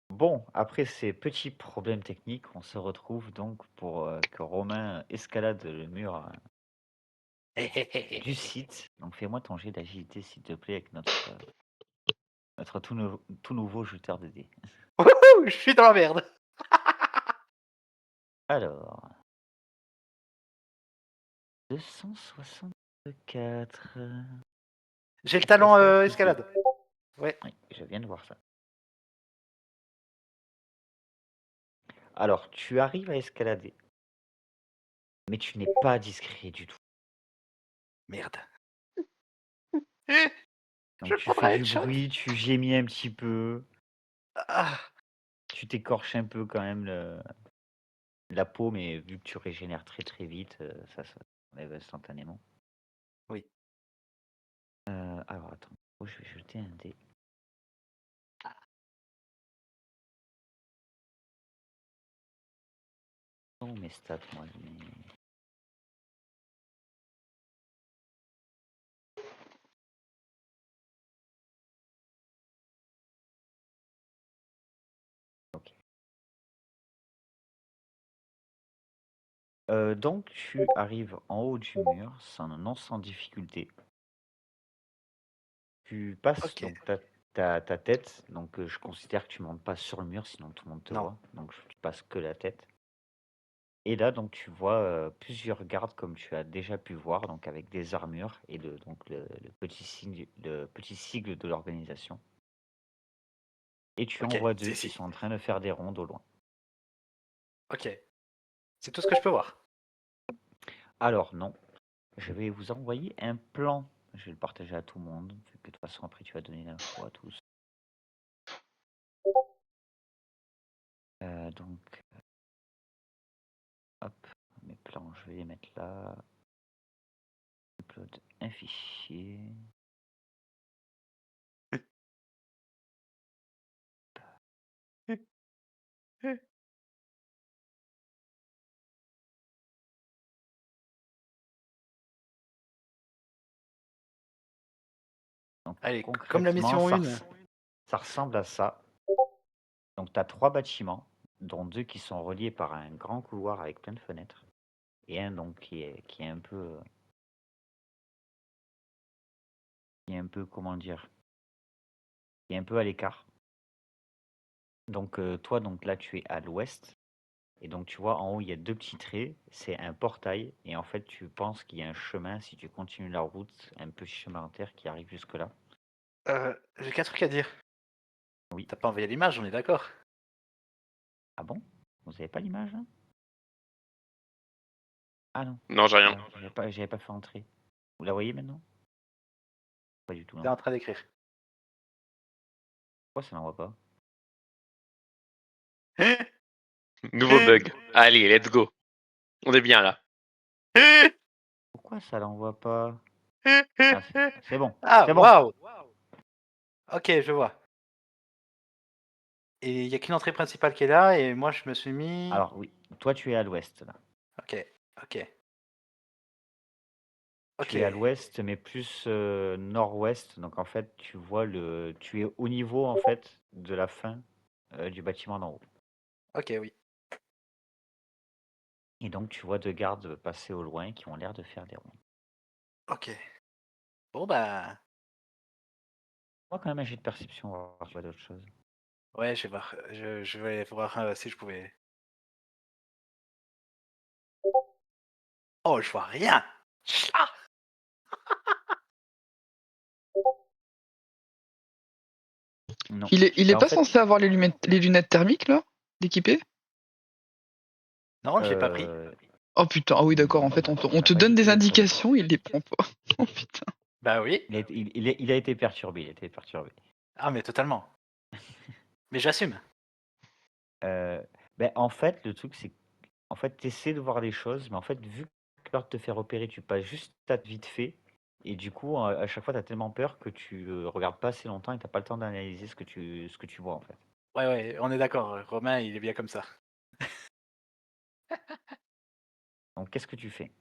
Bon, après ces petits problèmes techniques, on se retrouve donc pour que Romain escalade le mur du site. Donc fais-moi ton jet d'agilité, s'il te plaît, avec notre tout nouveau jeteur de dés. Wouhou! Je suis dans la merde. Alors, 264. J'ai le Tu talent escalades tes dés. escalade. Ouais. Oui, je viens de voir ça. Alors, tu arrives à escalader, mais tu n'es pas discret du tout. Merde. Je Donc vais tu prendre fais un du headshot. bruit, tu gémis un petit peu, Ah, tu t'écorches un peu quand même la peau, mais vu que tu régénères très très vite, ça s'enlève instantanément. oui. Alors attends, je vais jeter un dé. Oh mes stats moi, ok. Donc tu arrives en haut du mur, sans difficulté. Tu passes OK. donc ta tête, donc je considère que tu montes pas sur le mur, sinon tout le monde te Non. voit. Donc tu passes que la tête. Et là, donc, tu vois plusieurs gardes comme tu as déjà pu voir, donc avec des armures et donc le petit sigle de l'organisation. Et tu en OK. vois deux Si, qui si. sont en train de faire des rondes au loin. OK. C'est tout ce que je peux voir. Alors non, je vais vous envoyer un plan. Je vais le partager à tout le monde, vu que de toute façon après tu vas donner l'info à tous. Donc, hop, mes plans, je vais les mettre là. Upload un fichier. Donc Allez, comme la concrètement, mission 1. ça ressemble à ça. Donc tu as 3 bâtiments, dont 2 qui sont reliés par un grand couloir avec plein de fenêtres et un donc qui est un peu comment dire? Qui est un peu à l'écart. Donc toi donc là tu es à l'ouest et donc tu vois en haut il y a 2 petits traits, c'est un portail et en fait tu penses qu'il y a un chemin si tu continues la route, un petit chemin en terre qui arrive jusque là. J'ai qu'un truc à dire. Oui. T'as pas envoyé l'image, on est d'accord? Ah bon? Vous avez pas l'image là? Ah non, Non, j'ai rien. non, j'avais pas fait entrer. Vous la voyez maintenant? Pas du tout T'es non. en train d'écrire. Pourquoi ça n'envoie pas? Nouveau bug. Allez, let's go. On est bien là. Pourquoi ça l'envoie pas? Ah, c'est bon, Ah, c'est bon. waouh! OK, je vois. Et il y a qu'une entrée principale qui est là et moi je me suis mis Alors oui, toi tu es à l'ouest là. OK, OK, Tu es à OK, l'ouest, mais plus nord-ouest. Donc en fait, tu es au niveau en fait de la fin du bâtiment d'en haut. OK, oui. Et donc tu vois deux gardes passer au loin qui ont l'air de faire des ronds. OK. Bon, bah, Moi quand même un jet de perception, on va voir si tu vois d'autres choses. ouais, je vais voir, je vais voir, si je pouvais oh, je vois rien! Ah! Non. Il est Ben, en pas fait, censé avoir les lunettes thermiques, là? D'équipé? Non, je l'ai pas pris. euh, Oh putain, ah oui, d'accord, en non, fait, on t'as te pas dit donne que des t'avais pas vu. indications, il les prend pas. Oh putain. Bah oui. Il a été perturbé, il a été perturbé. Ah, mais totalement. Mais j'assume. Euh, ben, en fait, le truc c'est en fait, tu essaies de voir les choses, mais en fait, vu que peur de te faire repérer, tu passes juste ta vite fait. Et du coup, à chaque fois, tu as tellement peur que tu regardes pas assez longtemps et t'as pas le temps d'analyser ce que tu vois, en fait. Ouais, ouais, on est d'accord, Romain, il est bien comme ça. Donc, qu'est-ce que tu fais?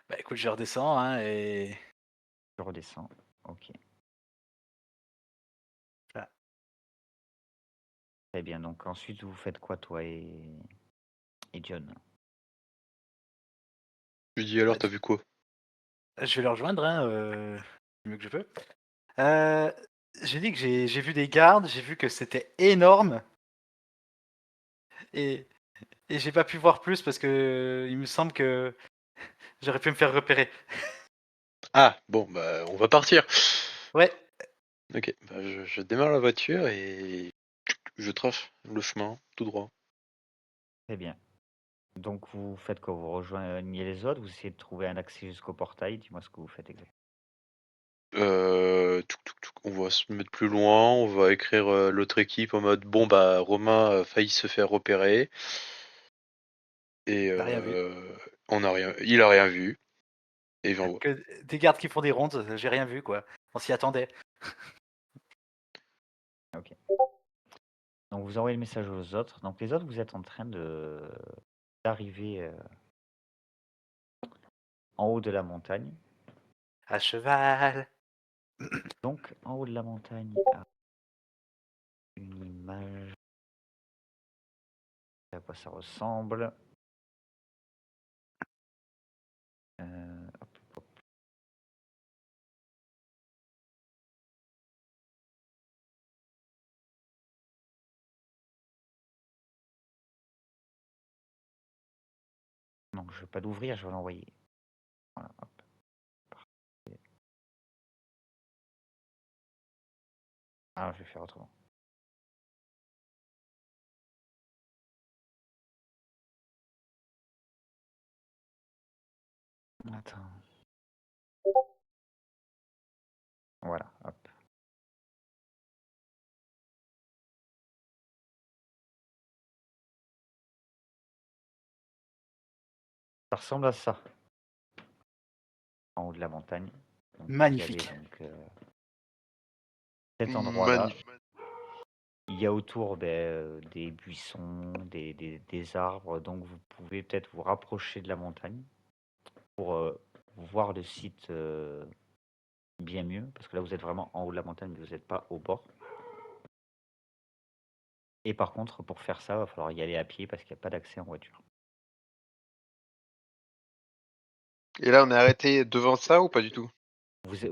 Bah, écoute, je redescends, hein, et Tu redescends. Ok. voilà. Très bien, donc ensuite vous faites quoi toi et John? Je lui dis alors, Bah, t'as vu quoi? Je vais le rejoindre, hein, du mieux que je peux. Euh, j'ai dit que j'ai vu des gardes, j'ai vu que c'était énorme et, et j'ai pas pu voir plus parce que il me semble que j'aurais pu me faire repérer. Ah, bon, bah, on va partir. Ouais, Ok, bah, je démarre la voiture et je trace le chemin tout droit. Très bien. Donc vous faites quoi? Vous rejoignez les autres? Vous essayez de trouver un accès jusqu'au portail? Dis-moi ce que vous faites exactement. On va se mettre plus loin, on va écrire l'autre équipe en mode bon bah Romain a failli se faire repérer et t'as rien vu. il a rien vu et j'envoie. Que des gardes qui font des rondes, j'ai rien vu quoi. On s'y attendait. Ok. Donc vous envoyez le message aux autres. Donc les autres, vous êtes en train d'arriver en haut de la montagne. À cheval. Donc en haut de la montagne, à une image. À quoi ça ressemble? Hop, hop. Non, je ne vais pas l'ouvrir, je vais l'envoyer. Voilà, hop. Parfait. Ah, je vais faire autrement. Attends. Voilà, hop. Ça ressemble à ça. En haut de la montagne. Donc, Magnifique. vous avez donc cet endroit-là. Magnifique. Il y a autour des buissons, des arbres, donc vous pouvez peut-être vous rapprocher de la montagne pour voir le site bien mieux, parce que là vous êtes vraiment en haut de la montagne, mais vous n'êtes pas au bord. Et par contre, pour faire ça, il va falloir y aller à pied parce qu'il n'y a pas d'accès en voiture. Et là, on est arrêté devant ça ou pas du tout? Vous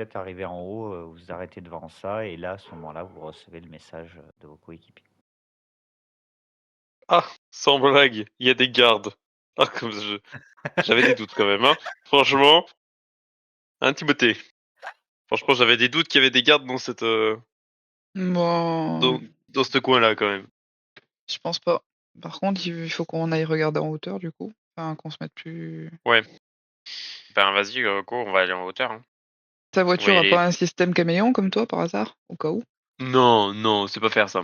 êtes arrivé en haut, vous vous arrêtez devant ça, et là, à ce moment-là, vous recevez le message de vos coéquipiers. Ah, sans blague, il y a des gardes. Ah, j'avais des doutes quand même, hein. Franchement, hein Timothée. Franchement, j'avais des doutes qu'il y avait des gardes dans cette Bon, dans ce coin-là quand même. je pense pas. Par contre, il faut qu'on aille regarder en hauteur, du coup. Enfin, qu'on se mette plus... Ouais. Ben vas-y, go, on va aller en hauteur. Hein. Ta voiture y a aller. pas un système caméléon comme toi, par hasard? Au cas où? Non, non, c'est pas faire ça.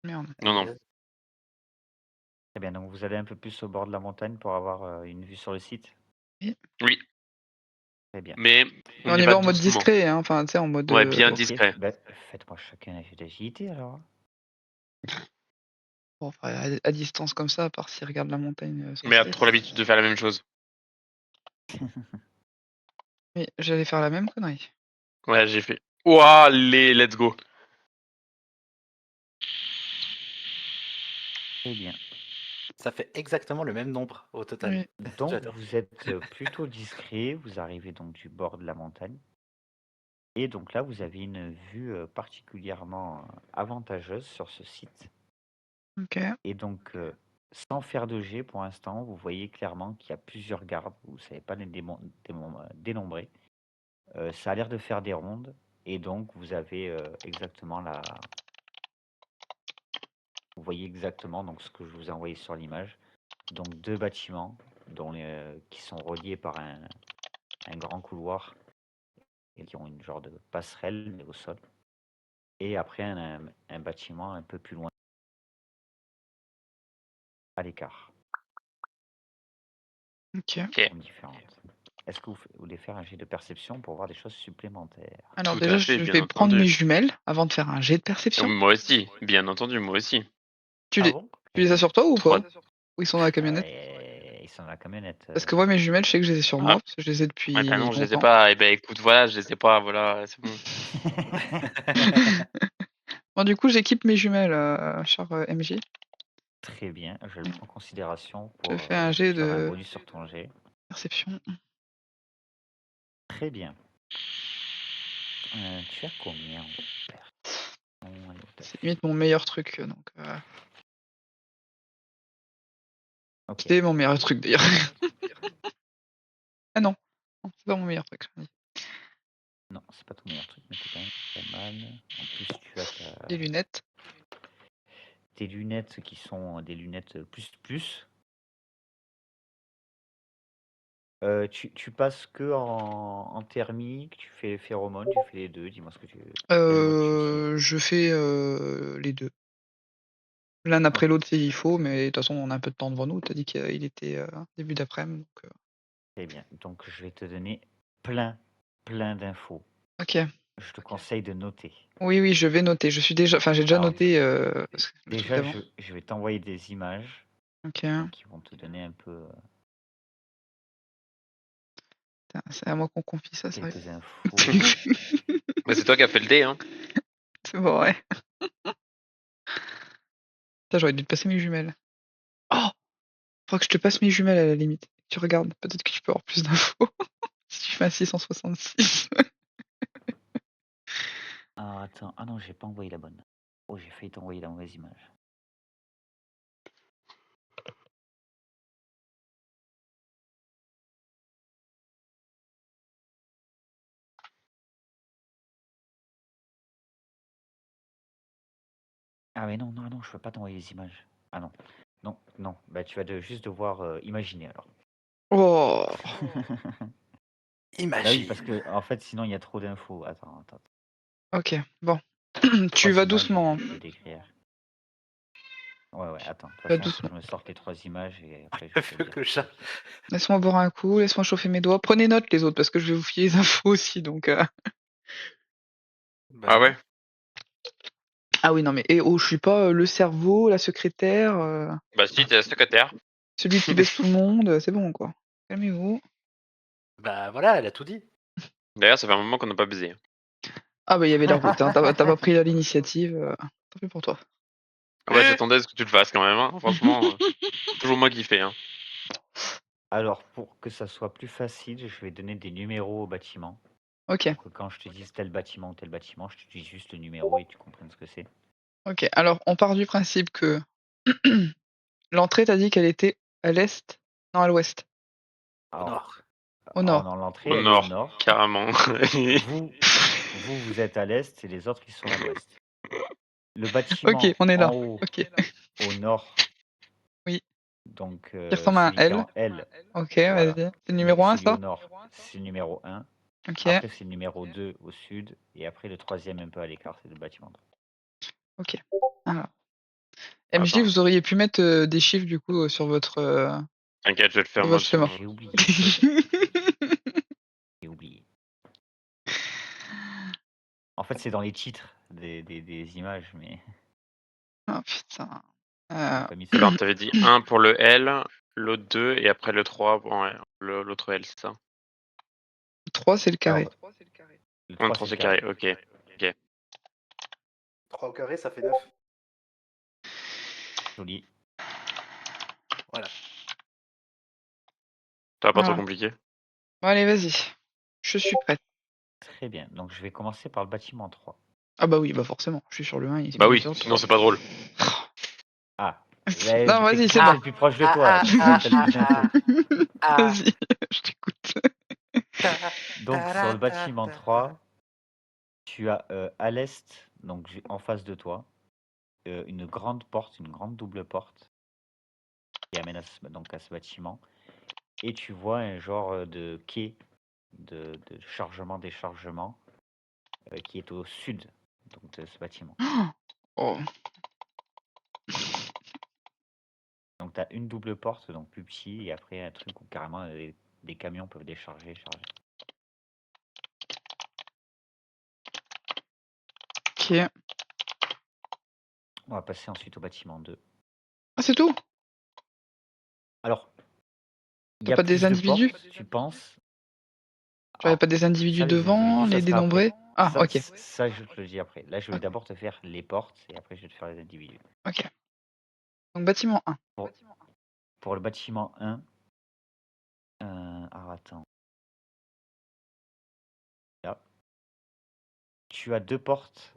Merde. Non, non. Très bien, donc vous allez un peu plus au bord de la montagne pour avoir une vue sur le site. Oui, Très bien. mais On y y va va en mode doucement. discret, hein. Enfin, tu sais, en mode... Ouais, bien Ok, discret. bah, faites-moi chacun un jeu d'agilité alors. Bon, enfin, à distance comme ça, à part s'il regarde la montagne sans Mais a cesse. trop l'habitude de faire la même chose. Mais j'allais faire la même connerie. Ouais, j'ai fait. Ouah, let's go. Très bien. Ça fait exactement le même nombre au total. Oui. Donc J'adore. vous êtes plutôt discret, vous arrivez donc du bord de la montagne. Et donc là, vous avez une vue particulièrement avantageuse sur ce site. Ok. Et donc, sans faire de jet pour l'instant, vous voyez clairement qu'il y a plusieurs gardes. Vous ne savez pas les dénombrer. Ça a l'air de faire des rondes. Et donc, vous avez exactement Vous voyez exactement donc, ce que je vous ai envoyé sur l'image. Donc, deux bâtiments qui sont reliés par un grand couloir et qui ont une genre de passerelle mais au sol. Et après, un bâtiment un peu plus loin, à l'écart, Ok. Ok. formes différentes. Est-ce que vous voulez faire un jet de perception pour voir des choses supplémentaires? Alors Tout déjà, à fait, je bien vais prendre entendu. mes jumelles avant de faire un jet de perception. Moi aussi, bien entendu, moi aussi. Tu Ah les, bon? tu les as sur toi ou Trois. pas? Ou ils sont dans la camionnette? Ils sont dans la camionnette. Parce que moi, mes jumelles, je sais que je les ai sur moi, parce que je les ai depuis Ouais, bah non, je les ai longtemps. pas. Eh ben écoute, voilà, je les ai pas, voilà, c'est bon. Bon, du coup, j'équipe mes jumelles, cher MJ. Très bien, je le prends en considération pour Je fais un jet faire un de bonus sur ton jet. perception. Très bien. Tu as combien en perception? Allez, tac. C'est limite mon meilleur truc, donc Ok. c'est mon meilleur truc d'ailleurs. Ah non, non, c'est pas mon meilleur truc. je dis. Non, c'est pas ton meilleur truc, mais t'es quand même pas mal. En plus, tu as Les lunettes. tes lunettes qui sont des lunettes plus. Tu passes que en thermique, tu fais phéromone, tu fais les deux, dis-moi ce que tu veux. Quel mode tu utilises? Je fais les deux. L'un après Ok. l'autre s'il faut, mais de toute façon on a un peu de temps devant nous. T'as dit qu'il était début d'après-midi. Donc, Très bien. Donc je vais te donner plein d'infos. Ok. Je te conseille de noter. Oui, je vais noter. J'ai déjà Alors, noté le truc déjà, d'avant. je vais t'envoyer des images Ok. qui vont te donner un peu Putain, c'est à moi qu'on confie ça, sérieux. quelques infos. Mais c'est toi qui as fait le dé, hein. C'est bon, ouais. Putain, j'aurais dû te passer mes jumelles. Oh, faut que je te passe mes jumelles à la limite. Tu regardes, peut-être que tu peux avoir plus d'infos. Si tu fais un 666. Ah, attends. Ah non, j'ai pas envoyé la bonne. Oh, j'ai failli t'envoyer la mauvaise image. Ah mais non, je peux pas t'envoyer les images. Ah non. Non. Bah tu vas juste devoir imaginer alors. Oh. Bah oui, parce Imagine. que en fait, sinon il y a trop d'infos. Attends. Ok, bon. Tu Trois vas images, doucement. Hein. je vais décrire. Ouais, attends. De toute Va façon, il faut que doucement. je me sorte les 3 images et après je Le vais te feu dire. que chat. Laisse-moi boire un coup, laisse-moi chauffer mes doigts. Prenez note les autres parce que je vais vous filer les infos aussi. Donc. Bah, Ah non. ouais. Ah oui, non mais je suis pas le cerveau, la secrétaire, Bah si, t'es la secrétaire. celui qui baisse tout le monde. C'est bon quoi. Calmez-vous. Bah voilà, elle a tout dit. D'ailleurs, ça fait un moment qu'on n'a pas baisé. Ah bah il y avait la route. Hein. T'as pas pris l'initiative. Tant pis pour toi. Ah bah j'attendais à ce que tu le fasses quand même, hein. Franchement, toujours moi qui fais, hein. Alors, pour que ça soit plus facile, je vais donner des numéros au bâtiment. Ok. Pour que quand je te dise tel bâtiment ou tel bâtiment, je te dis juste le numéro et tu comprennes ce que c'est. Ok. Alors on part du principe que l'entrée t'as dit qu'elle était à l'est, non à l'ouest, Au Alors, nord. au oh nord. non, l'entrée, Au elle est au nord, nord. carrément. Vous êtes à l'est et les autres, ils sont à l'ouest. Le Ok, bâtiment on est en là. haut, Ok. au nord, Oui. donc Qui ressemble à un celui qui est L. en L, Ok, voilà. vas-y. C'est le numéro 1 Celui au ça? nord, c'est le numéro 1. Ok. Après, c'est le numéro 2 au sud. Et après, le troisième un peu à l'écart, c'est le bâtiment. Ok. Alors. MJ, Attends, vous auriez pu mettre des chiffres du coup sur votre t'inquiète, je vais le faire sur moi votre aussi. chemin. J'ai oublié. J'ai oublié. En fait, c'est dans les titres des images, mais Ah putain. j'ai pas mis ça. Attends, t'avais dit 1 pour le L, l'autre 2 et après le 3 pour l'autre L, c'est ça? 3 c'est le carré. Alors, le 1, 3, 3 c'est le c'est carré. carré, ok. 3 au carré, ça fait 9. Joli. Voilà. Ça va pas trop Voilà. compliqué. Bon, allez, vas-y. Je suis prête. Très bien. Donc, je vais commencer par le bâtiment 3. Ah bah oui, bah forcément. Je suis sur le 1, il Bah faut oui, sur le sinon 3. c'est pas drôle. Ah, Non, vas-y, c'est techniquement, bon. c'est le plus proche de toi. C'est celui qui a le plus d'infos. Vas-y, je t'écoute. Donc, sur le bâtiment 3, tu as à l'est, donc en face de toi, une grande porte, une grande double porte qui amène donc à ce bâtiment. Et tu vois un genre de quai de chargement-déchargement qui est au sud donc, de ce bâtiment. Oh. Donc tu as une double porte, donc plus petit, et après un truc où carrément des camions peuvent décharger, charger. Ok. On va passer ensuite au bâtiment 2. Ah, c'est tout? Alors, il T'as y a pas des plus de individus? portes, tu penses. J'aurais Alors, pas des individus ça, les devant, individus, ça les sera après. dénombrés? Ah, Ça, ok. ça, je te le dis après. Là, je vais Ok. d'abord te faire les portes et après, je vais te faire les individus. Ok. Donc bâtiment 1. Pour le bâtiment 1, alors attends. Là, tu as 2 portes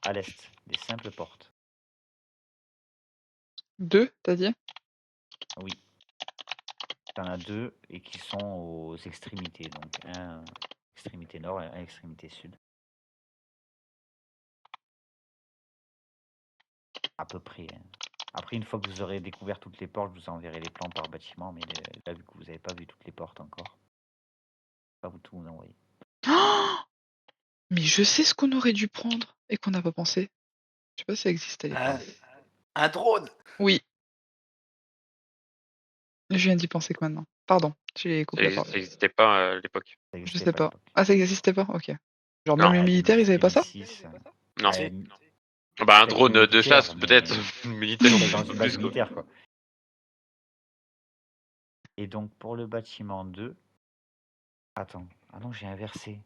à l'est, des simples portes. 2, t'as dit? Oui. Tu en as 2 et qui sont aux extrémités. Donc, un extrémité nord et un extrémité sud. À peu près. Hein. Après, une fois que vous aurez découvert toutes les portes, je vous enverrai les plans par bâtiment. Mais là, vu que vous n'avez pas vu toutes les portes encore, je vais pas vous tout vous envoyer. Oh, mais je sais ce qu'on aurait dû prendre et qu'on n'a pas pensé. Je sais pas si ça existe à l'époque. Un drone. Oui, je viens d'y penser que maintenant. Pardon, j'ai coupé la Ça parole. n'existait pas à l'époque. Ça Je n'existait sais pas à pas. l'époque. Ah, ça existait pas? Ok. Genre Non. même les militaires, ils avaient pas ça? 2006. Non. Si. Bah, un Peut-être drone de militaire, chasse, mais peut-être. Militaire, peut-être dans une base plus quoi. militaire, quoi. Et donc, pour le bâtiment 2... Attends. Ah non, j'ai inversé.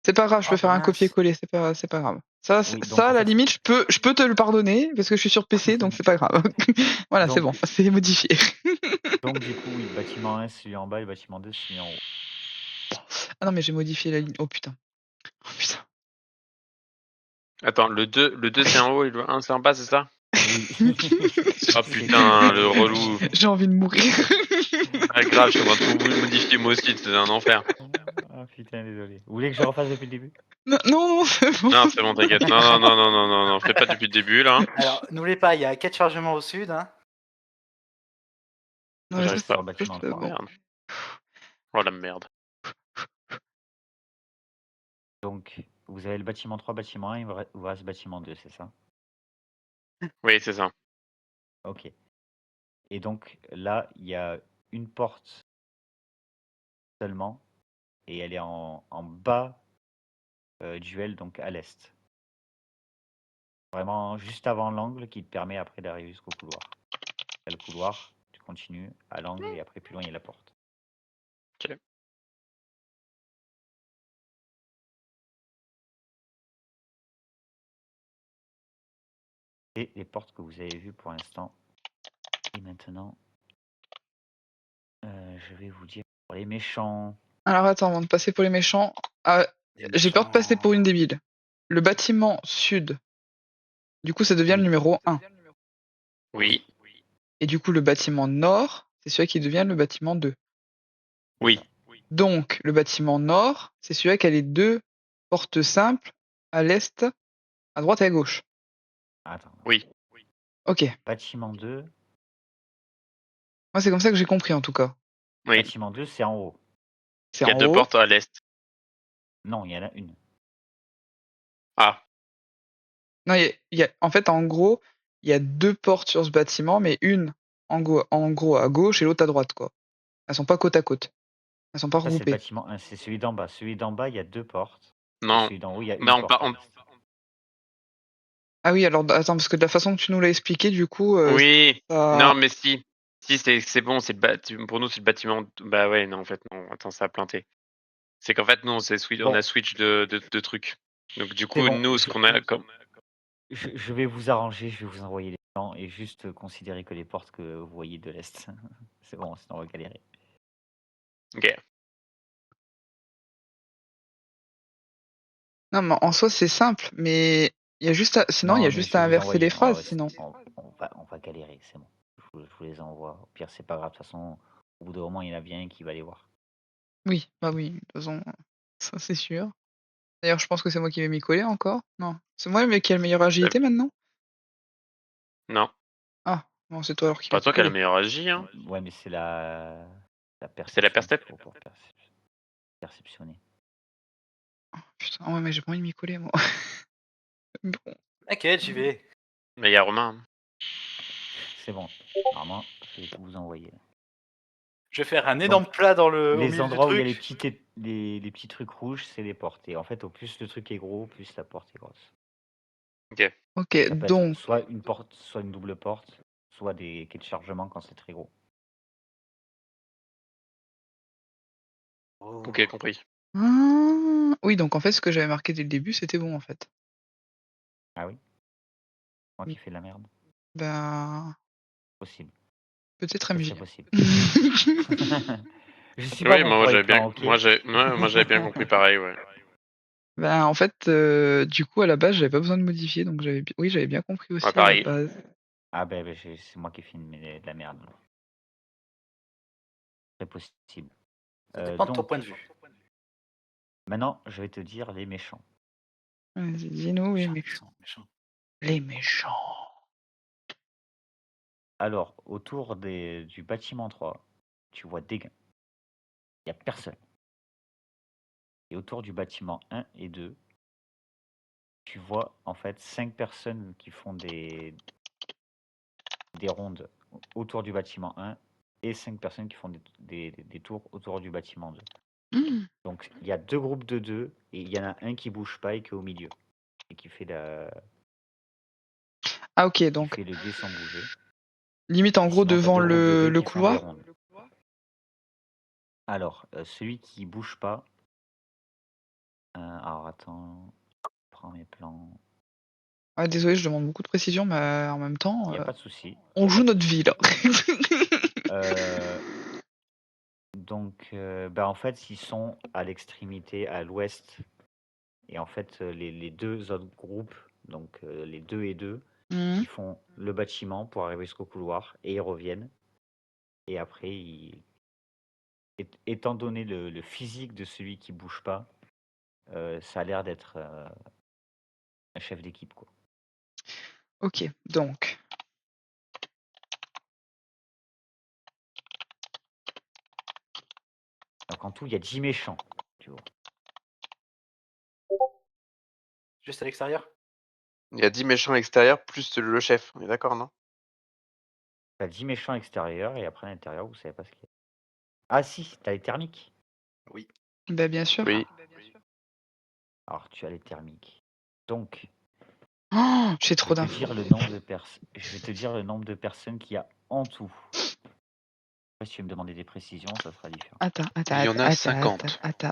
C'est pas grave, je peux Oh, faire un mince. copier-coller, c'est pas grave. Ça, Oui, donc, ça en à la fait, limite, je peux te le pardonner parce que je suis sur PC, donc c'est pas grave. Voilà, c'est donc, bon, c'est modifié. donc, du coup, oui, le bâtiment 1, c'est celui en bas, et le bâtiment 2, c'est celui en haut. Ah non, mais j'ai modifié la ligne. Oh putain. Oh putain. Attends, le 2 c'est en haut et le 1 c'est en bas, c'est ça? Oui. Ah putain, le relou. J'ai envie de mourir. Ah grave, je suis en train de tout modifier moi aussi, c'est un enfer. Ah putain, désolé. Vous voulez que je refasse depuis le début? Non, non, c'est bon. Non, c'est bon, t'inquiète. Non, fais pas depuis le début là. Alors, n'oubliez pas, il y a 4 chargements au sud. Hein. Non, mais ça, J'arrive Sur pas. le bâtiment c'est 3. bon. Merde. Oh la merde. Donc, vous avez le bâtiment 3, bâtiment 1, il vous reste bâtiment 2, c'est ça? Oui, c'est ça. Ok. Et donc, là, il y a une porte seulement, et elle est en bas du L, donc à l'est. Vraiment juste avant l'angle qui te permet après d'arriver jusqu'au couloir. Il y a le couloir, tu continues à l'angle et après plus loin il y a la porte. Ok. Et les portes que vous avez vues pour l'instant. Et maintenant, je vais vous dire pour les méchants. Alors attends, avant de passer pour les méchants, j'ai peur de passer pour une débile. Le bâtiment sud, du coup, ça devient le numéro 1. Oui. Et du coup, le bâtiment nord, c'est celui qui devient le bâtiment 2. Oui. Donc, le bâtiment nord, c'est celui qui a les 2 portes simples à l'est, à droite et à gauche. Attends. Oui. Ok. Bâtiment 2. Moi, c'est comme ça que j'ai compris en tout cas. Oui. Bâtiment 2, c'est en haut. C'est Il y a en 2 haut. portes à l'est. Non, il y en a une. Ah. Non, en fait, en gros, il y a 2 portes sur ce bâtiment, mais une en gros à gauche et l'autre à droite, quoi. Elles sont pas côte à côte. Elles sont pas Ça, c'est le regroupées. bâtiment 1, c'est celui d'en bas. Celui d'en bas, il y a 2 portes. Et Non. celui d'en haut, il y a une Non, porte. Ah oui, alors attends, parce que de la façon que tu nous l'as expliqué, du coup, Oui. ça... Non, mais si. Si, c'est bon, c'est le bâtiment. Pour nous, c'est le bâtiment. Bah ouais, non, en fait, non. Attends, ça a planté. C'est qu'en fait, nous, on Bon. a switch de trucs. Donc, du C'est coup, bon. nous, ce qu'on a comme. Je vais vous arranger, je vais vous envoyer les plans et juste considérer que les portes que vous voyez de l'Est. C'est bon, sinon on va galérer. Ok. Non, mais en soi, c'est simple, mais il y a juste sinon, il y a Non, mais juste je à vais vous inverser les envoyer. phrases, sinon. On va galérer, c'est bon. Je vous les envoie. Au pire, c'est pas grave. De toute façon, au bout d'un moment, il y en a bien un qui va les voir. Oui, bah oui, de toute façon, ça c'est sûr. D'ailleurs, je pense que c'est moi qui vais m'y coller encore. Non, c'est moi mais qui a le meilleure agilité maintenant? Non. Ah, bon, c'est toi alors qui vas Pas t'y toi qui as la coller. meilleure agi, hein. Ouais, mais c'est la C'est la perception qu'il percep. faut pour perceptionner. Putain, ouais, mais j'ai pas envie de m'y coller, moi. Bon. T'inquiète, j'y vais. Mais il y a Romain. C'est bon. Normalement, je vais tout vous envoyer. Je vais faire un énorme plat au Les milieu du endroits où il y a truc. les petits trucs rouges, c'est les portes. Et en fait, au plus le truc est gros, plus la porte est grosse. Ok, Ça peut être donc, soit une porte, soit une double porte, soit des quais de chargement quand c'est très gros. Oh. Ok, compris. Ah, oui, donc en fait, ce que j'avais marqué dès le début, c'était bon, en fait. Ah oui? Moi Oui. qui fais de la merde. Ben, Possible. peut-être Ce MJ. serait possible. Je suis pas Oui, bon moi pour les j'avais bien, plans, ok? moi j'avais bien compris pareil, ouais. Ben, en fait, du coup, à la base, j'avais pas besoin de modifier, donc oui, j'avais bien compris aussi Ouais, à la pareil. base. Ah ben, c'est moi qui fais de la merde. C'est possible. Ça dépend de ton Donc, point de vue. maintenant, je vais te dire les méchants. Vas-y, dis-nous les méchants. Méchant. Les méchants. Alors, autour du bâtiment 3, tu vois des gains. Il n'y a personne. Et autour du bâtiment 1 et 2, tu vois en fait 5 personnes qui font des rondes autour du bâtiment 1 et 5 personnes qui font des tours autour du bâtiment 2. Hmm. Donc il y a 2 groupes de 2 et il y en a un qui bouge pas et qui est au milieu et qui fait Ah, ok, donc le dé sans bouger. limite en Et gros sinon, tu as devant 2 groupes de 2 le qui font des couloir. rondes. Alors, celui qui bouge pas. Alors attends, je prends mes plans. Ah, désolé, je demande beaucoup de précision, mais en même Il temps, n'y a pas de souci. on joue notre vie là. Donc, en fait, ils sont à l'extrémité, à l'ouest. Et en fait, les 2 autres groupes, donc les 2 et 2, Mhm. ils font le bâtiment pour arriver jusqu'au couloir et ils reviennent. Et après, étant donné le physique de celui qui bouge pas, ça a l'air d'être un chef d'équipe, quoi. Ok, donc. Donc en tout, il y a 10 méchants, tu vois. Juste à l'extérieur. Il y a 10 méchants extérieurs plus le chef. On est d'accord, non? T'as 10 méchants extérieurs et après à l'intérieur, vous savez pas ce qu'il y a. Ah si, t'as les thermiques. Oui. Bah, bien sûr. Oui. Alors tu as les thermiques. Donc, Oh, j'ai je trop vais te d'infos. dire le nombre de je vais te dire le nombre de personnes qu'il y a en tout. Après, si tu veux me demander des précisions, ça sera différent. Attends. Il y en a 50. Attends.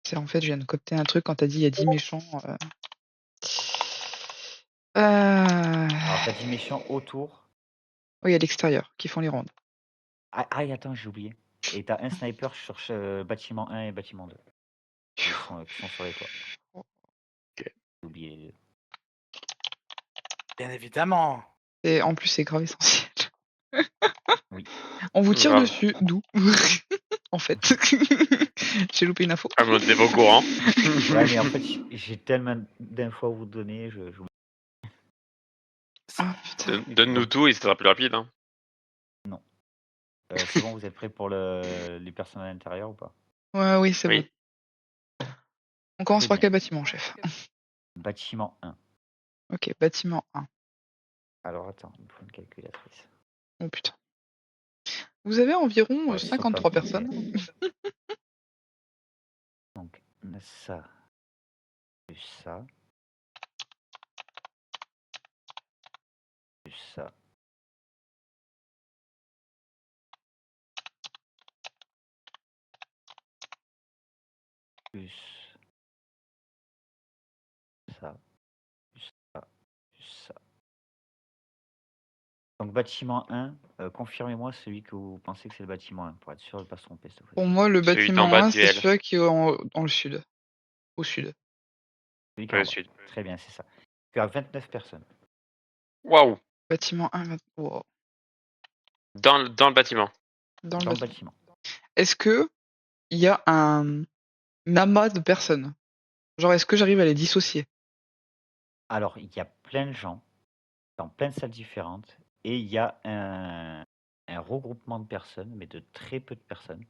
C'est en fait, je viens de capter un truc quand t'as dit il y a 10 méchants. Alors t'as 10 méchants autour. Oui, à l'extérieur, qui font les rondes. Ah, attends, j'ai oublié. Et t'as un sniper sur bâtiment 1 et bâtiment 2. Qui sont sur les toits. Ok. J'ai oublié les deux. Bien évidemment. Et en plus, c'est grave essentiel. Oui. On vous tire Grave. dessus, d'où en fait. J'ai loupé une info. Ah, mais on était pas au courant. Ouais, mais en fait, j'ai tellement d'infos à vous donner. Ah putain. Donne-nous tout et ça sera plus rapide. Hein. Non. C'est bon, vous êtes prêts pour les personnes à l'intérieur ou pas? Ouais, oui, c'est bon. Oui. On commence Très par bien. quel bâtiment, chef? Bâtiment 1. Ok, bâtiment 1. Alors attends, il me faut une calculatrice. Oh putain. Vous avez environ Ouais, sur le 53 papier. personnes. Donc, ça, plus ça, plus ça. Plus ça, plus ça, plus ça. Donc bâtiment 1, confirmez-moi celui que vous pensez que c'est le bâtiment 1, pour être sûr de ne pas se tromper cette Pour fois-ci. moi, le Celui d'en bâtiment bas 1, du c'est L. celui qui est dans le sud. Au sud. Celui qui est Ouais, en au bas. sud. Très bien, c'est ça. Tu as 29 personnes. Waouh. Bâtiment 1, wow. Dans le bâtiment. Dans le Dans le bâtiment. bâtiment. Est-ce que il y a un amas de personnes? Genre, est-ce que j'arrive à les dissocier? Alors, il y a plein de gens, dans plein de salles différentes, et il y a un regroupement de personnes, mais de très peu de personnes,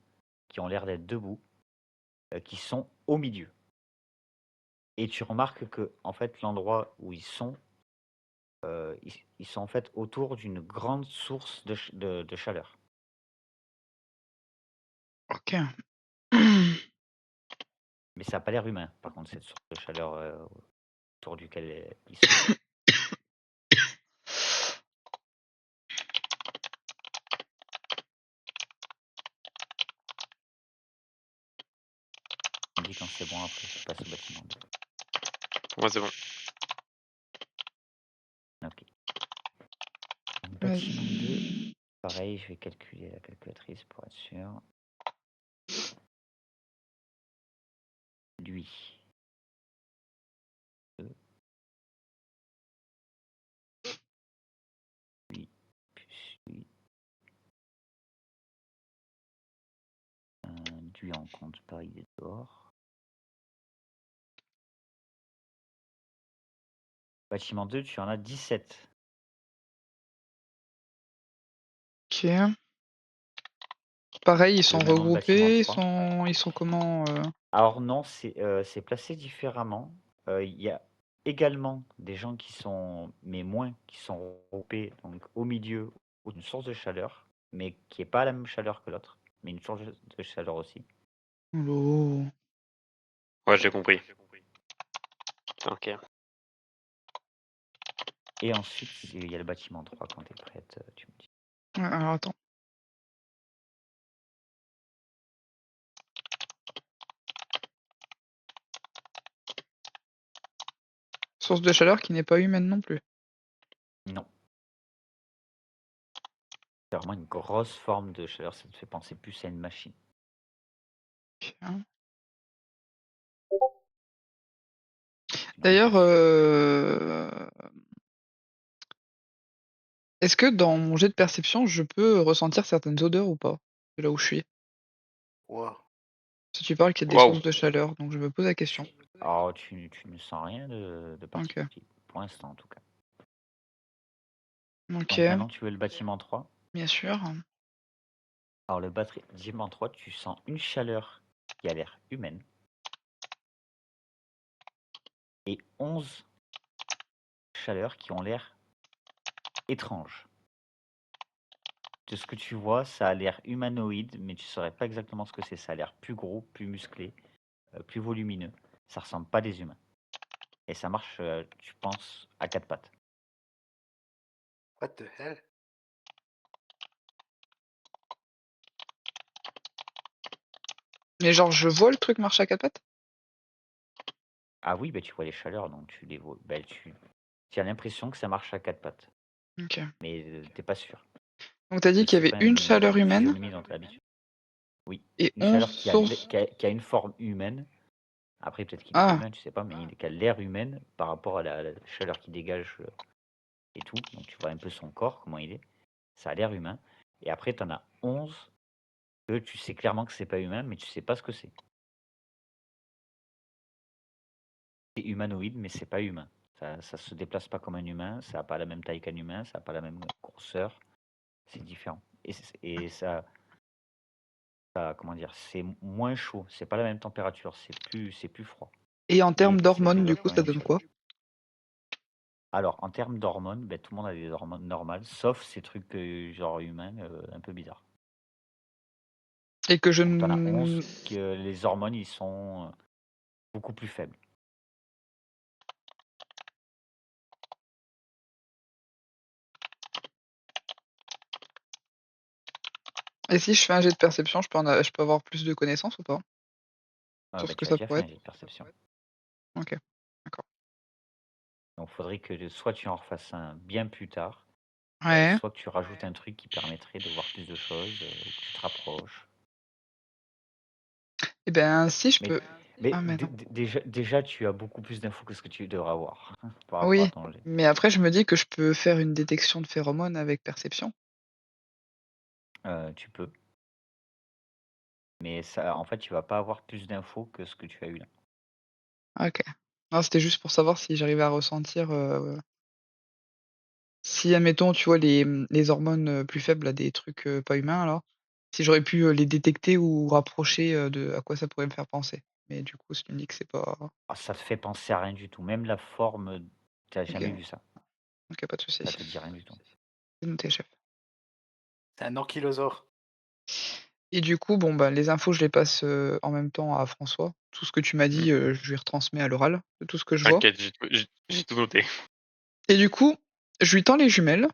qui ont l'air d'être debout, qui sont au milieu. Et tu remarques que, en fait, l'endroit où ils sont en fait autour d'une grande source de chaleur. Ok. Mais ça n'a pas l'air humain, par contre, cette source de chaleur autour duquel ils sont. bon après, tu passes au bâtiment 2. Pour moi, c'est bon. Ok. Donc, bâtiment 2, Vas-y. pareil, je vais calculer la calculatrice pour être sûr. Lui. 2. Lui. Plus lui. Lui, on compte pas, il est dehors. Bâtiment 2, tu en as 17. Ok. Pareil, ils sont Maintenant, le bâtiment regroupés, 3. ils sont comment Alors non, c'est placé différemment. Il y a également des gens qui sont, mais moins, qui sont regroupés donc, au milieu d'une source de chaleur, mais qui n'est pas la même chaleur que l'autre, mais une source de chaleur aussi. Oh. Ouais, j'ai compris. Ok. Et ensuite, il y a le bâtiment 3 quand tu es prête, tu me dis. Ouais, alors attends. Source de chaleur qui n'est pas humaine non plus. Non. C'est vraiment une grosse forme de chaleur, ça te fait penser plus à une machine. Ok. Tu me dis D'ailleurs, pas est-ce que dans mon jet de perception, je peux ressentir certaines odeurs ou pas? De là où je suis. Wow. Si tu parles qu'il y a des Waouh. sources de chaleur, donc je me pose la question. Alors, tu ne sens rien de particulier, pour l'instant en tout cas. Ok, Donc maintenant, tu veux le bâtiment 3. bien sûr. Alors, le bâtiment 3, tu sens une chaleur qui a l'air humaine et 11 chaleurs qui ont l'air étranges. De ce que tu vois, ça a l'air humanoïde, mais tu saurais pas exactement ce que c'est. Ça a l'air plus gros, plus musclé, plus volumineux. Ça ressemble pas à des humains. Et ça marche, tu penses, à 4 pattes. What the hell? Mais genre, je vois le truc marcher à quatre pattes? Ah oui, bah, tu vois les chaleurs, donc tu les vois. Bah, tu as l'impression que ça marche à 4 pattes, Ok. mais t'es pas sûr. Donc t'as dit qu'il y C'est avait pas une une chaleur humaine physionomie dont tu as l'habitude. Oui, et une 11 chaleur sources. qui a une forme humaine. Après, peut-être qu'il n'est pas Ah, humain, tu sais pas, mais il a l'air humaine par rapport à la chaleur qui dégage et tout. Donc tu vois un peu son corps, comment il est. Ça a l'air humain. Et après, tu en as 11 que tu sais clairement que c'est pas humain, mais tu sais pas ce que c'est. C'est humanoïde, mais c'est pas humain. Ça se déplace pas comme un humain, ça n'a pas la même taille qu'un humain, ça n'a pas la même grosseur. C'est différent. Et comment dire, c'est moins chaud, c'est pas la même température, c'est plus froid. et en termes Et ça d'hormones, du dégage coup, quand ça même une donne chaleur. quoi? Alors, en termes d'hormones, ben, tout le monde a des hormones normales, sauf ces trucs genre humains un peu bizarres. Et que je Donc, tu en as 11 ne... que les hormones, ils sont beaucoup plus faibles. Et si je fais un jet de perception, je peux avoir plus de connaissances ou pas? Sur ce Ben, que tu as ça déjà pourrait fait un être? jet de perception. Ok, d'accord. Donc, il faudrait que soit tu en refasses un bien plus tard, Ouais. soit que tu rajoutes un truc qui permettrait de voir plus de choses, ou que tu te rapproches. Et ben si je Mais, peux... mais Ah mais non. déjà, tu as beaucoup plus d'infos que ce que tu devrais avoir par rapport à Oui, ton jet. mais après je me dis que je peux faire une détection de phéromones avec perception. Tu peux. Mais ça, en fait, tu vas pas avoir plus d'infos que ce que tu as eu là. Ok. Non, c'était juste pour savoir si j'arrivais à ressentir... Si, admettons, tu vois, les hormones plus faibles, là, des trucs pas humains, alors, si j'aurais pu les détecter ou rapprocher de à quoi ça pourrait me faire penser. Mais du coup, si tu me dis que c'est pas... Ah, ça te fait penser à rien du tout. Même la forme, t'as Ok, jamais vu ça. ok, pas de souci. Ça te dit rien du tout. C'est noté, chef. C'est un ankylosaure. Et du coup, bon, bah, les infos, je les passe en même temps à François. Tout ce que tu m'as dit, je lui retransmets à l'oral, de tout ce que je vois. T'inquiète, j'ai tout noté. Et du coup, je lui tends les jumelles,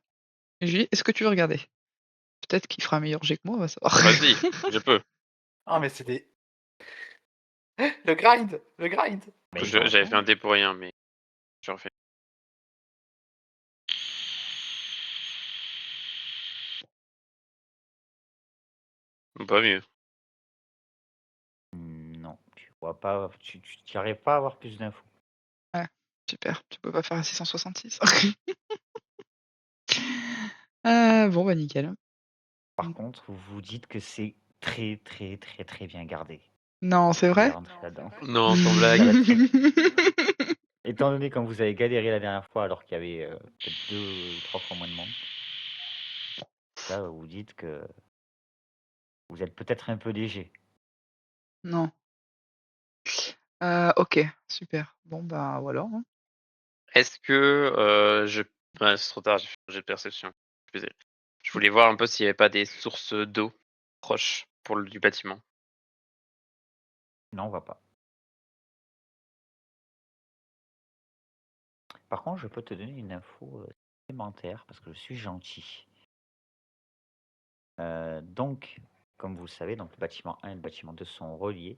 et je lui dis, est-ce que tu veux regarder? Peut-être qu'il fera un meilleur jet que moi, on va savoir. Vas-y, je peux. Ah, mais c'est des. Le grind. Le grind. Bah, ils ont J'avais raison. fait un dé pour rien, mais j'ai refait. Pas mieux. Non, tu vois pas, tu n'y arrives pas à avoir plus d'infos. Super, tu peux pas faire un 666. Bon, bah nickel. Par contre, vous vous dites que c'est très très très très bien gardé. Non, c'est Vous allez vrai rentrer là-dedans. Non, sans Ça blague. va être très- Étant donné quand vous avez galéré la dernière fois alors qu'il y avait peut-être 2 ou 3 fois moins de monde, là vous vous dites que vous êtes peut-être un peu léger. Non. Ok, super. Bon, bah voilà. Hein. Est-ce que je. Ouais, c'est trop tard, j'ai fait un jet de perception. Excusez. Je voulais voir un peu s'il n'y avait pas des sources d'eau proches du bâtiment. Non, on va pas. Par contre, je peux te donner une info supplémentaire parce que je suis gentil. Donc, comme vous le savez, donc le bâtiment 1 et le bâtiment 2 sont reliés.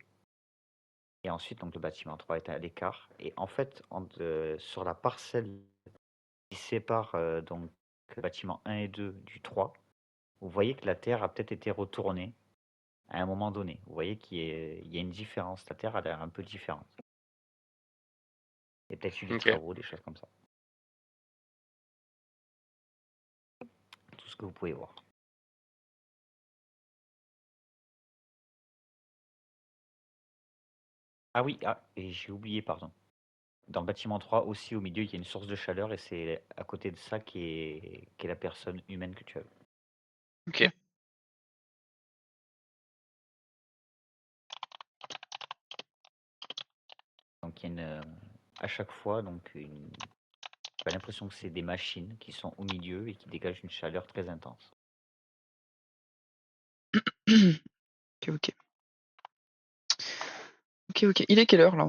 Et ensuite, donc le bâtiment 3 est à l'écart. Et en fait, sur la parcelle qui sépare donc le bâtiment 1 et 2 du 3, vous voyez que la Terre a peut-être été retournée à un moment donné. Vous voyez il y a une différence. La Terre a l'air un peu différente. Il y a peut-être eu des Ok. travaux, des choses comme ça. Tout ce que vous pouvez voir. Ah oui, et j'ai oublié, pardon. Dans le bâtiment 3 aussi, au milieu, il y a une source de chaleur et c'est à côté de ça qui est la personne humaine que tu as vue. Ok. Donc il y a à chaque fois, donc j'ai l'impression que c'est des machines qui sont au milieu et qui dégagent une chaleur très intense. Ok, ok. Ok, ok. Il est quelle heure là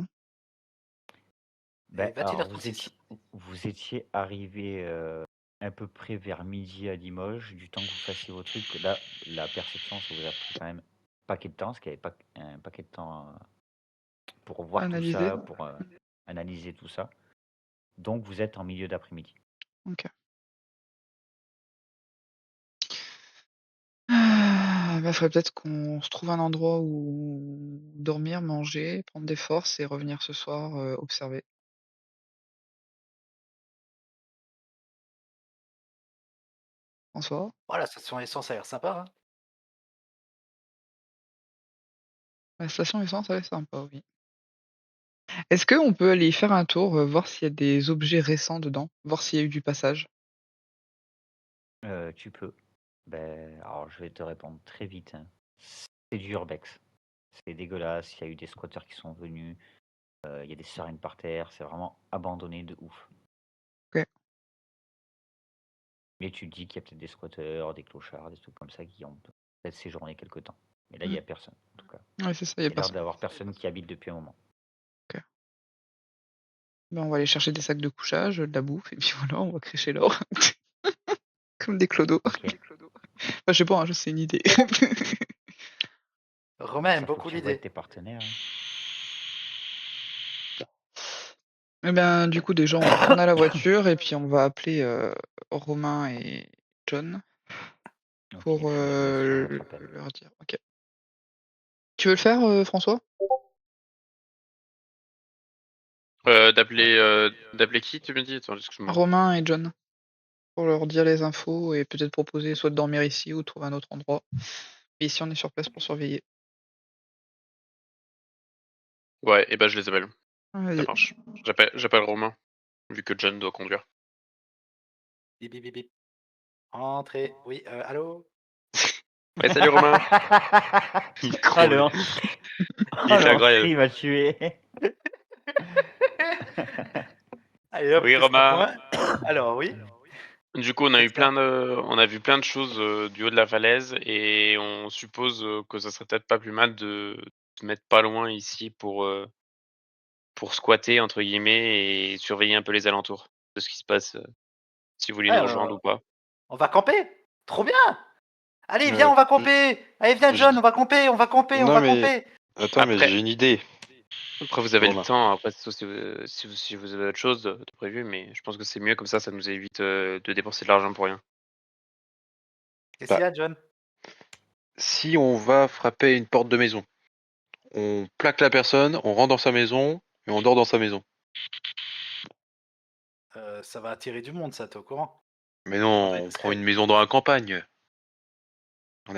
Ben, alors, 21h36. vous étiez arrivé à peu près vers midi à Limoges, du temps que vous fassiez vos trucs. Là, la perception, ça vous a pris quand même un paquet de temps, parce qu'il y avait pas un paquet de temps pour voir tout Analyser. ça, pour analyser tout ça. Donc, vous êtes en milieu d'après-midi. Ok. Bah, faudrait peut-être qu'on se trouve un endroit où dormir, manger, prendre des forces et revenir ce soir observer. François Voilà, la station essence a l'air sympa. Hein. La station essence, ça va être sympa, oui. Est-ce qu'on peut aller faire un tour, voir s'il y a des objets récents dedans, voir s'il y a eu du passage? Tu peux. Ben, alors, je vais te répondre très vite. Hein. C'est du urbex. C'est dégueulasse. Il y a eu des squatteurs qui sont venus. Il y a des seringues par terre. C'est vraiment abandonné de ouf. Ok. Mais tu te dis qu'il y a peut-être des squatteurs, des clochards, des trucs comme ça qui ont peut-être séjourné quelque temps. Mais là, il n'y a personne, en tout cas. Ouais, c'est ça, il y Il a y a l'air personne. d'avoir personne qui habite depuis un moment. Ben, on va aller chercher des sacs de couchage, de la bouffe, et puis voilà, on va crécher l'or. Comme des clodos. Ok. Enfin, je sais pas, hein, c'est une idée. Romain aime Ça faut que beaucoup tu vois avec l'idée. tes partenaires. Hein. Eh bien, du coup, déjà, on va retourner à la voiture et puis on va appeler Romain et John Ok, pour je vous laisse sur votre appel. leur dire. Ok. Tu veux le faire, François? D'appeler qui, tu me dis? Attends, excuse-moi. Romain et John. Pour leur dire les infos et peut-être proposer soit de dormir ici ou de trouver un autre endroit. Mais ici, on est sur place pour surveiller. Ouais, et ben je les appelle. Ça Vas-y. marche. J'appelle Romain, vu que John doit conduire. Bip, bip, bip, bip. Entrez. Oui, allô. Ouais, salut Romain. Il est con, lui. Alors, Il est incroyable. il m'a tué. Allez hop, Oui, test à Romain. point. Alors oui. Du coup, on a Qu'est-ce qu'il y a on a vu plein de choses du haut de la falaise et on suppose que ça serait peut-être pas plus mal de se mettre pas loin ici pour squatter entre guillemets et surveiller un peu les alentours de ce qui se passe, si vous voulez Ouais, nous rejoindre ou pas. on va camper. Trop bien. Allez, viens, Euh, on va je- camper. Allez, viens, je John, dis- on va camper, on va camper, on Non va mais camper. attends, mais Après j'ai une idée. Après, vous avez Romain. le temps, après, sauf si vous avez autre chose de prévu, mais je pense que c'est mieux comme ça nous évite de dépenser de l'argent pour rien. Qu'est-ce qu'il y a, John? Si on va frapper une porte de maison, on plaque la personne, on rentre dans sa maison et on dort dans sa maison. Ça va attirer du monde, ça, t'es au courant? Mais non, Faudrait être on prend discret. une maison dans la campagne. On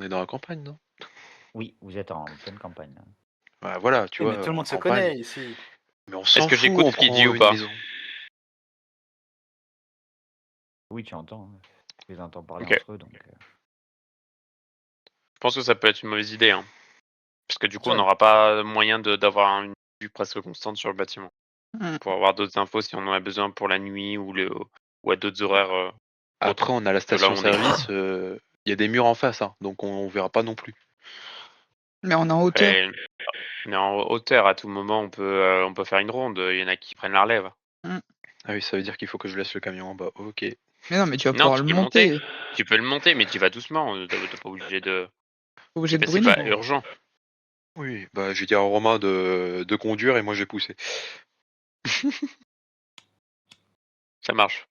est dans la campagne, non? Oui, vous êtes en pleine campagne, là. Bah, voilà, tu Oui, mais vois, tout le en monde se campagne. connaît ici. Mais on Est-ce s'en que fout, j'écoute on ce qu'il prend dit ou une pas? maison. Oui, tu entends. Tu les entends parler Ok. entre eux, donc... Je pense que ça peut être une mauvaise idée, hein. Parce que du coup, on John, n'aura pas moyen d'avoir une vue presque constante sur le bâtiment. Mm. Pour avoir d'autres infos si on en a besoin pour la nuit ou à d'autres horaires autres Après, on a la que là où on est. station-service, il y a des murs en face, hein, donc on verra pas non plus. Mais on est en hauteur. Après, on est en hauteur, à tout moment on peut faire une ronde, il y en a qui prennent la relève. Ah oui, ça veut dire qu'il faut que je laisse le camion en bas. Ok. Mais non, mais tu vas Non, pouvoir tu le peux le monter. monter. Tu peux le monter, mais tu vas doucement, t'es pas obligé de. Obligé de C'est brûler. pas urgent. Oui, bah je vais dire à Romain de conduire et moi je vais pousser. Ça marche.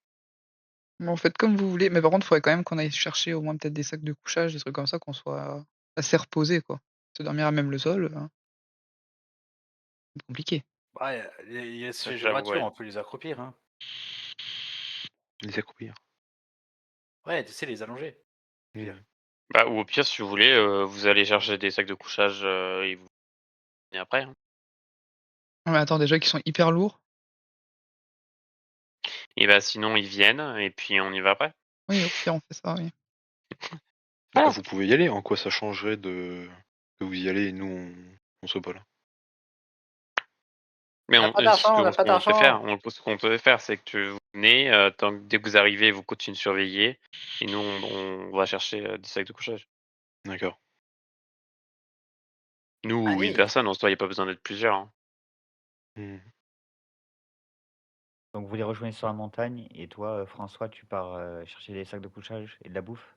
Mais en fait, comme vous voulez. Mais par contre, il faudrait quand même qu'on aille chercher au moins peut-être des sacs de couchage, des trucs comme ça, qu'on soit assez reposé, quoi. Se dormir à même le sol, c'est compliqué. ouais, il y a le siège de J'avoue, voiture, ouais. on peut les accroupir. Hein. Les accroupir. Ouais, tu sais, les allonger. Je veux dire. Bah, ou au pire, si vous voulez, vous allez chercher des sacs de couchage et vous venez après. Hein. Non, mais attends, déjà qu'ils sont hyper lourds. Et bah sinon ils viennent et puis on y va après. Oui, au pire, on fait ça, oui. Bah, Ah. vous pouvez y aller, en quoi ça changerait de que vous y allez et nous on soit pas là. Mais On n'a pas d'argent, on n'a pas d'argent. ce qu'on peut faire, c'est que vous venez, dès que vous arrivez, vous continuez de surveiller, et nous on va chercher des sacs de couchage. D'accord. Nous ou une Allez. personne, en soi, il n'y a pas besoin d'être plusieurs. Hein. Hmm. Donc vous les rejoignez sur la montagne, et toi, François, tu pars chercher des sacs de couchage et de la bouffe?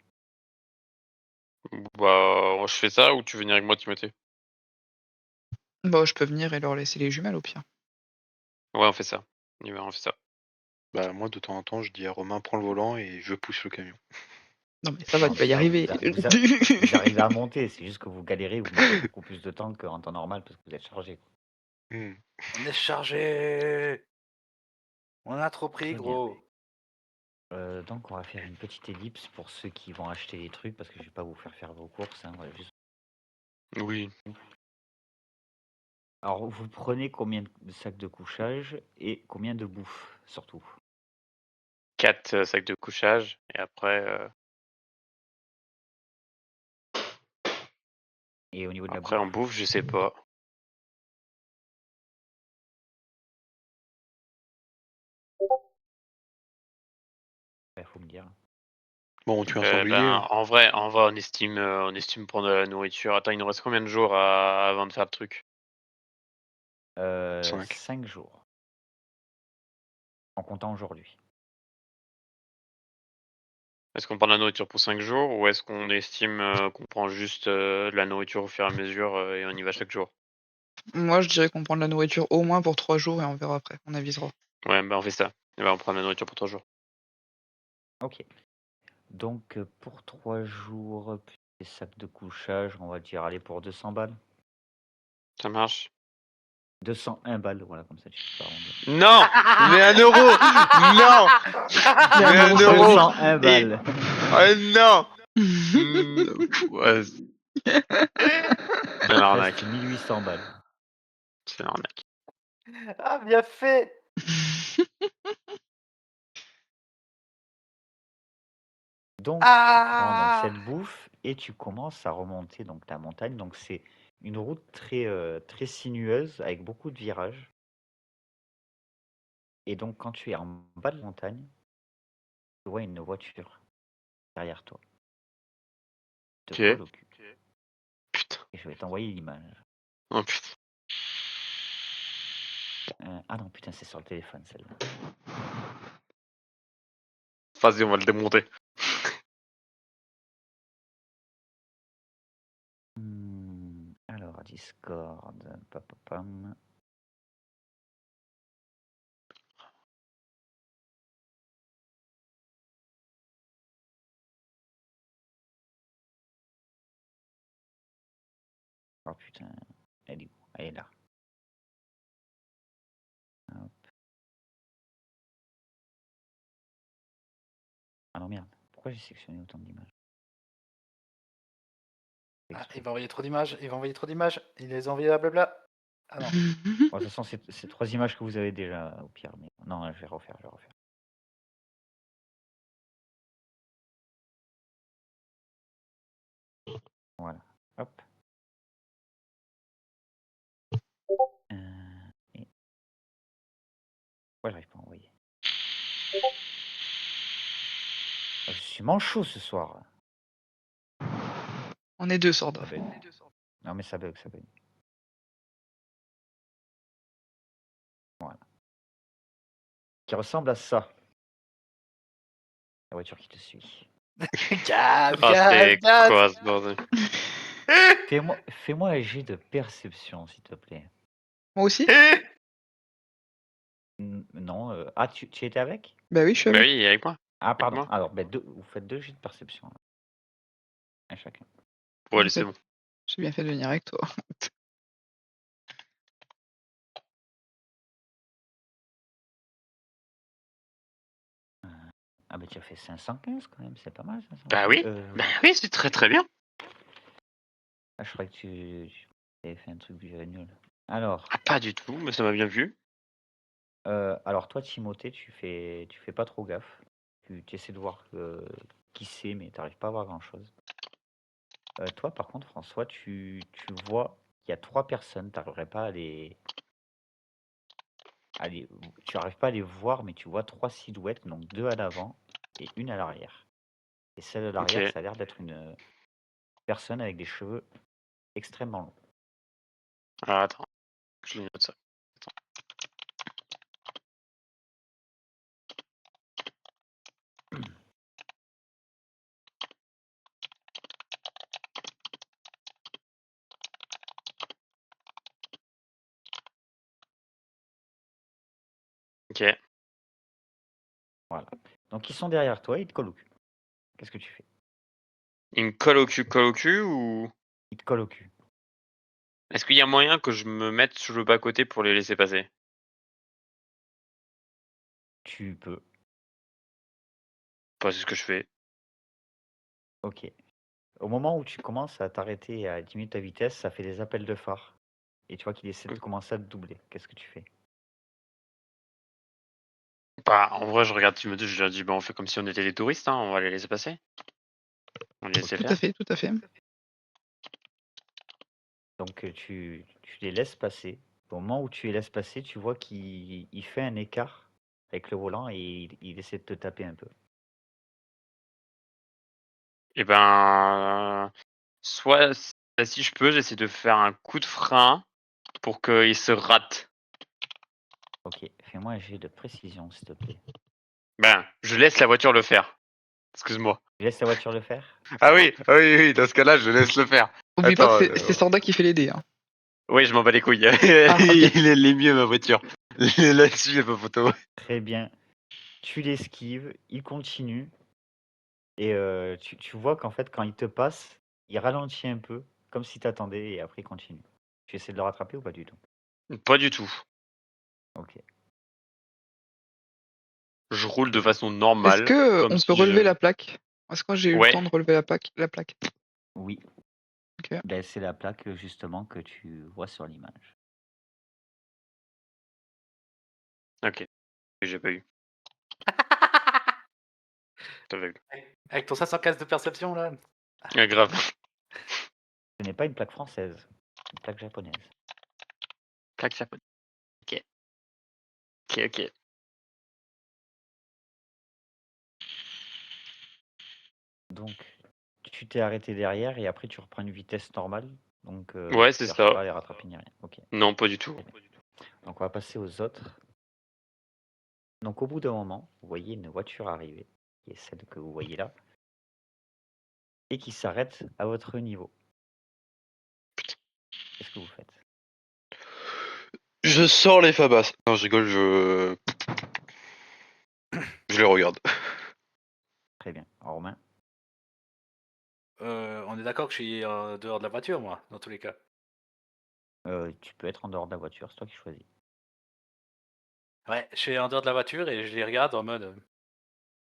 Bah, je fais ça ou tu veux venir avec moi, Timothée? Bah, je peux venir et leur laisser les jumelles, au pire. Ouais, on fait ça. On fait ça. Bah moi de temps en temps je dis à Romain prends le volant et je pousse le camion. Non, mais ça va, Non, tu mais vas y ça, arriver. vous arrivez à monter, c'est juste que vous galérez, vous mettez beaucoup plus de temps qu'en temps normal parce que vous êtes chargé. Hmm. On est chargé. On a trop pris, Très bien. gros. Donc on va faire une petite ellipse pour ceux qui vont acheter des trucs parce que je vais pas vous faire vos courses. Hein, on va juste... Oui. Alors vous prenez combien de sacs de couchage et combien de bouffe surtout? 4 sacs de couchage, et après, Et au niveau de la après en bouffe? bouffe, je sais pas. Faut me dire. Bon on tue un sanglier. Ben, en vrai, on estime prendre de la nourriture. Attends, il nous reste combien de jours avant de faire le truc? 5. 5 jours. En comptant aujourd'hui. Est-ce qu'on prend de la nourriture pour 5 jours ou est-ce qu'on estime qu'on prend juste de la nourriture au fur et à mesure et on y va chaque jour? Moi, je dirais qu'on prend de la nourriture au moins pour 3 jours et on verra après. On avisera. Ouais, ben on fait ça. Et ben, on prend de la nourriture pour 3 jours. Ok. Donc pour 3 jours, plus des sacs de couchage, on va dire aller pour 200 balles. Ça marche? 201 balles, voilà, comme ça tu peux arrondir. Non! Mais 1 euro. Non. Mais 1 euro. 201 balles. Oh non. Ouais, c'est une arnaque. Reste 1800 balles. C'est une arnaque. Ah, bien fait. Donc tu prends donc Ah. cette bouffe et tu commences à remonter donc la montagne. Donc c'est une route très sinueuse avec beaucoup de virages. Et donc quand tu es en bas de la montagne, tu vois une voiture derrière toi. Te Ok. colle au cul. Putain. Et je vais t'envoyer l'image. Oh putain. Ah non, putain, c'est sur le téléphone celle-là. Vas-y, on va le démonter. Alors, Discord, papapam. Oh putain, elle est où? Elle est là. Hop. Ah non, merde. Pourquoi j'ai sélectionné autant d'images? Ah, Exprès. il va envoyer trop d'images. Il va envoyer trop d'images. Il les a envoyées à blabla. Ah non. Bon, de toute façon, c'est 3 images que vous avez déjà au pire. Mais... Non, je vais refaire. Voilà. Hop. Et... Pourquoi j'arrive pas à envoyer? Oh, je suis manchot ce soir. On est deux, Ça Sorda. bug. Non, mais ça bug. Voilà. Qui ressemble à ça. La voiture qui te suit. Gaz, Ah, gaz, c'était gaz. quoi ce bordel? Fais-moi un jet de perception, s'il te plaît. Moi aussi? Non. Ah, tu étais avec? Bah oui, je suis Bah avec. oui, avec moi. Ah, pardon. moi. Alors, vous faites 2 jets de perception. Là. Un chacun. Bon, allez, J'ai c'est fait- bon. J'ai bien fait de venir avec toi. Ah, bah tu as fait 515 quand même, c'est pas mal. 515. Bah oui, c'est très très bien. Ah, je croyais que tu avais fait un truc nul. Alors, Ah, pas du tout, mais ça m'a bien vu. alors toi, Timothée, tu fais pas trop gaffe. Tu essaies de voir qui c'est, mais tu n'arrives pas à voir grand-chose. Toi, par contre, François, tu vois qu'il y a 3 personnes, tu n'arriverais pas tu n'arrives pas à les voir, mais tu vois 3 silhouettes, donc 2 à l'avant et une à l'arrière. Et celle à l'arrière, Ok. ça a l'air d'être une personne avec des cheveux extrêmement longs. Alors attends, je note ça. Ok. Voilà. Donc ils sont derrière toi, ils te collent au cul. Qu'est-ce que tu fais? Il me colle au cul ou Ils te collent au cul. est-ce qu'il y a moyen que je me mette sur le bas-côté pour les laisser passer? Tu peux. Bah, c'est ce que je fais. Ok. Au moment où tu commences à t'arrêter à diminuer ta vitesse, ça fait des appels de phare. Et tu vois qu'il essaie de commencer à te doubler. Qu'est-ce que tu fais? Bah, en vrai, je regarde Timothée, je lui dis, bah, on fait comme si on était des touristes, hein, on va les laisser passer. On les laisse Ok. Tout à faire. fait, tout à fait. Donc tu les laisses passer. Au moment où tu les laisses passer, tu vois qu'il fait un écart avec le volant et il essaie de te taper un peu. Et ben, soit si je peux, j'essaie de faire un coup de frein pour qu'il se rate. Ok. Fais-moi un jet de précision, s'il te plaît. Ben, je laisse la voiture le faire. Excuse-moi. Tu laisses la voiture le faire? Ah oui, dans ce cas-là, je laisse le faire. Oublie pas Attends, que c'est Sorda qui fait les dés. Hein. Oui, je m'en bats les couilles. ok. Il est mieux, ma voiture. Là-dessus, il n'y a pas photo. Très bien. Tu l'esquives, il continue. Et tu vois qu'en fait, quand il te passe, il ralentit un peu, comme si t'attendais, et après il continue. Tu essaies de le rattraper ou pas du tout? Pas du tout. Ok. Je roule de Très bien. façon Est-ce normale. que Comme on si peut relever je- la plaque? Est-ce que j'ai eu le Ouais. temps de relever la plaque? Oui. Ok. Ben, c'est la plaque justement que tu vois sur l'image. Ok. J'ai pas eu. T'avais eu. Avec ton 515 de perception là. Ah, grave. Ce n'est pas une plaque française, c'est une plaque japonaise. Plaque japonaise. Ok. Ok. Donc, tu t'es arrêté derrière et après tu reprends une vitesse normale. Donc, Ouais, tu c'est cherches ça. pas à les rattraper ni rien. Ok. Non, pas du tout. Très bien. Donc, on va passer aux autres. Donc, au bout d'un moment, vous voyez une voiture arriver, qui est celle que vous voyez là, et qui s'arrête à votre niveau. Qu'est-ce que vous faites? Je sors les fabas. Non, je rigole, je les regarde. Très bien. Romain? On est d'accord que je suis dehors de la voiture, moi, dans tous les cas. Tu peux être en dehors de la voiture, c'est toi qui choisis. Ouais, je suis en dehors de la voiture et je les regarde en mode.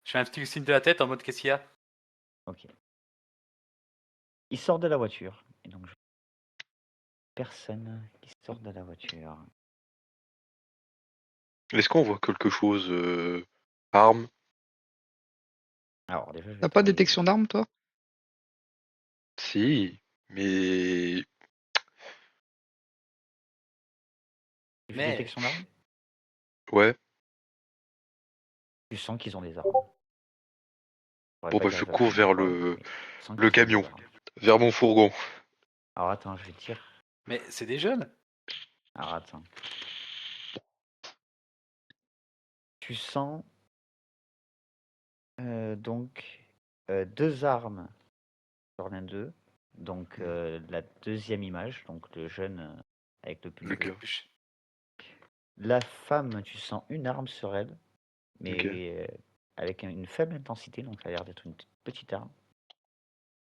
Je fais un petit signe de la tête en mode qu'est-ce qu'il y a? Ok. Il sort de la voiture. Et donc, personne qui sort de la voiture. Est-ce qu'on voit quelque chose arme? Alors, déjà, je vais T'as pas de t'envoyer. détection d'armes, toi? Si, mais Tu fais Mais détection d'armes? ouais. Tu sens qu'ils ont des armes. Je pourrais Bon pas bah dire je cours exactement vers quoi, le mais tu sens le qu'ils ont des camion, armes. vers mon fourgon. Alors attends, je vais dire. mais c'est des jeunes. Alors attends. Tu sens donc 2 armes sur l'un d'eux. Donc la deuxième image, donc le jeune avec le pull Ok. bleu. La femme, tu sens une arme sur elle, mais Ok. avec une faible intensité, donc ça a l'air d'être une petite arme.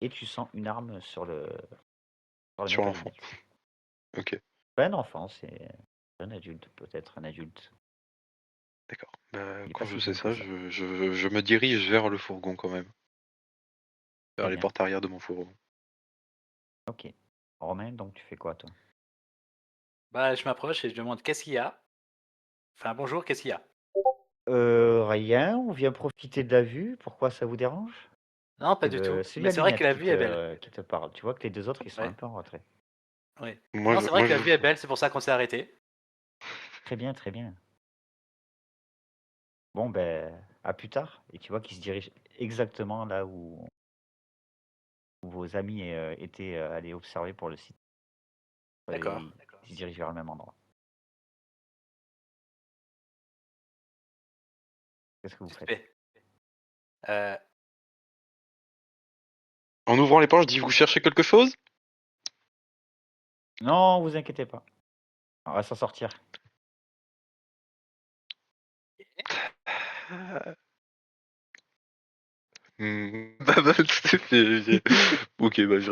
Et tu sens une arme sur le Sur mec à l'enfant. lunettes. Ok, Pas un enfant, c'est un adulte, peut-être un adulte. d'accord. Bah, Il est quand pas je si sais jeune que ça, ça. je me dirige vers le fourgon quand même. Vers Très les bien. portes arrière de mon fourgon. Ok. Romain, donc tu fais quoi toi? Bah, je m'approche et je demande qu'est-ce qu'il y a? Enfin, bonjour, qu'est-ce qu'il y a? Rien, on vient profiter de la vue. Pourquoi ça vous dérange? Non, pas C'est du tout. celui Mais à c'est vrai que lunettes la vue est belle. qui te parle. Tu vois que les deux autres, ils sont un Ouais, peu en retrait. oui. Moi, Non, je, c'est vrai moi, que la je, vue est belle, c'est pour ça qu'on s'est arrêté. Très bien, très bien. Bon, ben, à plus tard. Et tu vois qu'ils se dirigent exactement là où vos amis étaient allés observer pour le site. D'accord. Ils se dirigent vers le même endroit. Qu'est-ce que vous faites? Suspect. Euh, En ouvrant les portes, je dis vous cherchez quelque chose? Non, vous inquiétez pas. On va s'en sortir. Ok, bah je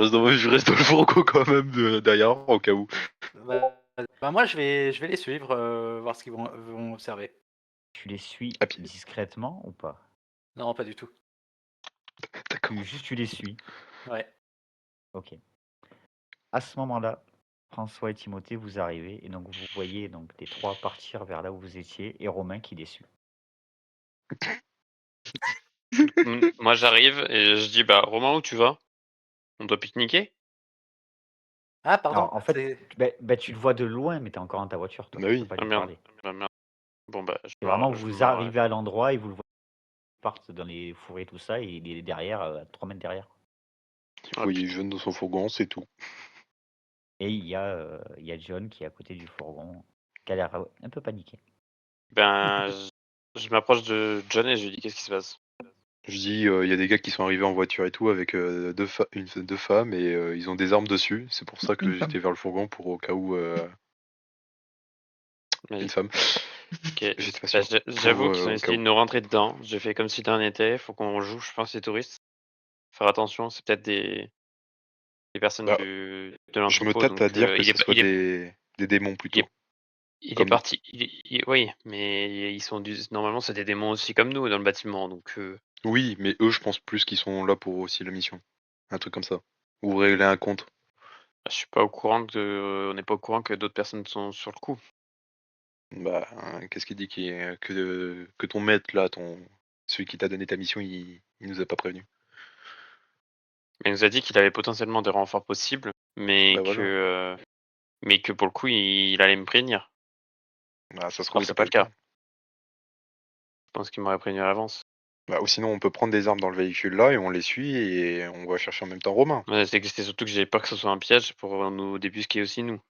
reste dans le fourgon quand même derrière au cas où. bah, moi, je vais les suivre, voir ce qu'ils vont observer. Tu les suis À pied. discrètement ou pas? Non, pas du tout. D'accord. Juste tu les suis. Ouais. Ok. À ce moment-là, François et Timothée, vous arrivez et donc vous voyez donc les trois partir vers là où vous étiez et Romain qui les suit. Moi, j'arrive et je dis, bah, Romain, où tu vas? On doit pique-niquer? Ah, pardon. Alors en fait, tu le vois de loin, mais t'es encore dans ta voiture, toi. Bah Tu oui. peux pas Ah lui merde. parler. Ah, merde. Bon, bah, C'est vraiment vous arrivez à l'endroit et vous le voyez partent dans les fourrés et tout ça et il est derrière, à 3 mètres derrière. Vous voyez jeune dans son fourgon, c'est tout. Et il y a John qui est à côté du fourgon, qui a l'air un peu paniqué. Ben, je m'approche de John et je lui dis, qu'est-ce qui se passe? Je dis il y a des gars qui sont arrivés en voiture et tout avec deux femmes et ils ont des armes dessus. C'est pour ça que Une femme. j'étais vers le fourgon pour au cas où Mais- une femme. Ok. J'étais pas Bah, sûr. j'avoue Pour, qu'ils ont au cas essayé où. de nous rentrer dedans. J'ai fait comme si de rien n'était. Faut qu'on joue, je pense, les touristes. Faire attention, c'est peut-être des personnes Bah, de je me l'entrepôt. tâte Donc, à dire que il ce est, soit il est, des démons il est, plutôt. il est Comme nous. parti. Oui, mais ils sont normalement, c'est des démons aussi comme nous dans le bâtiment. Donc, Oui, mais eux, je pense plus qu'ils sont là pour aussi la mission. Un truc comme ça. Ou régler un compte. je suis pas au courant on n'est pas au courant que d'autres personnes sont sur le coup. Bah, qu'est-ce qu'il dit que ton maître là, celui qui t'a donné ta mission, il nous a pas prévenu. Il nous a dit qu'il avait potentiellement des renforts possibles, mais Bah voilà. que pour le coup, il allait me prévenir. Bah, ça se trouve, Or, il a c'est pas pas eu le le cas. temps. Je pense qu'il m'aurait prévenu à l'avance. Bah, ou sinon, on peut prendre des armes dans le véhicule là et on les suit et on va chercher en même temps Romain. Ouais, c'est surtout que j'ai peur que ce soit un piège pour nous débusquer aussi, nous.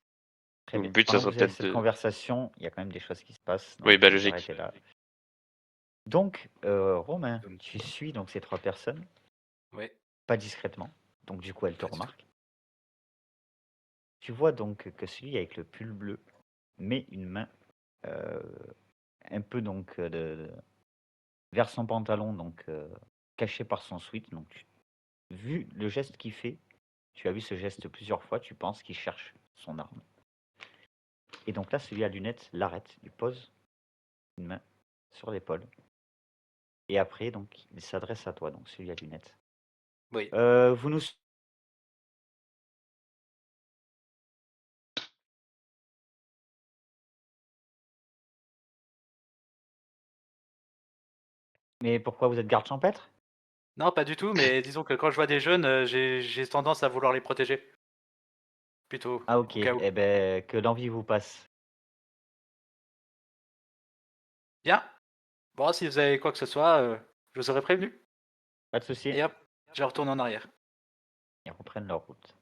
Très Donc, le bien. but, ça Pendant que serait vous avez peut-être cette de. conversation, il y a quand même des choses qui se passent, Oui, donc bah je vais vous logique. arrêter là. Donc, Romain, tu suis donc ces trois personnes, Ouais. pas discrètement, donc du coup elles te Pas du tout. remarquent. Tu vois donc que celui avec le pull bleu met une main un peu donc vers son pantalon, donc caché par son sweat. Donc, vu le geste qu'il fait, tu as vu ce geste plusieurs fois, tu penses qu'il cherche son arme. Et donc là, celui à lunettes l'arrête, il pose une main sur l'épaule. Et après, donc, il s'adresse à toi, donc celui à lunettes. Oui. Vous nous... Mais pourquoi vous êtes garde champêtre? Non, pas du tout, mais disons que quand je vois des jeunes, j'ai tendance à vouloir les protéger. Plutôt, Ah ok, au cas où. eh ben que l'envie vous passe. Bien. Bon, si vous avez quoi que ce soit, je vous aurais prévenu. Pas de souci. Et hop, je retourne en arrière. Ils reprennent leur route.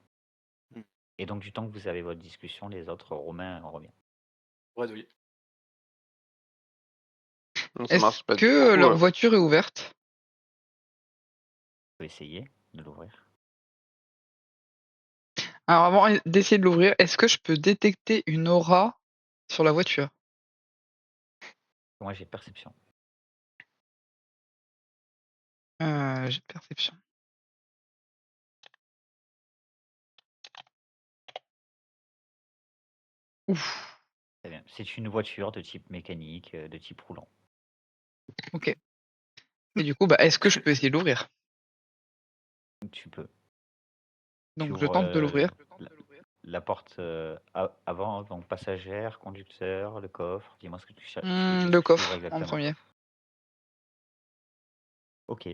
Mm. Et donc du temps que vous avez votre discussion, les autres, Romain revient. Bredouille. Non, ça Est-ce marche pas. Du que coup, leur voiture est ouverte? Vous pouvez essayer de l'ouvrir. Alors avant d'essayer de l'ouvrir, est-ce que je peux détecter une aura sur la voiture? Moi j'ai perception. J'ai perception. Ouf. Très bien. C'est une voiture de type mécanique, de type roulant. Ok. Et du coup, bah, est-ce que je peux essayer de l'ouvrir? Tu peux. Donc Tu je ouvres, tente de l'ouvrir. la porte avant, donc passagère, conducteur, le coffre. Dis-moi ce que tu cherches. Le coffre en premier. Ok.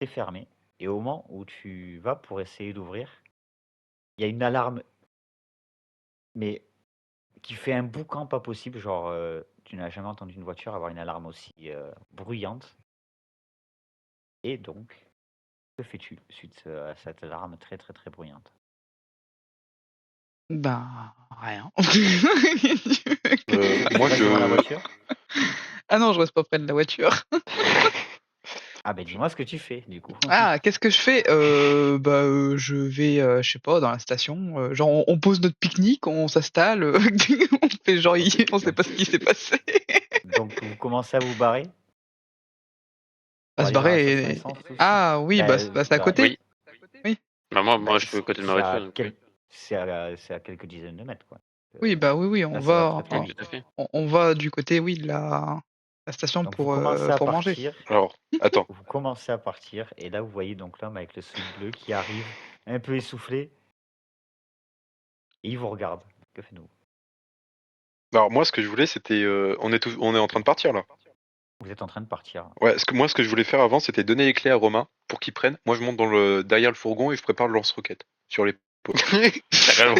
C'est fermé. Et au moment où tu vas pour essayer d'ouvrir, il y a une alarme, mais qui fait un boucan pas possible. Genre, tu n'as jamais entendu une voiture avoir une alarme aussi bruyante. Et donc, que fais-tu suite à cette alarme très très très bruyante? Ben, rien. Moi, Tu restes devant la voiture? Ah non, je reste pas près de la voiture. Ah ben dis-moi ce que tu fais du coup. Ah, qu'est-ce que je fais? Je vais, je sais pas, dans la station. Genre, on pose notre pique-nique, on s'installe, on fait genre, Ok, on sait donc- pas ce qui s'est passé. Donc vous commencez à vous barrer À pour se aller vers la barrer. station essence tout ça? Ah oui, bah, c'est à côté. oui. Bah, moi, Bah, je suis à côté de ma voiture. Donc, oui. c'est à quelques dizaines de mètres quoi. Oui, bah oui, on là, ça va va, très, très vite. Tout à fait. on va du côté, oui, de la station Donc vous pour commencez à manger. partir. Alors, attends. Vous commencez à partir et là vous voyez donc l'homme avec le sweat bleu qui arrive un peu essoufflé et il vous regarde. Que faites-vous? Alors moi, ce que je voulais, c'était, on est en train de partir là. Vous êtes en train de partir. Ouais, ce que je voulais faire avant, c'était donner les clés à Romain pour qu'il prenne. Moi, je monte derrière le fourgon et je prépare le lance-roquette sur les. Carrément.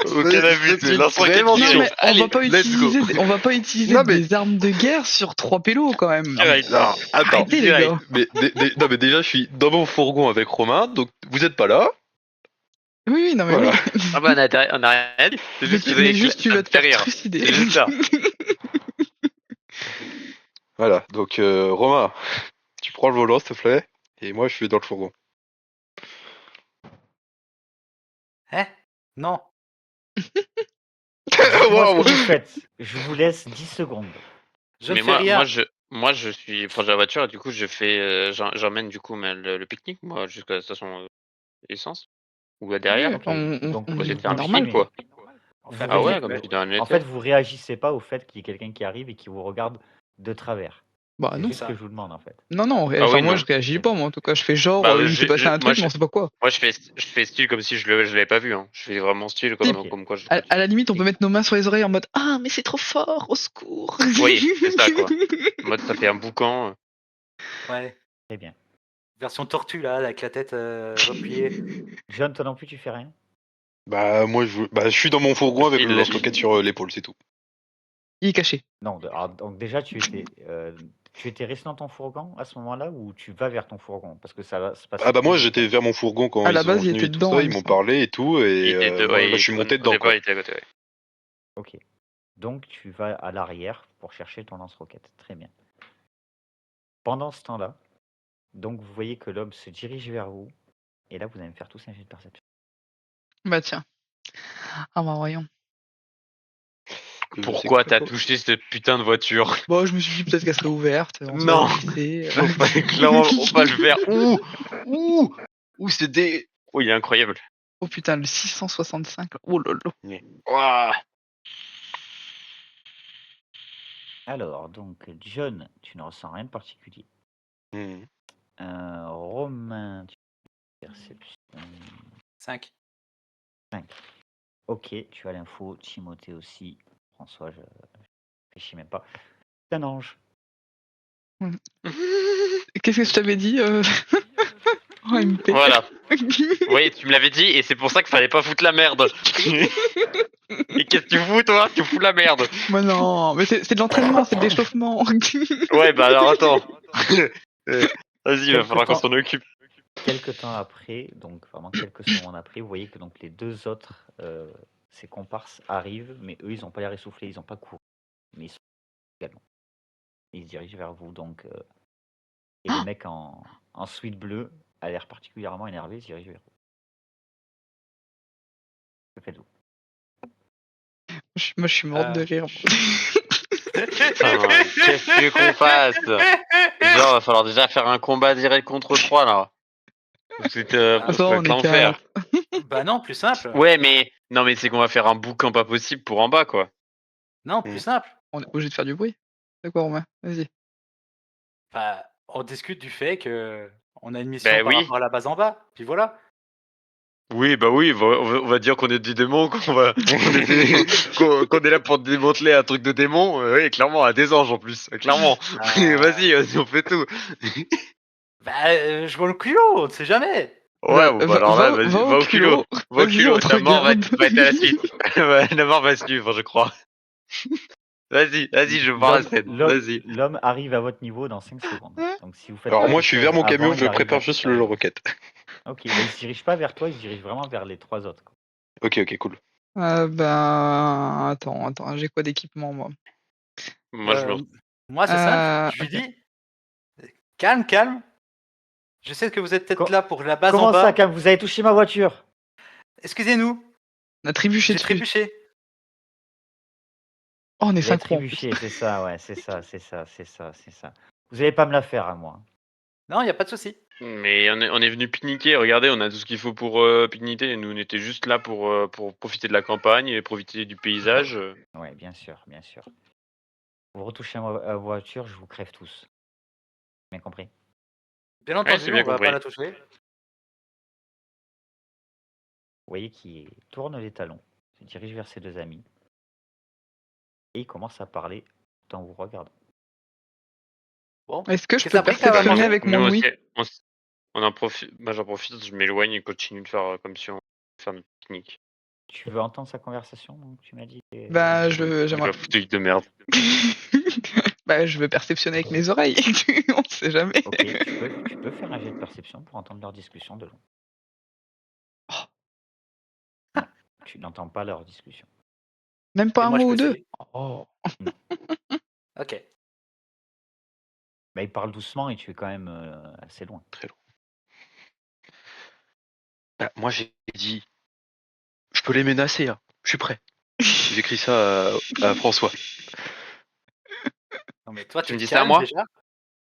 Aucun abus, c'est lance-roquette vraiment qui Non, chaud. mais arrive. on va pas utiliser Non, mais- des armes de guerre sur 3 pélos quand même. Direct. Non, attends. Arrêtez les direct. gars. Non, mais déjà, je suis dans mon fourgon avec Romain, donc vous êtes pas là. Oui, non mais Voilà. oui. Ah bah, on a rien dit. C'est juste que vous avez Mais juste tu ça vas me te fait faire rire. trucider. C'est juste ça. Voilà, donc Romain, tu prends le volant, s'il te plaît, et moi, je suis dans le fourgon. Hein? Non. Dites-moi ce Waouh. que vous faites. Je vous laisse 10 secondes. Je Mais ne fais rien. moi, je suis proche de la voiture et du coup, je fais, j'emmène du coup le pique-nique, moi, jusqu'à la station essence. Ou là derrière. Oui, Ok, on donc Faut essayer de vous faire un normal. film, quoi. Vous Ah ouais, réagi- comme tu dis dans la En fait, vous réagissez pas au fait qu'il y ait quelqu'un qui arrive et qui vous regarde de travers. Bah C'est non. juste ce que je vous demande en fait. Non, Ah oui, moi non. je réagis pas, moi en tout cas, je fais genre, Bah, il s'est passé un truc, mais on sait pas quoi. Moi, je fais style comme si je l'avais pas vu. Hein. Je fais vraiment style comme, Ok. comme quoi je. À la limite, on peut mettre nos mains sur les oreilles en mode ah, mais c'est trop fort, au secours. Oui, c'est ça, quoi. En mode, ça fait un boucan. Ouais. Très bien. Version tortue là, avec la tête repliée. John, toi non plus, tu fais rien? Bah, moi, je suis dans mon fourgon avec Il le l'a lance-roquette sur l'épaule, c'est tout. Il est caché. Non, donc déjà, tu étais resté dans ton fourgon à ce moment-là ou tu vas vers ton fourgon? Parce que ça va se passer. Ah bah très moi, vite, j'étais là. vers mon fourgon quand À la ils sont base, il venus était et tout dedans, ça, il ils me m'ont semble. parlé et tout, Il et était moi, ouais, je suis monté au dedans, départ, quoi. il était à côté, ouais. Ok. Donc tu vas à l'arrière pour chercher ton lance-roquette. Très bien. Pendant ce temps-là, donc vous voyez que l'homme se dirige vers vous. Et là, vous allez me faire tous un jet de perception. Bah tiens. Ah bah voyons. Je sais Pourquoi que- t'as touché cette putain de voiture? Bon, je me suis dit peut-être qu'elle serait ouverte. On se Non. serait glissé. Faut pas, clairement, faut pas le faire. Ouh, c'est des. Oh, il est incroyable. Oh putain, le 665. Oh lolo. Ouah. Alors, donc, John, tu ne ressens rien de particulier. Mhm. Romain, tu perception 5. 5. Ok, tu as l'info. Timothée aussi. François, je réfléchis même pas. C'est un ange. Qu'est-ce que je t'avais dit Oh, MP. Voilà. Oui, tu me l'avais dit et c'est pour ça qu'il fallait pas foutre la merde. Et qu'est-ce que tu fous, toi? Tu fous la merde. Mais non, mais c'est de l'entraînement, c'est de l'échauffement. Ouais, bah alors attends. Vas-y, il va Quelque falloir qu'on temps- s'en occupe. Quelques temps après, donc vraiment quelques secondes après, vous voyez que donc les deux autres, ces comparses arrivent, mais eux, ils n'ont pas l'air essoufflés, ils n'ont pas couru, mais ils sont également. Ils se dirigent vers vous, donc et le mec en sweat bleu a l'air particulièrement énervé, il se dirige vers vous. Que faites-vous? Moi, je suis morte de rire. Putain, qu'est-ce que tu veux qu'on fasse? Genre, va falloir déjà faire un combat direct contre 3 là. C'est Attends, on est l'enfer. 4. Bah non, plus simple. Ouais, mais non, mais c'est qu'on va faire un boucan pas possible pour en bas, quoi. Non, plus simple. On est obligé de faire du bruit. D'accord, Romain, vas-y. Enfin, on discute du fait que on a une mission par oui. rapport à la base en bas. Puis voilà. Oui, bah oui, on va dire qu'on est des démons, qu'on est là pour démanteler un truc de démon. Oui, clairement, à des anges en plus, clairement. Vas-y, on fait tout. Bah, je vois le culot, on ne sait jamais. Ouais, bon, bah alors là, vas-y, va au culot. Va au Vas-y, culot, on te ta mort va regarde. être à la suite. Ouais, la mort va suivre, je crois. Vas-y, je veux voir la scène. Vas-y. L'homme arrive à votre niveau dans 5 secondes. Donc si vous faites Alors pas moi, je quelque suis vers chose mon camion, avant, il je arrive prépare à- juste il le arrive. roquette. Ok, bah, il se dirige pas vers toi, il se dirige vraiment vers les trois autres, quoi. Ok, cool. Ben, attends, j'ai quoi d'équipement, moi? Moi, je le. Moi, c'est simple. Je lui dis, calme. Je sais que vous êtes peut-être Co- là pour la base en Comment bas. ça, quand vous avez touché ma voiture? Excusez-nous, On a trébuché j'ai dessus. trébuché. Oh, on est Vous avez synchro. trébuché, c'est ça, ouais, c'est ça. Vous allez pas me la faire à moi. Non, il n'y a pas de souci. Mais on est venu pique-niquer, regardez, on a tout ce qu'il faut pour pique-niquer. Nous, on était juste là pour profiter de la campagne et profiter du paysage. Ouais, bien sûr. Vous retouchez ma voiture, je vous crève tous. Bien compris? Bien entendu, c'est bien on va compris. pas la toucher. Vous voyez qu'il tourne les talons, se dirige vers ses deux amis, et il commence à parler tout en vous regardant. Bon. Est-ce que je Qu'est-ce peux que t'as pris, perceptionner manger avec Nous mon aussi, ouïe? on en profite. Moi, j'en profite, je m'éloigne et continue de faire comme si on faire notre pique-nique. Tu veux entendre sa conversation, donc tu m'as dit? Bah, La j'aimerais. foutue de merde. Bah, je veux perceptionner avec mes oreilles. On sait jamais. Ok, tu peux faire un jet de perception pour entendre leur discussion de loin. Non, tu n'entends pas leur discussion. Même pas Et un moi, je mot peux ou deux. essayer. Oh. Ok. Bah, ils parlent doucement et tu es quand même assez loin. Très loin. Bah, moi, j'ai dit, je peux les menacer, hein. Je suis prêt. J'écris ça à François. Non, mais toi, Tu tu me te dis ça à calmes moi déjà.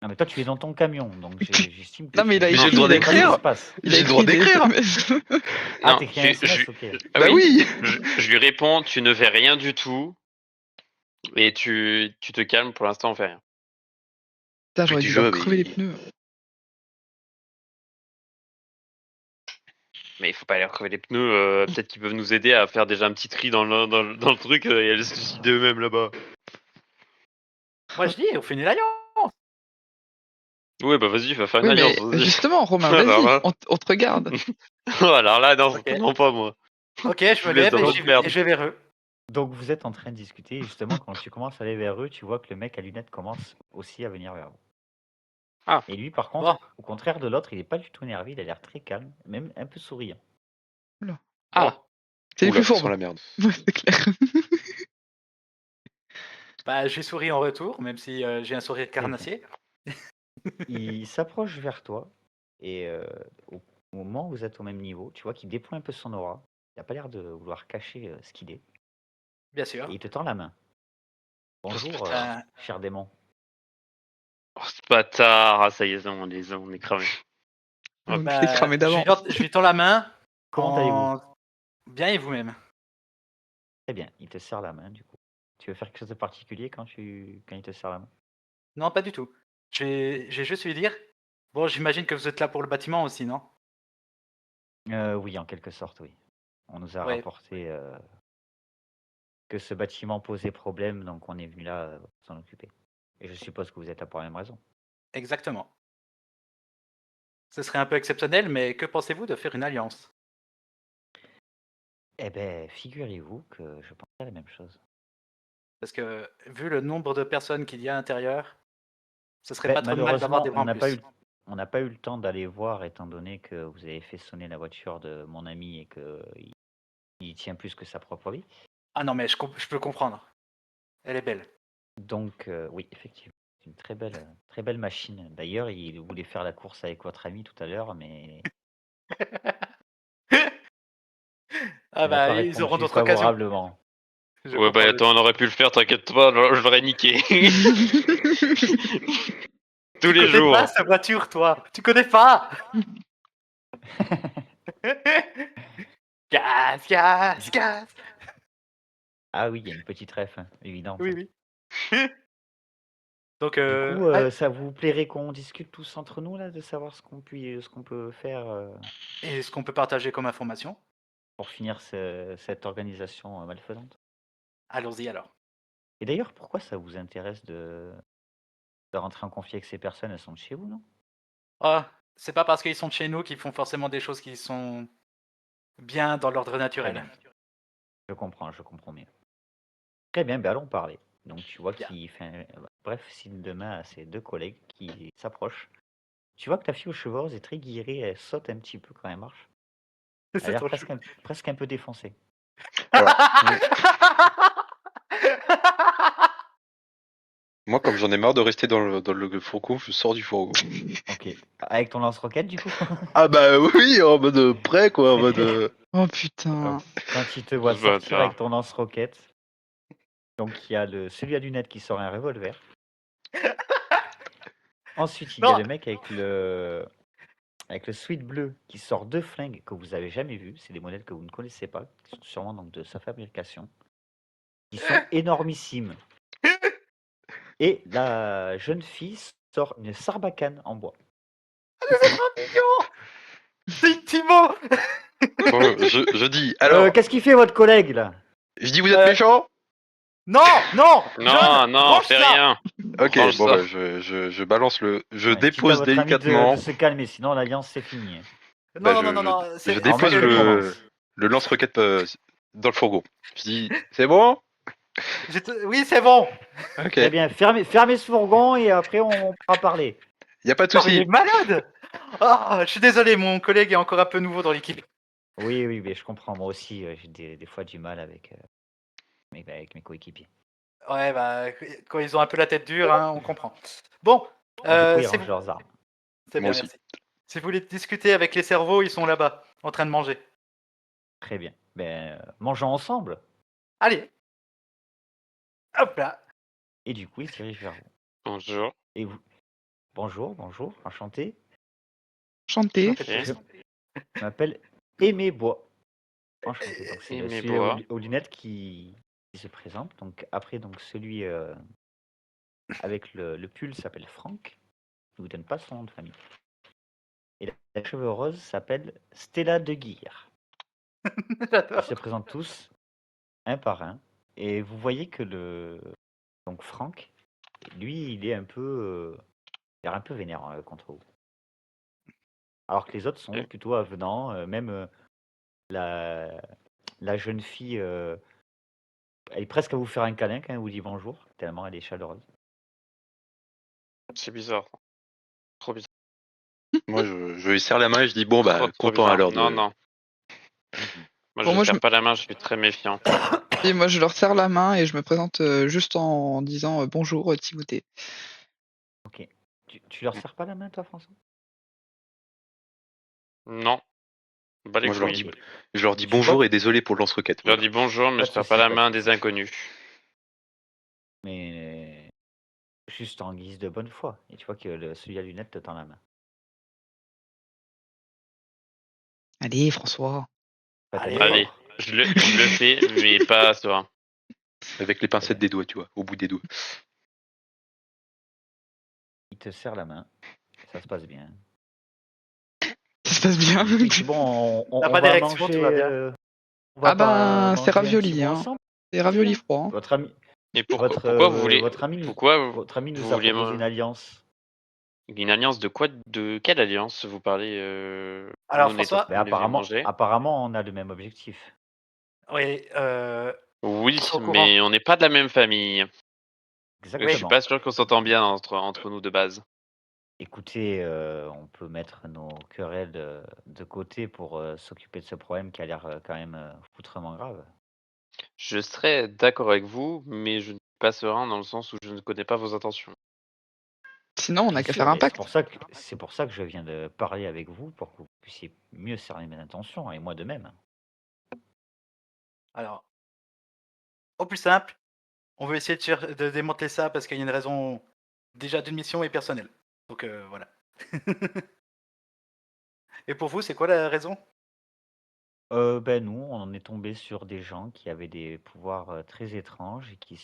Non, mais toi, tu es dans ton camion, donc j'estime que Non, mais il a Mais j'ai écrit le droit des d'écrire. ce qui se SMS. passe. Il a J'ai le droit écrit des d'écrire. SMS. Ah, Non, t'écris un SMS, ok. Ah Bah oui. Je lui réponds, tu ne fais rien du tout. Et tu te calmes, pour l'instant, on fait rien. Putain, j'aurais Petit dû jeu, leur crever les mais- pneus. Mais il faut pas leur crever les pneus. Peut-être qu'ils peuvent nous aider à faire déjà un petit tri dans le truc et aller se suicider eux-mêmes là-bas. Moi, je dis, on fait une alliance. Ouais, bah vas-y, va faire une Oui, mais alliance. vas-y. justement, Romain, Alors vas-y, là- on te regarde. Alors là, non, Ok. certainement pas, moi. Ok, je me vous laisse lève dans et votre merde. je vais vers eux. Donc vous êtes en train de discuter et justement quand tu commences à aller vers eux, tu vois que le mec à lunettes commence aussi à venir vers vous. Ah. Et lui par contre, Bon. au contraire de l'autre, il est pas du tout énervé, il a l'air très calme, même un peu souriant. Ah, C'est les Oula, plus ça fourbes. sent la merde. Ouais, c'est clair. Bah, j'ai souri en retour, même si j'ai un sourire carnassier. Il s'approche vers toi et au moment où vous êtes au même niveau, tu vois qu'il déploie un peu son aura. Il n'a pas l'air de vouloir cacher ce qu'il est. Bien sûr. Et il te tend la main. Bonjour, putain. cher démon. oh, ce bâtard. Ah, ça y est, on est cramé. Donc, Bah, je l'ai cramé d'avant. je lui tends la main Comment en Bien et vous-même? Très bien, il te serre la main du coup. Tu veux faire quelque chose de particulier quand il te serre la main? Non, pas du tout. J'ai juste lui dire: «Bon, j'imagine que vous êtes là pour le bâtiment aussi, non?» Oui, en quelque sorte, oui. On nous a Ouais, rapporté, que ce bâtiment posait problème, donc on est venu là, pour s'en occuper. Et je suppose que vous êtes là pour la même raison? exactement. Ce serait un peu exceptionnel, mais que pensez-vous de faire une alliance? Eh beh, figurez-vous que je pensais à la même chose. Parce que, vu le nombre de personnes qu'il y a à l'intérieur, ce serait Beh, pas trop mal d'avoir malheureusement, des bras en plus. on n'a pas eu le temps d'aller voir étant donné que vous avez fait sonner la voiture de mon ami et qu'il il tient plus que sa propre vie. Ah non, mais je peux comprendre. Elle est belle. Donc oui, effectivement, c'est une très belle machine. D'ailleurs, il voulait faire la course avec votre ami tout à l'heure, mais Ah il n'a bah, pas ils auront répondu d'autres occasions. favorablement. Je Ouais, bah comprends attends, aussi. on aurait pu le faire, t'inquiète pas, je l'aurais niqué. Tous Tu les connais pas jours. sa voiture, toi. Tu connais pas. Gaz, gaz, Du gaz. Ah oui, il y a une petite ref, évidente. Oui, oui. Donc, Du coup, ah, ça vous plairait qu'on discute tous entre nous là, de savoir ce qu'on peut faire, et ce qu'on peut partager comme information? pour finir cette organisation, malfaisante? Allons-y alors. Et d'ailleurs, pourquoi ça vous intéresse de rentrer en conflit avec ces personnes? Elles sont de chez vous, non? Ah, c'est pas parce qu'ils sont de chez nous qu'ils font forcément des choses qui sont bien dans l'ordre Très naturel. bien, je comprends mieux. Très bien, ben allons parler. Donc tu vois Bien. qu'il fait un bref signe de main à ses 2 collègues qui s'approchent. Tu vois que ta fille aux cheveux roses est très guirée, elle saute un petit peu quand elle marche. Elle a C'est l'air trop chou. presque un peu défoncée. Alors, moi, comme j'en ai marre de rester dans le fourgon, je sors du fourgon. OK. Avec ton lance-roquette du coup? Ah bah oui, en mode prêt, quoi, en mode... Oh Donc putain. quand il te voit Ce sortir bâtard. avec ton lance-roquette, donc il y a celui à lunettes qui sort un revolver. Ensuite, il y a Non, le mec avec le sweat bleu qui sort 2 flingues que vous avez jamais vus. C'est des modèles que vous ne connaissez pas, qui sont sûrement donc de sa fabrication. Ils sont énormissimes. Et la jeune fille sort une sarbacane en bois. c'est trop mignon. C'est une Timo. Bon, je dis, alors, Qu'est-ce qu'il fait votre collègue là? je dis vous êtes Euh, méchant? Non, non, John, Non, non, range fais ça. rien. Ok, Range bon ça. bah je balance le... Je Ouais, dites à dépose votre ami de délicatement... se calmer, sinon l'alliance c'est fini, hein. Non, Bah non, non, non, non. je Alors moi dépose je le commence. lance-roquette dans le fourgon. Je dis, c'est bon? Oui, c'est bon. Ok, Très bien, fermez ce fourgon et après on pourra parler. y a pas de Non, mais il est souci. malade. Ah, je suis désolé, mon collègue est encore un peu nouveau dans l'équipe. Oui, oui, mais je comprends. Moi aussi, j'ai des fois du mal avec mes coéquipiers. Ouais, bah, quand ils ont un peu la tête dure, hein, on comprend. Bon, Du coup, ils c'est rangent leurs armes. bien, Moi aussi. merci. Si vous voulez discuter avec les cerveaux, ils sont là-bas, en train de manger. Très bien. Ben, mangeons ensemble. Allez, hop là. Et du coup, ils se dirigent vers vous. Bonjour. Et vous, bonjour, enchanté. Chanter. Enchanté de Je plus. m'appelle Aimé Bois. Enchanté. Donc c'est Aimé celui Bois. aux lunettes qui se présente. Donc après, donc celui avec le pull s'appelle Franck. Il vous donne pas son nom de famille. Et la cheveux roses s'appelle Stella de Guire. Ils J'adore. se présentent tous un par un. Et vous voyez que donc Franck, lui, il est un peu, il a l'air un peu vénère contre vous. Alors que les autres sont Ok. plutôt avenants. Même la jeune fille, elle est presque à vous faire un câlin quand elle vous dit bonjour, tellement elle est chaleureuse. C'est bizarre. Trop bizarre. Moi je lui serre la main et je dis, bon bah, Trop content bizarre. alors Non, de... non. Moi, Bon, je moi, serre pas la main, je suis très méfiant. et moi, je leur serre la main et je me présente juste en disant bonjour Timothée. Ok. Tu leur serres pas la main, toi, François? Non. Bah les Moi couilles. je leur dis Tu vois bonjour que- et désolé pour le lance-roquette. Je leur Voilà. dis bonjour, mais Pas je de serre pas souci, la pas de main souci. des inconnus. Mais juste en guise de bonne foi. Et tu vois que celui à lunettes te tend la main. Allez, François. Pas Allez. Allez. d'effort. Je le fais, mais pas serein. Avec les pincettes des doigts, tu vois, au bout des doigts. Il te serre la main. Ça se passe bien. Ça se passe bien. Du coup, il dit bon, T'as on pas va d'érection, tout va bien. manger. On va Ah pas bah, c'est manger un petit ravioli, bout hein. ensemble. C'est ravioli froid. Hein. Votre ami, Et votre pourquoi ami vous nous a vouliez proposé une alliance. une alliance de quoi? De quelle alliance vous parlez Alors, nous, on est François, Mais on est venu manger. apparemment, on a le même objectif. oui, Oui, ils sont au courant. mais on n'est pas de la même famille. Je suis Exactement. pas sûr qu'on s'entend bien entre nous de base. Écoutez, on peut mettre nos querelles de côté pour s'occuper de ce problème qui a l'air quand même foutrement grave. Je serais d'accord avec vous, mais je ne suis pas serein dans le sens où je ne connais pas vos intentions. Sinon, on Bien n'a qu'à sûr, faire un mais pacte. c'est pour ça que je viens de parler avec vous pour que vous puissiez mieux cerner mes intentions et moi de même. Alors, au plus simple, on veut essayer de démanteler ça parce qu'il y a une raison déjà d'une mission et personnelle. Donc voilà. Et pour vous, c'est quoi la raison? Ben nous, on en est tombé sur des gens qui avaient des pouvoirs très étranges et qui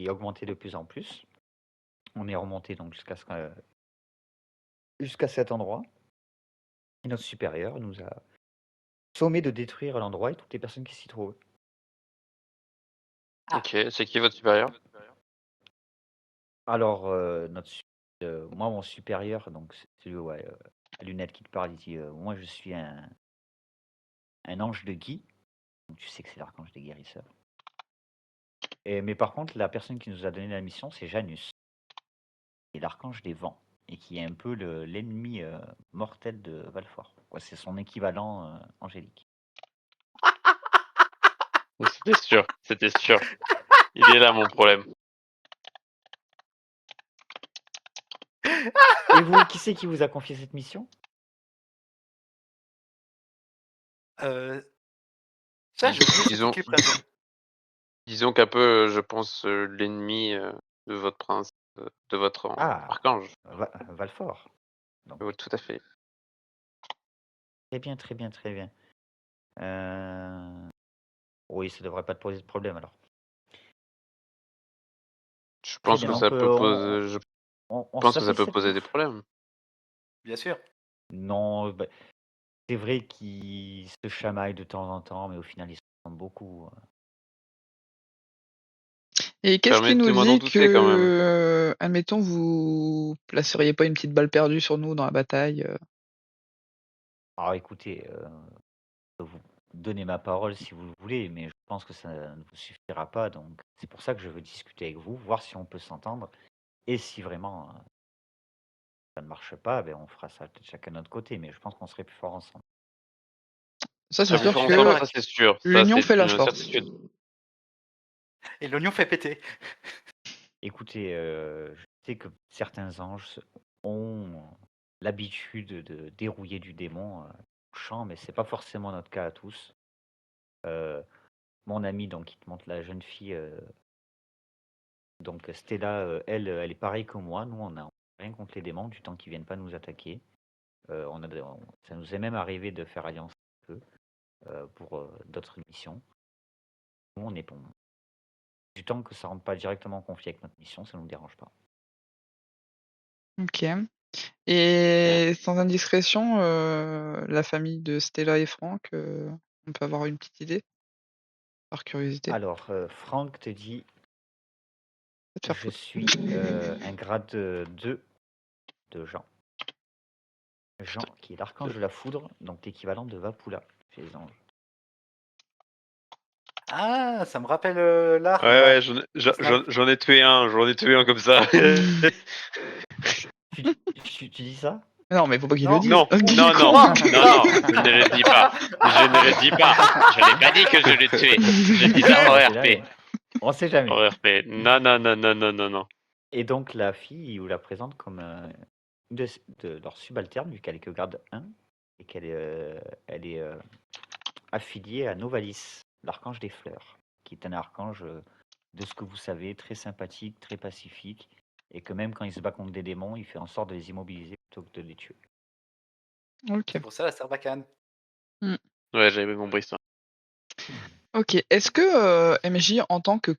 augmentaient de plus en plus. On est remonté donc jusqu'à cet endroit. Et notre supérieur nous a sommé de détruire l'endroit et toutes les personnes qui s'y trouvent. Ah. Ok, c'est qui votre supérieur? Alors, moi, mon supérieur, donc c'est celui à lunettes qui te parle, il dit moi, je suis un ange de Guy. Donc, tu sais que c'est l'archange des guérisseurs. Mais par contre, la personne qui nous a donné la mission, c'est Janus, qui est l'archange des vents et qui est un peu l'ennemi mortel de Valfort. C'est son équivalent angélique. C'était sûr, c'était sûr. Il est là mon problème. Et vous, qui c'est qui vous a confié cette mission? Ça, j'ai oublié Disons- c'était qui le présent. Disons qu'un peu, je pense, l'ennemi de votre prince, de votre archange. Valfort. Donc, Oui, tout à fait. très bien, très bien, très bien. Oui, ça devrait pas te poser de problème alors. Je Très pense bien, que donc, ça peut poser. Je on pense que ça s'affiche peut cette poser des bouffe? problèmes. Bien sûr. Non, c'est vrai qu'ils se chamaillent de temps en temps, mais au final, ils se ressemblent beaucoup. Et qu'est-ce qui nous Permettez-moi d'en dit douter quand même. que, admettons, vous placeriez pas une petite balle perdue sur nous dans la bataille Alors écoutez, je peux vous donner ma parole si vous le voulez, mais je pense que ça ne vous suffira pas, donc c'est pour ça que je veux discuter avec vous, voir si on peut s'entendre, et si vraiment ça ne marche pas, ben on fera ça peut-être chacun de notre côté, mais je pense qu'on serait plus fort ensemble. Ça, c'est Très Ah, sûr plus je suis ensemble, d'accord que ça c'est sûr. Ça l'union c'est fait la une force. certitude. Et l'oignon fait péter. Écoutez, je sais que certains anges ont l'habitude de dérouiller du démon au champ, mais c'est pas forcément notre cas à tous. Mon amie, donc, qui te montre la jeune fille, donc Stella, elle est pareille que moi. Nous, on n'a rien contre les démons du temps qu'ils viennent pas nous attaquer. Ça nous est même arrivé de faire alliance avec eux pour d'autres missions. Nous, on est bon. Du temps que ça rentre pas directement en conflit avec notre mission, ça nous dérange pas. Ok. Et sans indiscrétion, la famille de Stella et Franck, on peut avoir une petite idée par curiosité. Alors, Franck te dit Va te faire je foutre. suis un grade 2 de Jean. Jean, qui est l'archange de la foudre, donc l'équivalent de Vapula chez les anges. Ah, ça me rappelle l'art. Ouais, là. ouais, j'en ai tué un comme ça. Tu dis ça? Non, mais faut pas qu'il Non. le dise. Non, Qu'il non, est non, con. non, je ne le dis pas. Je ne le dis pas. Je n'ai pas dit que je l'ai tué. Je dis ça en RP. On sait jamais. En RP. Non, non, non, non, non, non, non. Et donc la fille, il vous la présente comme une de leurs subalternes, vu qu'elle est que grade 1, et qu'elle est affiliée à Novalis, l'archange des fleurs, qui est un archange, de ce que vous savez, très sympathique, très pacifique, et que même quand il se bat contre des démons, il fait en sorte de les immobiliser plutôt que de les tuer. Ok. C'est pour ça la Sarbacane. Ouais, j'avais compris ça. Ok. Est-ce que MJ, en tant que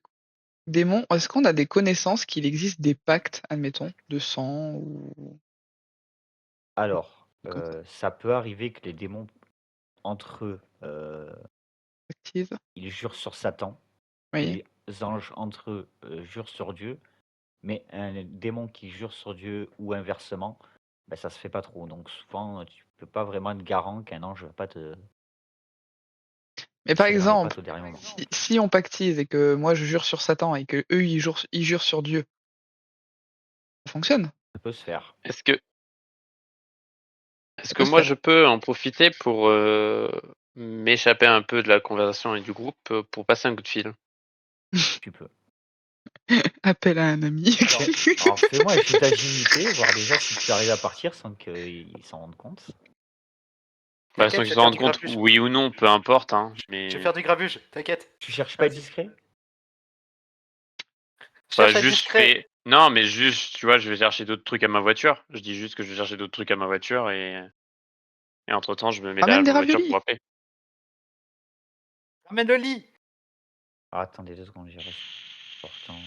démon, est-ce qu'on a des connaissances qu'il existe des pactes, admettons, de sang ou Alors, Comme ça peut arriver que les démons, entre eux, actives? ils jurent sur Satan, que Oui. les anges, entre eux, jurent sur Dieu, mais un démon qui jure sur Dieu ou inversement, bah, ça se fait pas trop. Donc souvent, tu peux pas vraiment être garant qu'un ange va pas te Mais par tirer dans les exemple, pattes au dernier moment. si on pactise et que moi je jure sur Satan et que eux ils jurent sur Dieu, ça fonctionne. Ça peut se faire. Est-ce que, Ça que peut se moi faire. je peux en profiter pour m'échapper un peu de la conversation et du groupe pour passer un coup de fil? Tu peux. Appel à un ami. Alors fais-moi un jet d'agilité, voir déjà si tu arrives à partir sans qu'ils s'en rendent compte. Bah, T'inquiète, sans je qu'ils vais s'en faire rendent du compte, grabuge. oui ou non, peu importe, hein, Je vais mais faire du grabuge, t'inquiète. Tu cherches pas à être Vas-y. discret? Je pas cherche à être juste discret. fait. Non, mais juste, tu vois, je vais chercher d'autres trucs à ma voiture. Je dis juste que je vais chercher d'autres trucs à ma voiture et entre-temps, je me mets Ramène derrière des ma voiture pour raviolis. appeler. Ramène le lit. Ah, attendez 2 secondes, j'ai reçu important.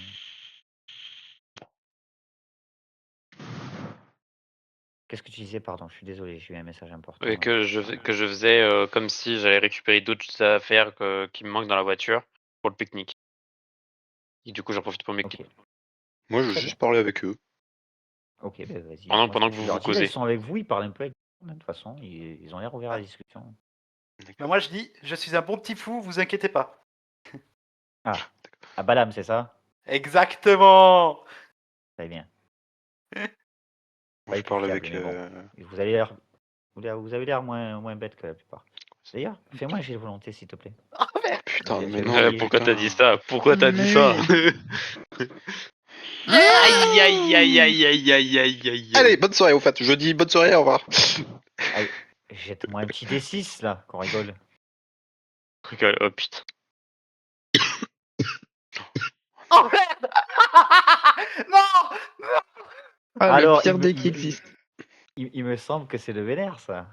Qu'est-ce que tu disais? Pardon, je suis désolé, j'ai eu un message important Et là. que je faisais comme si j'allais récupérer d'autres affaires qui me manquent dans la voiture pour le pique-nique. Et du coup, j'en profite pour OK. m'équiper. Moi, je veux Très juste bien. parler avec eux. OK, bah, vas-y. Pendant Moi, ce que que tu vous leur vous dis, là, ils causez. sont avec vous, ils parlent un peu avec vous, de toute façon, ils ont l'air ouverts à la Ah. discussion. Mais moi je dis, je suis un bon petit fou, vous inquiétez pas. Ah, à Balam, c'est ça? Exactement. Très bien. Moi, Pas je les plus parle fiables, avec. mais bon. Vous avez l'air, vous avez l'air moins bête que la plupart. D'ailleurs, fais-moi un jet de volonté, s'il te plaît. Ah merde. Putain, mais J'avais non, mais oublié. Pourquoi t'as dit putain. ça? Pourquoi t'as dit Mais ça? oui. Aïe aïe aïe aïe aïe aïe aïe aïe. Allez, bonne soirée, au fait. Je dis bonne soirée, au revoir. Allez, jette-moi un petit D6, là, qu'on rigole. Rigole, oh putain. Oh merde. Non. Ah, le Alors, pire dé qui existe. il me semble que c'est le vénère, ça.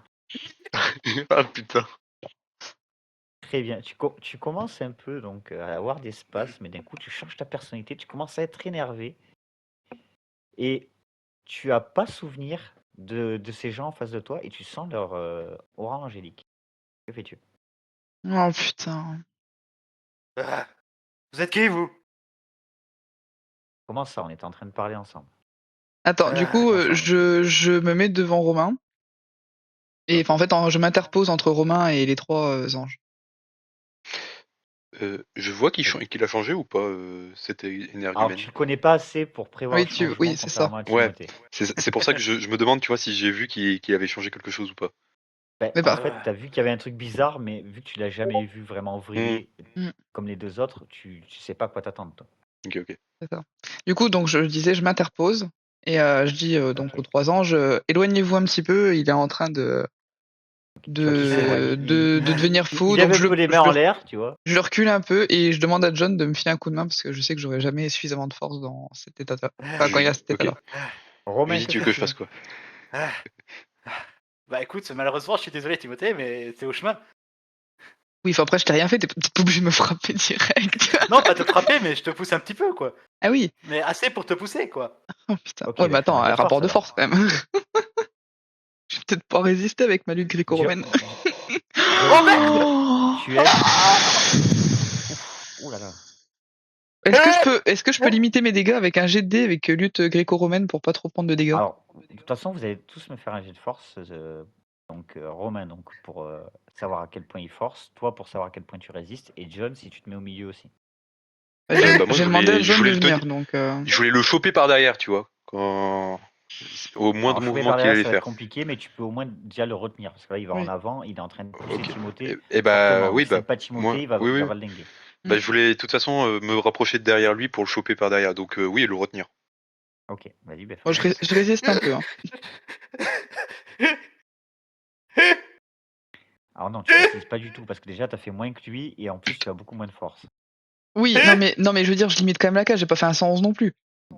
Ah putain. Très bien. Tu commences un peu donc à avoir des spasmes, mais d'un coup, tu changes ta personnalité, tu commences à être énervé. Et tu as pas souvenir de ces gens en face de toi et tu sens leur aura angélique. Que fais-tu? Oh putain. Ah. Vous êtes qui vous? Comment ça? On était en train de parler ensemble. Attends, du coup, Comment ça, je me mets devant Romain. Et Ok. enfin, en fait, je m'interpose entre Romain et les trois anges. Je vois Ok. qu'il a changé ou pas, cet Alors, énergumène. tu le connais pas assez pour prévoir Oui, le changement, oui, c'est ça. contrairement à Ouais, Timothée. c'est pour ça que je me demande, tu vois, si j'ai vu qu'il avait changé quelque chose ou pas. Ben, Mais en pas. fait, tu as vu qu'il y avait un truc bizarre, mais vu que tu l'as jamais vu vraiment vriller Mm. comme les deux autres, tu sais pas à quoi t'attendre, toi. Ok, ok. C'est ça. Du coup, donc je disais, je m'interpose et je dis donc Ok. aux trois anges, éloignez-vous un petit peu. Il est en train Tu vois qu'il s'éloigne. de devenir Il fou. lève Donc un peu les mains en l'air, tu vois. je recule un peu et je demande à John de me filer un coup de main parce que je sais que j'aurais jamais suffisamment de force dans cet état-là. Enfin, quand il y a cet Ok. état-là. Romain, Lui, que tu veux que je fais-tu? fasse quoi? Ah. Bah écoute, malheureusement, je suis désolé Timothée, mais c'est au chemin. Oui, enfin après, je t'ai rien fait. T'es pas obligé de me frapper direct. Non, pas te frapper, mais je te pousse un petit peu, quoi. Ah oui. Mais assez pour te pousser, quoi. Oh putain. Ok, Ouais, bah, mais fais-moi attends, un jet un de rapport force de alors. force quand même. Je vais peut-être pas résister avec ma lutte gréco-romaine. John, Oh merde. tu aides. Ouf, ouh là là. Est-ce que je peux limiter mes dégâts avec un jet de dés avec lutte gréco-romaine pour pas trop prendre de dégâts? Alors, de toute façon, vous allez tous me faire un jet de force. Donc, Romain, donc, pour savoir à quel point il force. Toi, pour savoir à quel point tu résistes. Et John, si tu te mets au milieu aussi. Bah, moi, J'ai je demandé à voulais, John de venir, donc. je voulais le choper par derrière, tu vois, quand au moindre Alors, choper mouvement par qu'il derrière, allait ça va être faire. compliqué, mais tu peux au moins déjà le retenir. Parce que là, il va en Oui. avant, il est en train de pousser Ok. Timothée Et bah fortement. Donc, oui, si t'aimes bah pas Timothée, moi, il va oui, oui. valdinguer. Bah, je voulais de toute façon me rapprocher de derrière lui pour le choper par derrière. Donc oui, et le retenir. Ok, vas-y, bah, Moi, fais-moi. je résiste un peu. Hein. Alors non, tu résistes pas du tout, parce que déjà, t'as fait moins que lui, et en plus, tu as beaucoup moins de force. Oui, non mais je veux dire, je limite quand même la cage. J'ai pas fait un 111 non plus.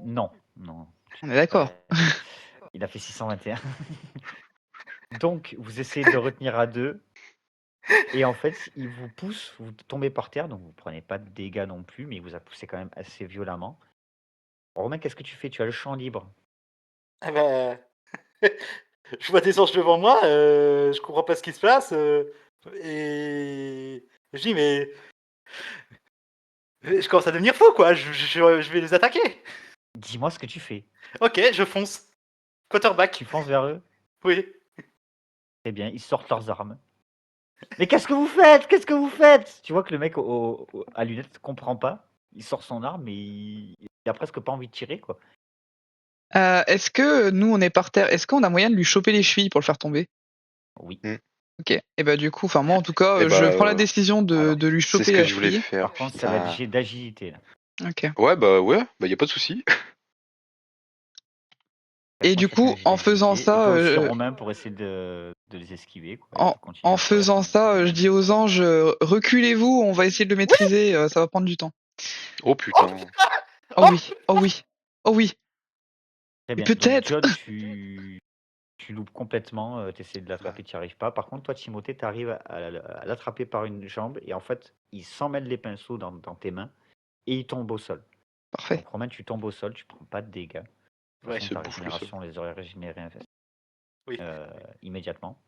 Non, non. On est d'accord. Il a fait 621. Donc, vous essayez de le retenir à deux. Et en fait, il vous pousse, vous tombez par terre, donc vous prenez pas de dégâts non plus, mais il vous a poussé quand même assez violemment. Romain, qu'est-ce que tu fais? Tu as le champ libre. Ah bah, je vois des anges devant moi, je comprends pas ce qui se passe, et je dis mais je commence à devenir fou quoi, je vais les attaquer. Dis-moi ce que tu fais. Ok, je fonce. Quarterback. Tu fonces vers eux. Oui. Très bien, ils sortent leurs armes. Mais qu'est-ce que vous faites? Qu'est-ce que vous faites? Tu vois que le mec à lunettes comprend pas. Il sort son arme et il a presque pas envie de tirer, quoi. Est-ce que nous, on est par terre, est-ce qu'on a moyen de lui choper les chevilles pour le faire tomber? Oui. Ok. Et bah du coup, enfin moi en tout cas, Eh je bah, prends la décision alors, de lui c'est choper ce que la je voulais cheville. faire. Par contre, ça va être Putain. jet d'agilité, là. Ok. Ouais, y a pas de souci. Faites-moi Et du chacun un coup, jet en faisant d'agilité. Et ça, toi aussi, Romain, pour essayer de les esquiver, quoi, et de continuer en à courir. faisant ça, je dis aux anges, reculez-vous, on va essayer de le maîtriser, ça va prendre du temps. Oh putain. Oh oui, oh oui, oh oui. Très Et bien. Donc, peut-être. John, tu loupes complètement, tu essaies de l'attraper, tu n'y arrives pas. Par contre, toi, Timothée, tu arrives à l'attraper par une jambe et en fait, il s'emmêle les pinceaux dans tes mains et il tombe au sol. Parfait. Donc, Romain, tu tombes au sol, tu prends pas de dégâts. De toute Ouais. façon, Se ta bouffe le sol. régénération les aurait régénérés Oui. immédiatement.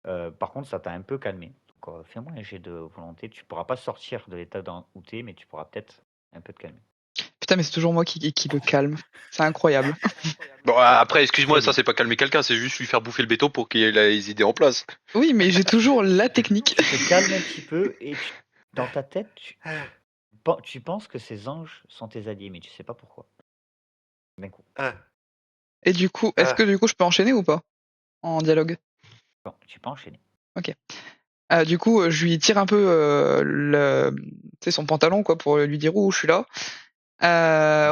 Par contre, ça t'a un peu calmé. Donc, fais-moi un jet de volonté. Tu pourras pas sortir de l'état où t'es, mais tu pourras peut-être un peu te calmer. Putain, mais c'est toujours moi qui le calme. C'est incroyable. Bon, après, excuse-moi, Très ça bien. c'est pas calmer quelqu'un, c'est juste lui faire bouffer le béton pour qu'il ait les idées en place. Oui, mais j'ai toujours la technique. Tu te calmes un petit peu et dans ta tête, tu penses que ces anges sont tes alliés, mais tu sais pas pourquoi. D'un coup. Et du coup, est-ce que du coup je peux enchaîner ou pas? En dialogue. Bon, tu peux enchaîner. Ok. Du coup, je lui tire un peu son pantalon quoi pour lui dire où je suis là.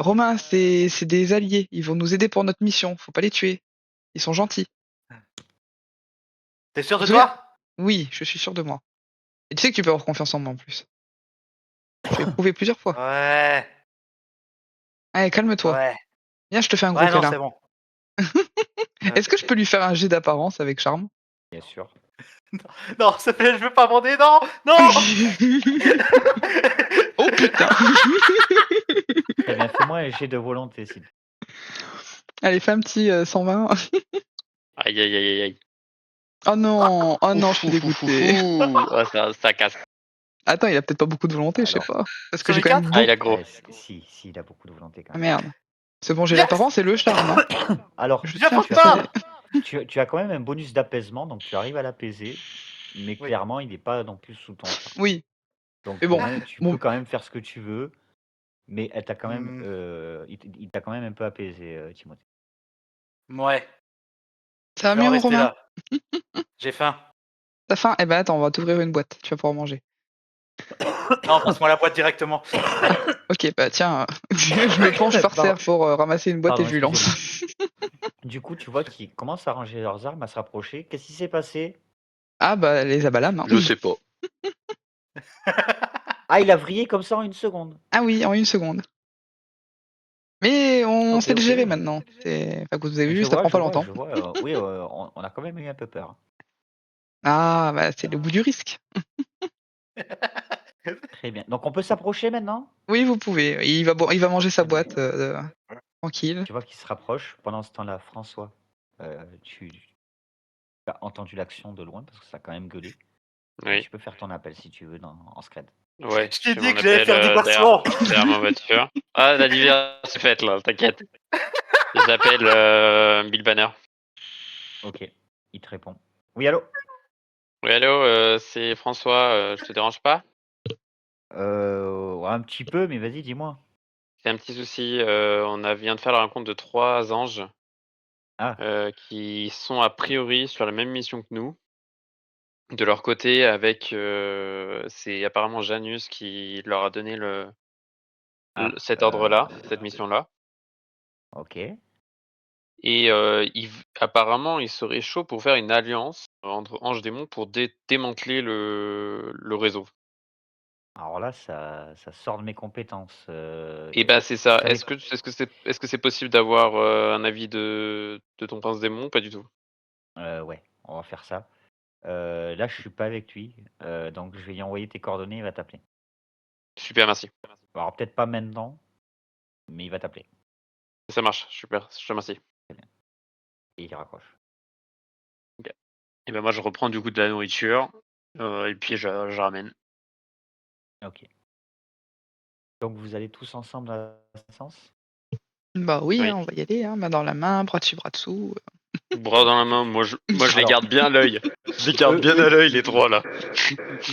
Romain, c'est des alliés. Ils vont nous aider pour notre mission. Faut pas les tuer. Ils sont gentils. T'es sûr de Tu te souviens? toi? Oui, je suis sûr de moi. Et tu sais que tu peux avoir confiance en moi en plus. Je l'ai prouvé plusieurs fois. Ouais. Allez, calme-toi. Ouais. Viens, je te fais un gros Ouais, non, câlin. c'est bon. Est-ce que je peux lui faire un jet d'apparence avec charme? Bien sûr. Non, s'il te plaît, je veux pas bander, non! Non! Oh putain! Très bien, fais-moi un jet de volonté, s'il te plaît. Allez, fais un petit 120. Aïe, aïe, aïe, aïe. Oh non, oh non, je suis Ouf, ouf, ouf, dégoûté. ouf. Oh, ça casse. Attends, il a peut-être pas beaucoup de volonté, je sais Alors. pas. Parce que Sur j'ai les quand même quatre? Ah, il beaucoup. a gros. Si, il a beaucoup de volonté quand Ah même. merde. C'est bon, j'ai Yes! l'apparence et le charme. Hein. Alors, Je Viens, tiens à faut préciser. pas! tu as quand même un bonus d'apaisement, donc tu arrives à l'apaiser, mais Oui. clairement, il n'est pas non plus sous ton charme. Oui, Donc, mais bon. Romain, tu Bon. peux quand même faire ce que tu veux, mais elle t'a quand même, Hmm. il t'a quand même un peu apaisé, Timothée. Ouais. Ça va Je vais mieux, en mon rester Romain? là. J'ai faim. T'as faim? Eh ben attends, on va t'ouvrir une boîte. Tu vas pouvoir manger. Non, passe-moi la boîte directement. Ok, bah tiens, je me penche par terre pour ramasser une boîte et Pardon, je lui lance. Du coup, tu vois qu'ils commencent à ranger leurs armes, à se rapprocher. Qu'est-ce qui s'est passé? Ah bah les abalames. Hein. Je sais pas. Ah, il a vrillé comme ça en une seconde. Ah oui, en une seconde. Mais on Ok, sait le ok, gérer ouais. maintenant. Enfin, comme vous avez vu, Je ça vois, prend je pas vois, longtemps. je vois. Oui, on a quand même eu un peu peur. Ah bah c'est le bout du risque. Très bien. Donc, on peut s'approcher maintenant? Oui, vous pouvez. Il va manger sa boîte tranquille. Tu vois qu'il se rapproche. Pendant ce temps-là, François, tu as entendu l'action de loin parce que ça a quand même gueulé. Et Oui. tu peux faire ton appel si tu veux en scred. Ouais, Je t'ai fais dit mon que j'allais appel faire derrière, diversion. derrière ma voiture. Ah, la diversion c'est faite là, t'inquiète. J'appelle Bill Banner. Ok, il te répond. Oui, allô? Oui, allô, c'est François, je te dérange pas? Ouais, un petit peu, mais vas-y, dis-moi. C'est un petit souci, vient de faire la rencontre de 3 anges, Ah, qui sont a priori sur la même mission que nous. De leur côté avec, c'est apparemment Janus qui leur a donné cet ordre-là, cette mission-là. ok. Et apparemment, ils seraient chauds pour faire une alliance entre anges démons pour démanteler le réseau. Alors là, ça sort de mes compétences. Et bah, c'est Vous ça. savez, Est-ce que c'est possible d'avoir, un avis de ton prince démon ou pas du tout? ouais, on va faire ça. Là, je suis pas avec lui, donc je vais lui envoyer tes coordonnées, il va t'appeler. Super, merci. Alors peut-être pas maintenant, mais il va t'appeler. Ça marche, super, je te remercie. Et il raccroche. Et ben moi, je reprends du coup de la nourriture, et puis je ramène. Ok. Donc vous allez tous ensemble à l'essence? Bah oui, Oui. hein, on va y aller, hein, main dans la main, bras dessus, bras dessous. Bras dans la main, moi je les Alors, garde bien à l'œil. Je les garde eux- bien eux, à l'œil, les trois là.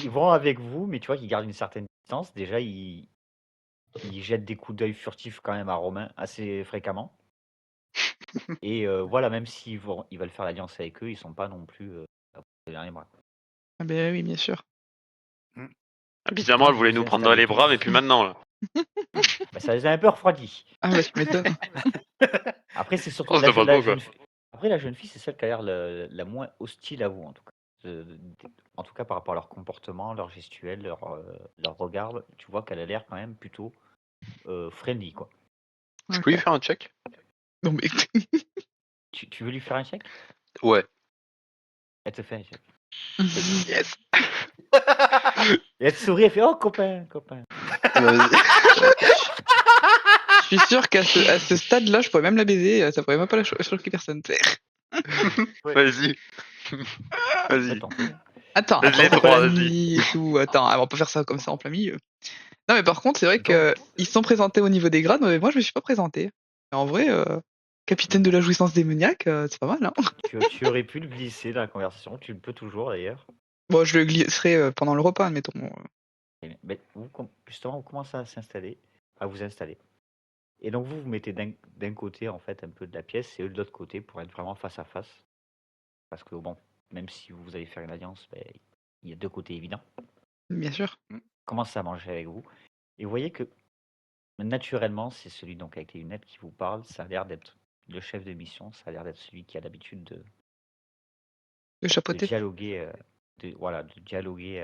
Ils vont avec vous, mais tu vois qu'ils gardent une certaine distance. Déjà, ils jettent des coups d'œil furtifs quand même à Romain assez fréquemment. Et voilà, même s'ils veulent faire l'alliance avec eux, ils sont pas non plus à pousser dans les bras. Ah ben oui, bien sûr. Bizarrement, elle Vous voulait vous nous prendre dans installez les bras, tous. mais plus maintenant là. Bah, ça les a un peu refroidis. Ah bah tu m'étonnes. Après, c'est surtout On se demande pas, quoi. Après, la jeune fille, c'est celle qui a l'air la moins hostile à vous, en tout cas. En tout cas, par rapport à leur comportement, leur gestuelle, leur regard, tu vois qu'elle a l'air quand même plutôt friendly, quoi. Je peux lui faire un check? Non mais Tu veux lui faire un check? Ouais. Elle te fait un check. Yes. Et elle te sourit, elle fait oh copain, copain. Vas-y. je suis sûr qu'à ce stade-là, je pourrais même la baiser, ça pourrait même pas la choquer personne. tu sais. Vas-y. Vas-y. Tentez. Attends, Vas-y, c'est pas trois, la vas-y. nuit et tout. Attends, on va pas faire ça comme ça en plein milieu. Non mais par contre, c'est vrai Donc, qu'ils se sont présentés au niveau des grades, mais moi je me suis pas présenté. Et en vrai, capitaine de la jouissance démoniaque, c'est pas mal, hein. tu aurais pu le glisser dans la conversation, tu le peux toujours d'ailleurs. Bon, je le glisserai pendant le repas, admettons. Mais justement, vous commencez à vous installer. Et donc vous mettez d'un côté en fait un peu de la pièce et eux de l'autre côté pour être vraiment face à face. Parce que bon, même si vous allez faire une alliance, ben, il y a deux côtés évidents. Bien sûr. Commence à manger avec vous. Et vous voyez que naturellement, c'est celui donc avec les lunettes qui vous parle. Ça a l'air d'être le chef de mission. Ça a l'air d'être celui qui a l'habitude Le de chapeauté. dialoguer, de dialoguer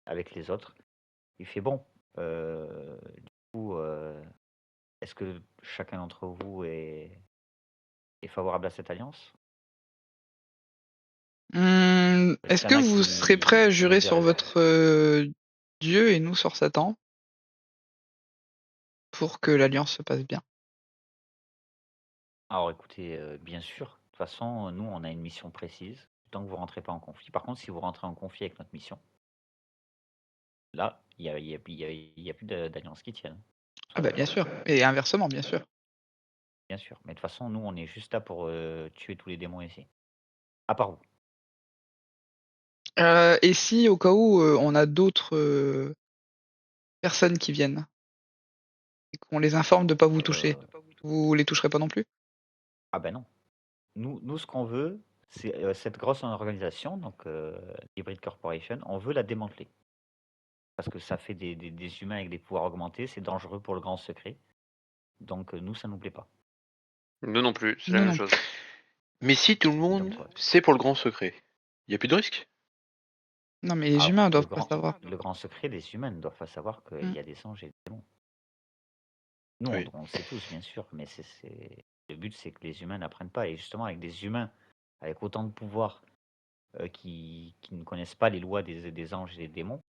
avec les autres. Il fait bon. Du coup, est-ce que chacun d'entre vous est favorable à cette alliance? Est-ce que vous serez prêt à jurer sur votre Dieu et nous sur Satan pour que l'alliance se passe bien? Alors écoutez, bien sûr. De toute façon, nous, on a une mission précise, tant que vous rentrez pas en conflit. Par contre, si vous rentrez en conflit avec notre mission, là, il y a plus d'alliance qui tienne. Ah bah bien sûr. Et inversement, bien sûr. Bien sûr. Mais de toute façon, nous, on est juste là pour tuer tous les démons ici. À part vous. Et si au cas où on a d'autres personnes qui viennent et qu'on les informe de pas vous toucher, vous les toucherez pas non plus? Ah ben non. Nous, ce qu'on veut, c'est cette grosse organisation, donc Hybrid Corporation, on veut la démanteler. Parce que ça fait des humains avec des pouvoirs augmentés, c'est dangereux pour le grand secret. Donc nous, ça nous plaît pas. Nous non plus, c'est la Nous même non chose. Mais si tout le monde, Donc, c'est pour le grand secret, y a plus de risque? Non mais les Ah, humains le doivent pas grand, savoir. le grand secret des humains ne doivent pas savoir qu'il y a des anges et des démons. Nous, Oui. on le sait tous, bien sûr, mais le but, c'est que les humains n'apprennent pas. Et justement, avec des humains avec autant de pouvoir qui ne connaissent pas les lois des anges et des démons,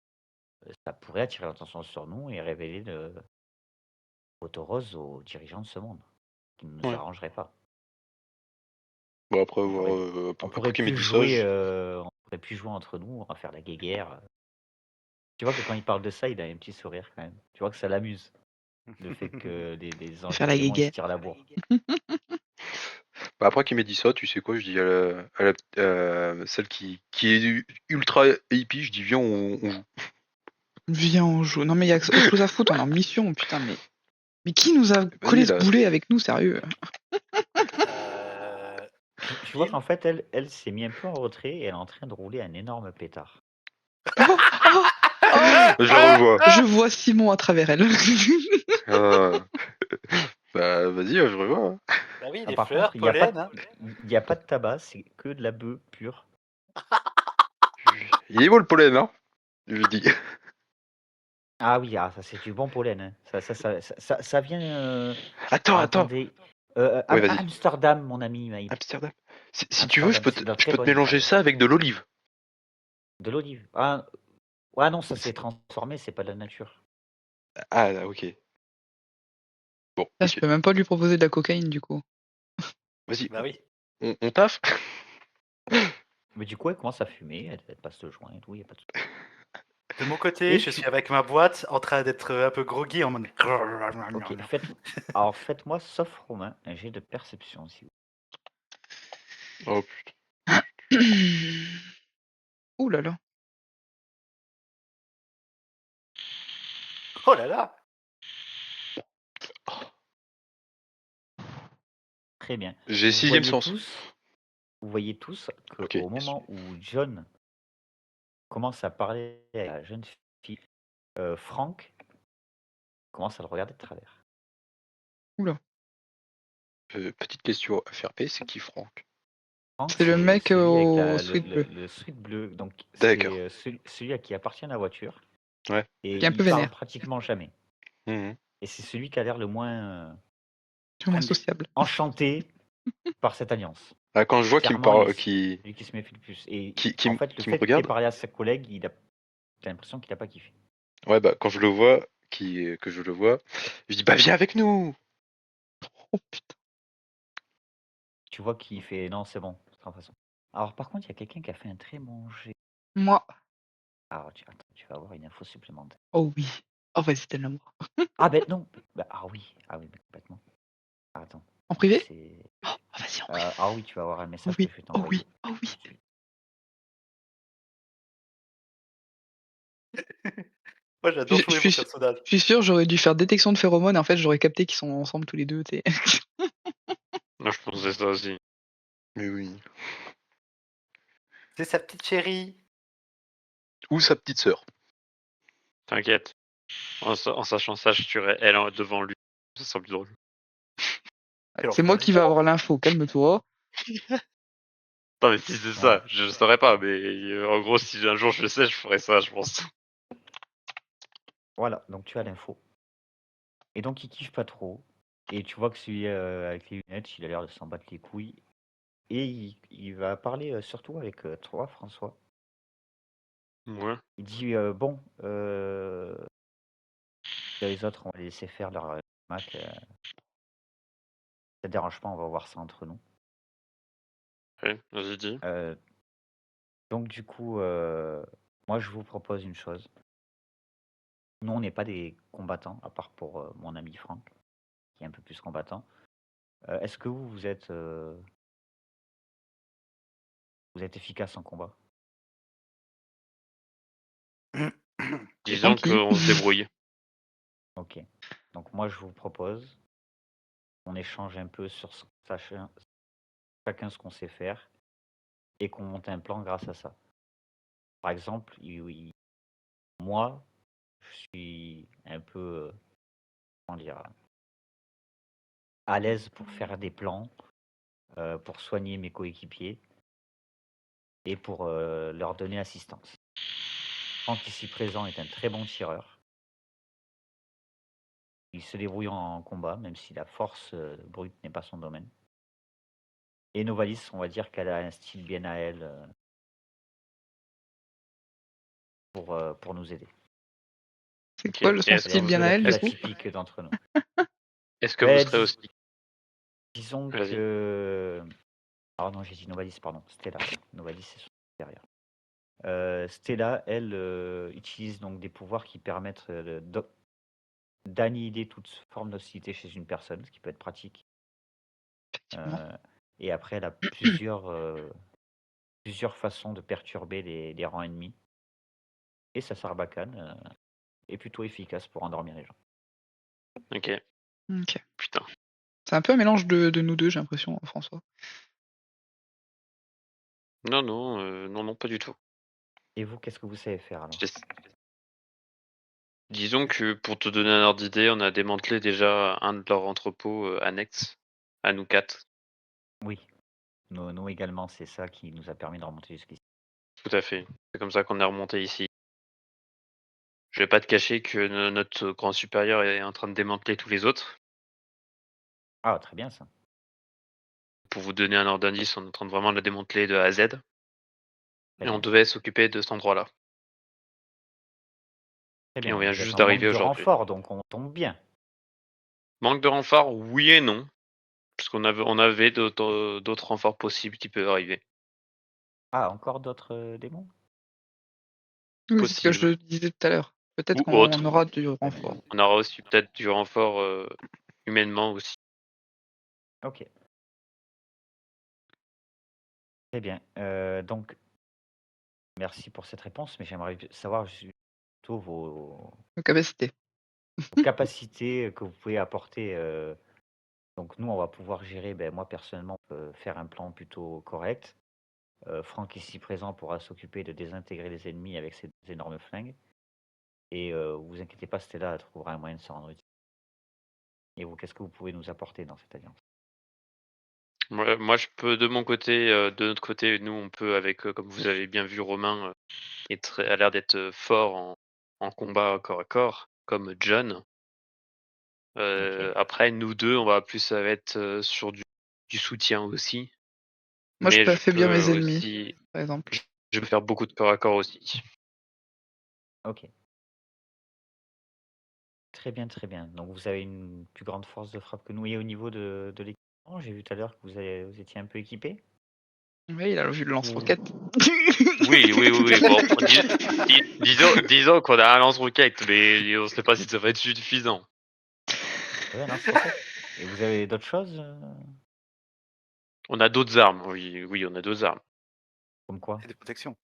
ça pourrait attirer l'attention sur nous et révéler le photo rose aux dirigeants de ce monde, qui ne nous Ouais. arrangerait pas. Bon, après On pourrait, avoir, on après pourrait qu'il m'ait plus dit ça, jouer, on pourrait plus jouer entre nous, on va faire la guéguerre. Tu vois que quand il parle de ça, il a un petit sourire quand même. Tu vois que ça l'amuse, le fait que les anges et Faire les la démons ils se guéguerre. tirent la bourre. bah, après qu'il m'ait dit ça, tu sais quoi, je dis celle qui est ultra hippie, je dis viens, on joue. Viens, on joue. Non mais il y a autre chose à foutre, on est en mission, putain, mais qui nous a collé ce là. boulet avec nous, sérieux? Tu vois qu'en fait, elle s'est mis un peu en retrait et elle est en train de rouler un énorme pétard. Je la revois. Je vois Simon à travers elle. Bah vas-y, je revois. Hein. Bah oui, Ah, les par fleurs, contre, il n'y a, pas pollen. il y a pas de tabac, c'est que de la bœuf pure. Il est beau le pollen, hein, je dis. Ah oui, ça c'est du bon pollen. Hein. Ça vient. Attends. Attendez, Ouais, vas-y. Amsterdam, mon ami Maïp. Amsterdam. Si tu veux, je Amsterdam, peux c'est te, de la je très peux te bonne mélanger crabe. ça avec de l'olive. De l'olive. Ah, ouais, non, ça s'est transformé, c'est pas de la nature. Ah, ok. Bon, Là, je ok. peux même pas lui proposer de la cocaïne, du coup. Vas-y, Bah oui. on taffe. Mais du coup, elle commence à fumer, elle passe le joint et tout, y a pas de souci. De mon côté, Et je tu- suis avec ma boîte en train d'être un peu groggy en mode. Ok, alors faites-moi, sauf Romain, un jet de perception, si vous Oh, Ouh là là. Oh là là. Très bien. j'ai Vous 6e voyez sens. vous voyez tous Ok. qu'au moment où John commence à parler à la jeune fille, Franck commence à le regarder de travers. Oula. Petite question à faire paix, c'est qui Franck? Franck, C'est le mec celui avec au sweat bleu. le sweat bleu, donc D'accord. c'est celui à qui appartient la voiture. Ouais. Et Qui est un peu il parle vénère. pratiquement jamais. Mhm. Et c'est celui qui a l'air le moins C'est moins sociable. enchanté par cette alliance. Ah, quand je vois qu'il me Clairement, parle, celui qui se méfie le plus. Et qui en me fait, le qui me fait qu'il ait regarde, parlé à sa collègue, j'ai l'impression qu'il n'a pas kiffé. ouais, bah quand je le vois, que je le vois, je dis bah viens avec nous. Oh putain. Tu vois qu'il fait non, c'est bon, de toute façon. Alors par contre, il y a quelqu'un qui a fait un très bon jet. Moi. Alors attends, tu vas avoir une info supplémentaire. Oh oui. Oh vas-y, donne-la-moi. Ah ben non. Ah oui, mais complètement. Ah, attends. En privé? C'est Oh, vas-y, en privé. ah oui, tu vas avoir un Oh message oui. que je vais Oh t'envoyer. oui. Oh oui. tout de suite. Moi, j'adore Je jouer mon suis personnage. je suis sûr, j'aurais dû faire détection de phéromones et en fait, j'aurais capté qu'ils sont ensemble tous les deux, tu sais. Moi, je pensais ça aussi. Mais oui. C'est sa petite chérie. Ou sa petite sœur. T'inquiète. En sachant ça, je tuerais elle devant lui. Ça sera plus drôle. Quel C'est moi enfoiré. qui vais avoir l'info, calme-toi. Non, mais si c'est ça, je le saurais pas. Mais en gros, si un jour je le sais, je ferais ça, je pense. Voilà, donc tu as l'info. Et donc il kiffe pas trop. Et tu vois que celui avec les lunettes, il a l'air de s'en battre les couilles. Et il va parler surtout avec toi, François. Ouais. Il dit bon, les autres, on va les laisser faire leur Mac. Ça te dérange pas, on va voir ça entre nous. Ouais, vas-y, dis. Donc du coup, moi je vous propose une chose. Nous, on n'est pas des combattants, à part pour mon ami Franck, qui est un peu plus combattant. Est-ce que vous êtes efficace en combat? Disons qui qu'on se débrouille. Ok. Donc moi, je vous propose qu'on échange un peu sur chacun ce qu'on sait faire et qu'on monte un plan grâce à ça. Par exemple, moi, je suis un peu, comment dire, à l'aise pour faire des plans, pour soigner mes coéquipiers et pour leur donner assistance. Franck ici présent est un très bon tireur. Il se débrouille en combat, même si la force brute n'est pas son domaine. Et Novalis, on va dire qu'elle a un style bien à elle pour nous aider. C'est Ok. quoi Et son est-ce que style vous bien à La elle, plus du coup? atypique d'entre nous. Est-ce que vous Ouais, serez aussi. disons Vas-y. que... Alors non, j'ai dit Novalis, pardon. Stella. Novalis, c'est son supérieur. Stella, elle, utilise donc des pouvoirs qui permettent d'annihiler toute forme d'hostilité chez une personne, ce qui peut être pratique. Effectivement. Et après, elle a plusieurs façons de perturber les rangs ennemis. Et sa sarbacane est plutôt efficace pour endormir les gens. Ok. Ok. Putain. C'est un peu un mélange de nous deux, j'ai l'impression, François. Non, non, pas du tout. Et vous, qu'est-ce que vous savez faire alors? Disons que pour te donner un ordre d'idée, on a démantelé déjà un de leurs entrepôts annexes, à nous 4. Oui, nous également, c'est ça qui nous a permis de remonter jusqu'ici. Tout à fait. C'est comme ça qu'on est remonté ici. Je vais pas te cacher que notre grand supérieur est en train de démanteler tous les autres. Ah, très bien ça. pour vous donner un ordre d'indice, on est en train de vraiment la démanteler de A à Z. Très Et on bien. devait s'occuper de cet endroit-là. Très Et bien. on vient Vous êtes juste en manque d'arriver de aujourd'hui. renfort, donc on tombe bien. Manque de renfort, oui et non. Parce qu'on avait d'autres renforts possibles qui peuvent arriver. Ah, encore d'autres démons? Oui, c'est ce que je Possible. disais tout à l'heure. Peut-être Ou qu'on autre. aura du renfort. On aura aussi peut-être du renfort humainement aussi. Ok. Très bien. Donc, merci pour cette réponse, mais j'aimerais savoir plutôt vos Nos capacités. capacités que vous pouvez apporter. Donc, nous, on va pouvoir gérer, moi, personnellement, faire un plan plutôt correct. Franck, ici présent, pourra s'occuper de désintégrer les ennemis avec ses énormes flingues. Et vous inquiétez pas, Stella trouvera un moyen de se rendre utile. Et vous, qu'est-ce que vous pouvez nous apporter dans cette alliance? Moi, je peux de mon côté, de notre côté, nous, on peut avec, comme vous avez bien vu, Romain a l'air d'être fort en combat corps à corps, comme John. Ok. Après, nous deux, on va plus ça va être sur du soutien aussi. Moi, je Mais peux je affaiblir peux mes ennemis, aussi, par exemple. je peux faire beaucoup de corps à corps aussi. Ok. Très bien, très bien. Donc vous avez une plus grande force de frappe que nous. Et au niveau de l'équipement, j'ai vu tout à l'heure que vous étiez un peu équipé. Oui, il a vu le lance-roquette. Oui. Bon, disons qu'on a un lance-roquette, mais on ne sait pas si ça va être suffisant. Ouais, un lance-roquette. Et vous avez d'autres choses On a d'autres armes, oui, on a d'autres armes. comme quoi? Et des protections.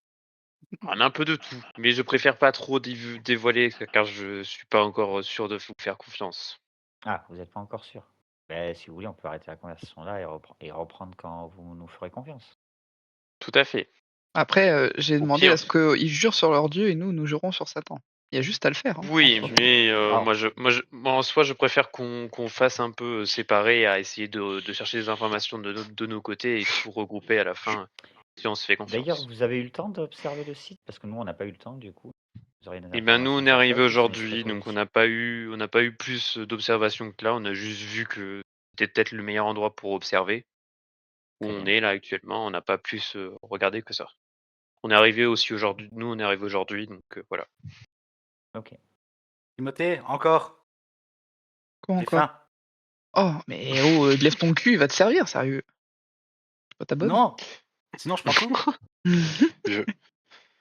On a un peu de tout, mais je préfère pas trop dévoiler car je suis pas encore sûr de vous faire confiance. Ah, vous n'êtes pas encore sûr. Si vous voulez, on peut arrêter la conversation là et reprendre quand vous nous ferez confiance. Tout à fait. Après, j'ai Au demandé pire, à ce qu'ils jurent sur leur dieu et nous jurons sur Satan. Il y a juste à le faire, hein, en oui, soi. mais Alors, moi, en soi, je préfère qu'on fasse un peu séparé à essayer de chercher des informations de nos côtés et tout regrouper à la fin si on se fait d'ailleurs, confiance. vous avez eu le temps d'observer le site? Parce que nous, on n'a pas eu le temps, du coup. Vous auriez des Et ben nous, informations on est sur ça arrivé qui nous aujourd'hui, très donc on utiles. n'a pas eu plus d'observations que là. On a juste vu que c'était peut-être le meilleur endroit pour observer. Où Très on bien. est là actuellement, on n'a pas plus regardé que ça. On est arrivé aussi aujourd'hui. Nous, on est arrivé aujourd'hui, donc voilà. Ok. Timothée, encore. Quoi J'ai encore? faim. Oh, mais oh, lève ton cul, il va te servir, sérieux. C'est pas ta bonne. Non. Sinon, je prends tout. Je,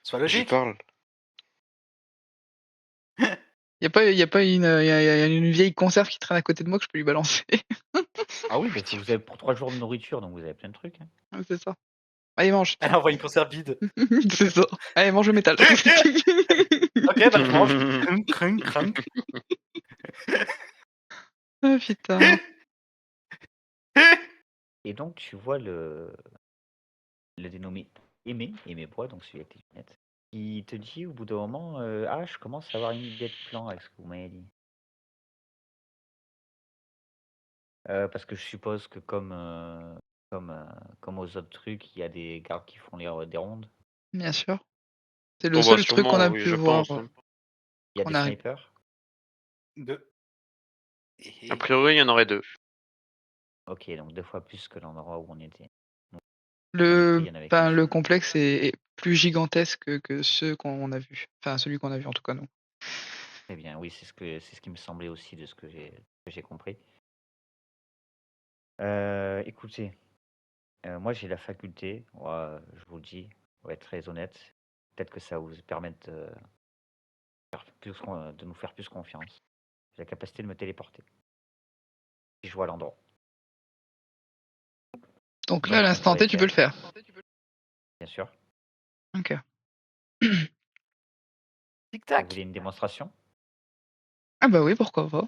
Sois je logique. parle. Y a pas une vieille conserve qui traîne à côté de moi que je peux lui balancer. Ah oui, parce que vous avez pour 3 jours de nourriture, donc vous avez plein de trucs. Hein. Ouais, c'est ça. Allez, mange, Elle tiens. envoie une conserve vide. C'est ça. Allez, mange le métal. Ok, je mange. Crunk, crunk, crunk. Ah putain. Et donc, tu vois le dénommé Aimé Bois, donc celui avec les lunettes, qui te dit au bout d'un moment, ah, je commence à avoir une idée de plan avec ce que vous m'avez dit. Parce que je suppose que comme aux autres trucs, il y a des gardes qui font des rondes. Bien sûr. C'est le Oh bah seul truc qu'on sûrement, a oui, pu je voir pense. Hein. Il y a quand des on arrive. snipers. 2. A priori, il y en aurait 2. Ok, donc 2 fois plus que l'endroit où on était. Donc, il y en avait Ben, qu'un le seul. complexe est plus gigantesque que ceux qu'on a vus. Enfin, celui qu'on a vu en tout cas, nous. Très bien, oui, c'est ce qui me semblait aussi de ce que j'ai compris. Écoutez, moi j'ai la faculté, je vous le dis, pour être très honnête, peut-être que ça vous permette de nous faire plus confiance. J'ai la capacité de me téléporter. Si je vois l'endroit. Donc là, à Donc ce qu'on l'instant pourrait T, tu peux le faire, faire. bien sûr. Ok. Tic Vous tac. voulez une démonstration? Ah bah oui, pourquoi pas.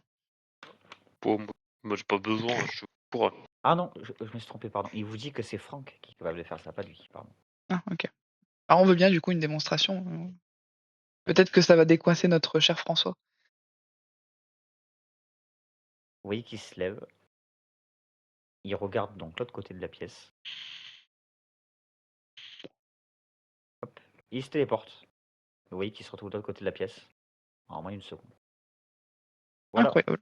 Bon, moi, j'ai pas besoin, je suis pour. Ah non, je me suis trompé, pardon. Il vous dit que c'est Franck qui est capable de faire ça, pas lui, pardon. Ah, ok. Alors on veut bien du coup une démonstration. Peut-être que ça va décoincer notre cher François. Vous voyez qu'il se lève. Il regarde donc l'autre côté de la pièce. Hop. Il se téléporte. Vous voyez qu'il se retrouve de l'autre côté de la pièce. En moins une seconde. Voilà. Incroyable.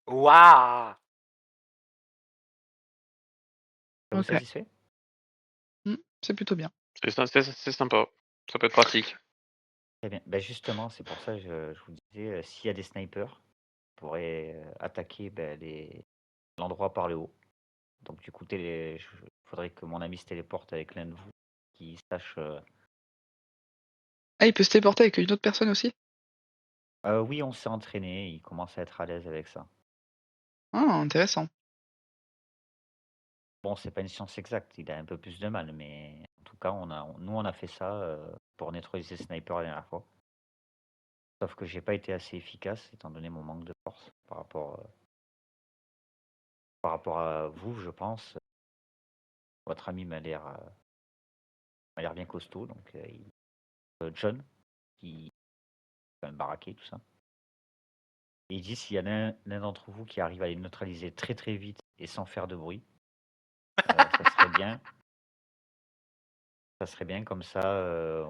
Waouh. Ça vous Ok. satisfait? C'est plutôt bien. C'est sympa. Ça peut être pratique. Très bien. Ben justement, c'est pour ça que je vous disais, s'il y a des snipers, on pourrait attaquer l'endroit par le haut. Donc du coup, il faudrait que mon ami se téléporte avec l'un de vous qui sache. Ah, il peut se téléporter avec une autre personne aussi? Oui, on s'est entraîné, il commence à être à l'aise avec ça. Ah, intéressant. Bon, c'est pas une science exacte, il a un peu plus de mal, mais en tout cas, nous on a fait ça pour neutraliser le sniper la dernière fois. Sauf que j'ai pas été assez efficace étant donné mon manque de force par rapport à vous, je pense. Votre ami m'a l'air bien costaud, donc John, qui est quand même baraqué, tout ça. Et il dit s'il y a l'un d'entre vous qui arrive à les neutraliser très très vite et sans faire de bruit, ça serait bien. Ça serait bien comme ça,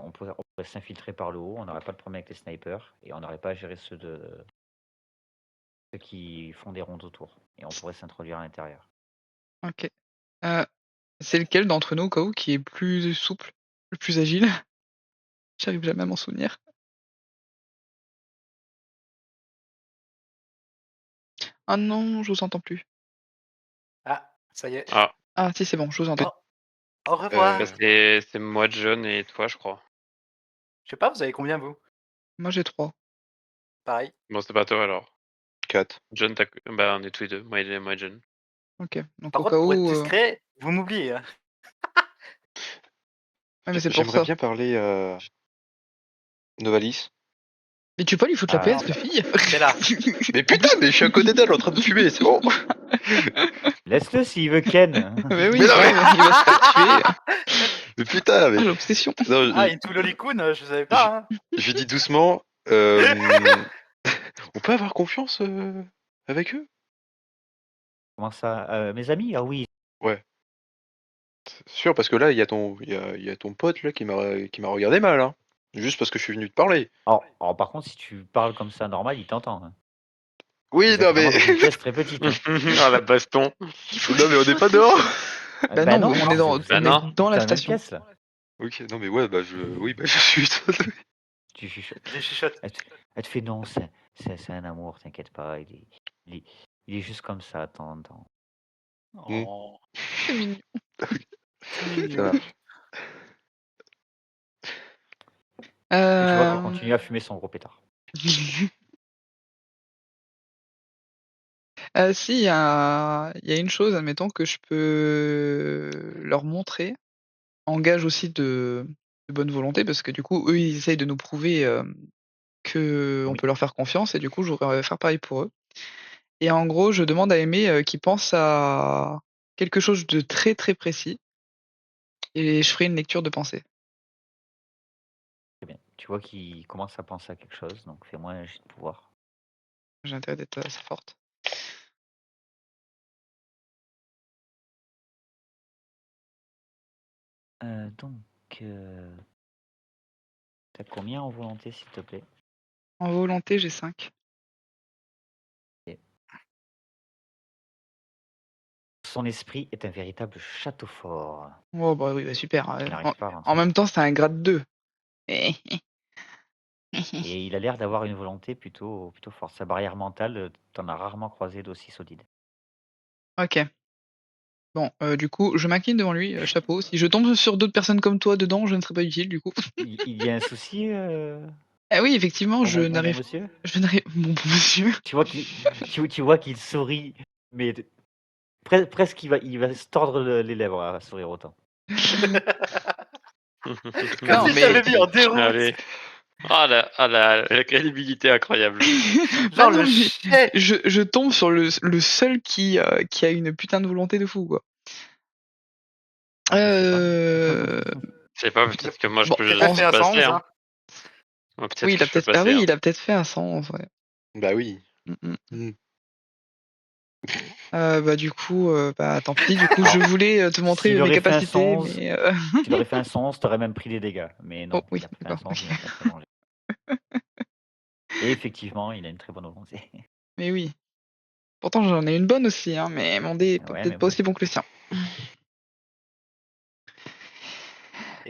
on pourrait s'infiltrer par le haut, on n'aurait pas de problème avec les snipers et on n'aurait pas à gérer ceux qui font des rondes autour. Et on pourrait s'introduire à l'intérieur. Ok. C'est lequel d'entre nous, au cas où, qui est plus souple, le plus agile? J'arrive jamais à m'en souvenir. Ah non, je vous entends plus. Ah, ça y est. Ah, Ah si, c'est bon, je vous entends. Au revoir. c'est moi, John et toi, je crois. Je sais pas, vous avez combien vous? Moi j'ai 3. Pareil. Bon, c'est pas toi alors. 4. John, bah, on est tous les deux. Moi et John. Ok. Donc Par au cas contre, pour être où. discret, vous m'oubliez. Hein. Ouais, mais c'est pour J'aimerais ça. bien parler à Novalis. Mais tu peux pas lui foutre la Ah, paix à non. cette fille? C'est là. Mais putain, mais je suis à côté d'elle en train de fumer, c'est bon. Laisse-le s'il veut Ken. Mais oui, Mais non, mais- grave, il va se faire tuer. Mais putain, mais. Ah, l'obsession. Non, Ah, et tout l'Olikoun, je savais pas. Hein. je dis doucement. On peut avoir confiance avec eux? Comment ça? Mes amis? Ah oui. Ouais. C'est sûr, parce que là, il y a ton pote là qui m'a regardé mal, hein. Juste parce que je suis venu te parler. Alors, par contre, si tu parles comme ça normal, il t'entend. Hein. Oui, Vous êtes non mais. vraiment dans une pièce très petite. Hein. Ah, la baston. Non mais on n'est pas dehors. Bah non, on est dans, vous on êtes est non. dans dans la la même station. pièce là. Ok, non mais ouais, oui, je suis. Tu chuchotes. J'ai chuchote. Elle te fait non, c'est un amour, t'inquiète pas. Il est juste comme ça, de temps en temps. Oh, C'est mignon. c'est Ça mignon. marche. Et tu vois qu'elle Euh... continue à fumer son gros pétard. Si, il y a une chose, admettons, que je peux leur montrer, en gage aussi de bonne volonté, parce que du coup, eux, ils essayent de nous prouver qu'on Oui. peut leur faire confiance, et du coup, je voudrais faire pareil pour eux. Et en gros, je demande à Aimé qu'il pense à quelque chose de très très précis, et je ferai une lecture de pensée. Très bien. Tu vois qu'il commence à penser à quelque chose, donc fais-moi un jet de pouvoir. J'ai intérêt d'être assez forte. Donc, t'as combien en volonté, s'il te plaît? En volonté, j'ai 5. Son esprit est un véritable château fort. Oh bah oui, bah super. Il En, n'arrive pas à en avancer. même temps, c'est un grade 2. Et il a l'air d'avoir une volonté plutôt forte. Sa barrière mentale, t'en as rarement croisé d'aussi solide. Ok. Bon, du coup, je m'incline devant lui, chapeau. Si je tombe sur d'autres personnes comme toi dedans, je ne serai pas utile, du coup. Il y a un souci, Ah oui, effectivement, je mon bon n'arrive... monsieur? Mon bon monsieur. Tu vois qu'il sourit, mais presque il va se tordre les lèvres à sourire autant. Comme Non, si je mais- t'avais mis en déroute. Allez. Ah, la crédibilité incroyable. Genre non, le mais chef. je tombe sur le seul qui a une putain de volonté de fou, quoi. Ah, je sais pas. Je sais pas, peut-être que moi je Bon, peux Peut-être juste fait à passer. 111. Hein. Hein. Ouais, peut-être oui, que je peux passer. oui, Hein. il a peut-être fait un 100, en vrai. Bah oui. Bah du coup, bah tant pis. Du coup, je voulais te montrer s'il mes aurait fait un capacités, 111, mais S'il aurait fait un 111, t'aurais même pris des dégâts. Mais non, oh oui, il a fait un d'accord. 111, il a fait un très bon jet. Et effectivement, il a une très bonne volonté. Mais oui. Pourtant, j'en ai une bonne aussi, hein, mais mon dé est Ouais, peut-être mais pas bon. aussi bon que le sien.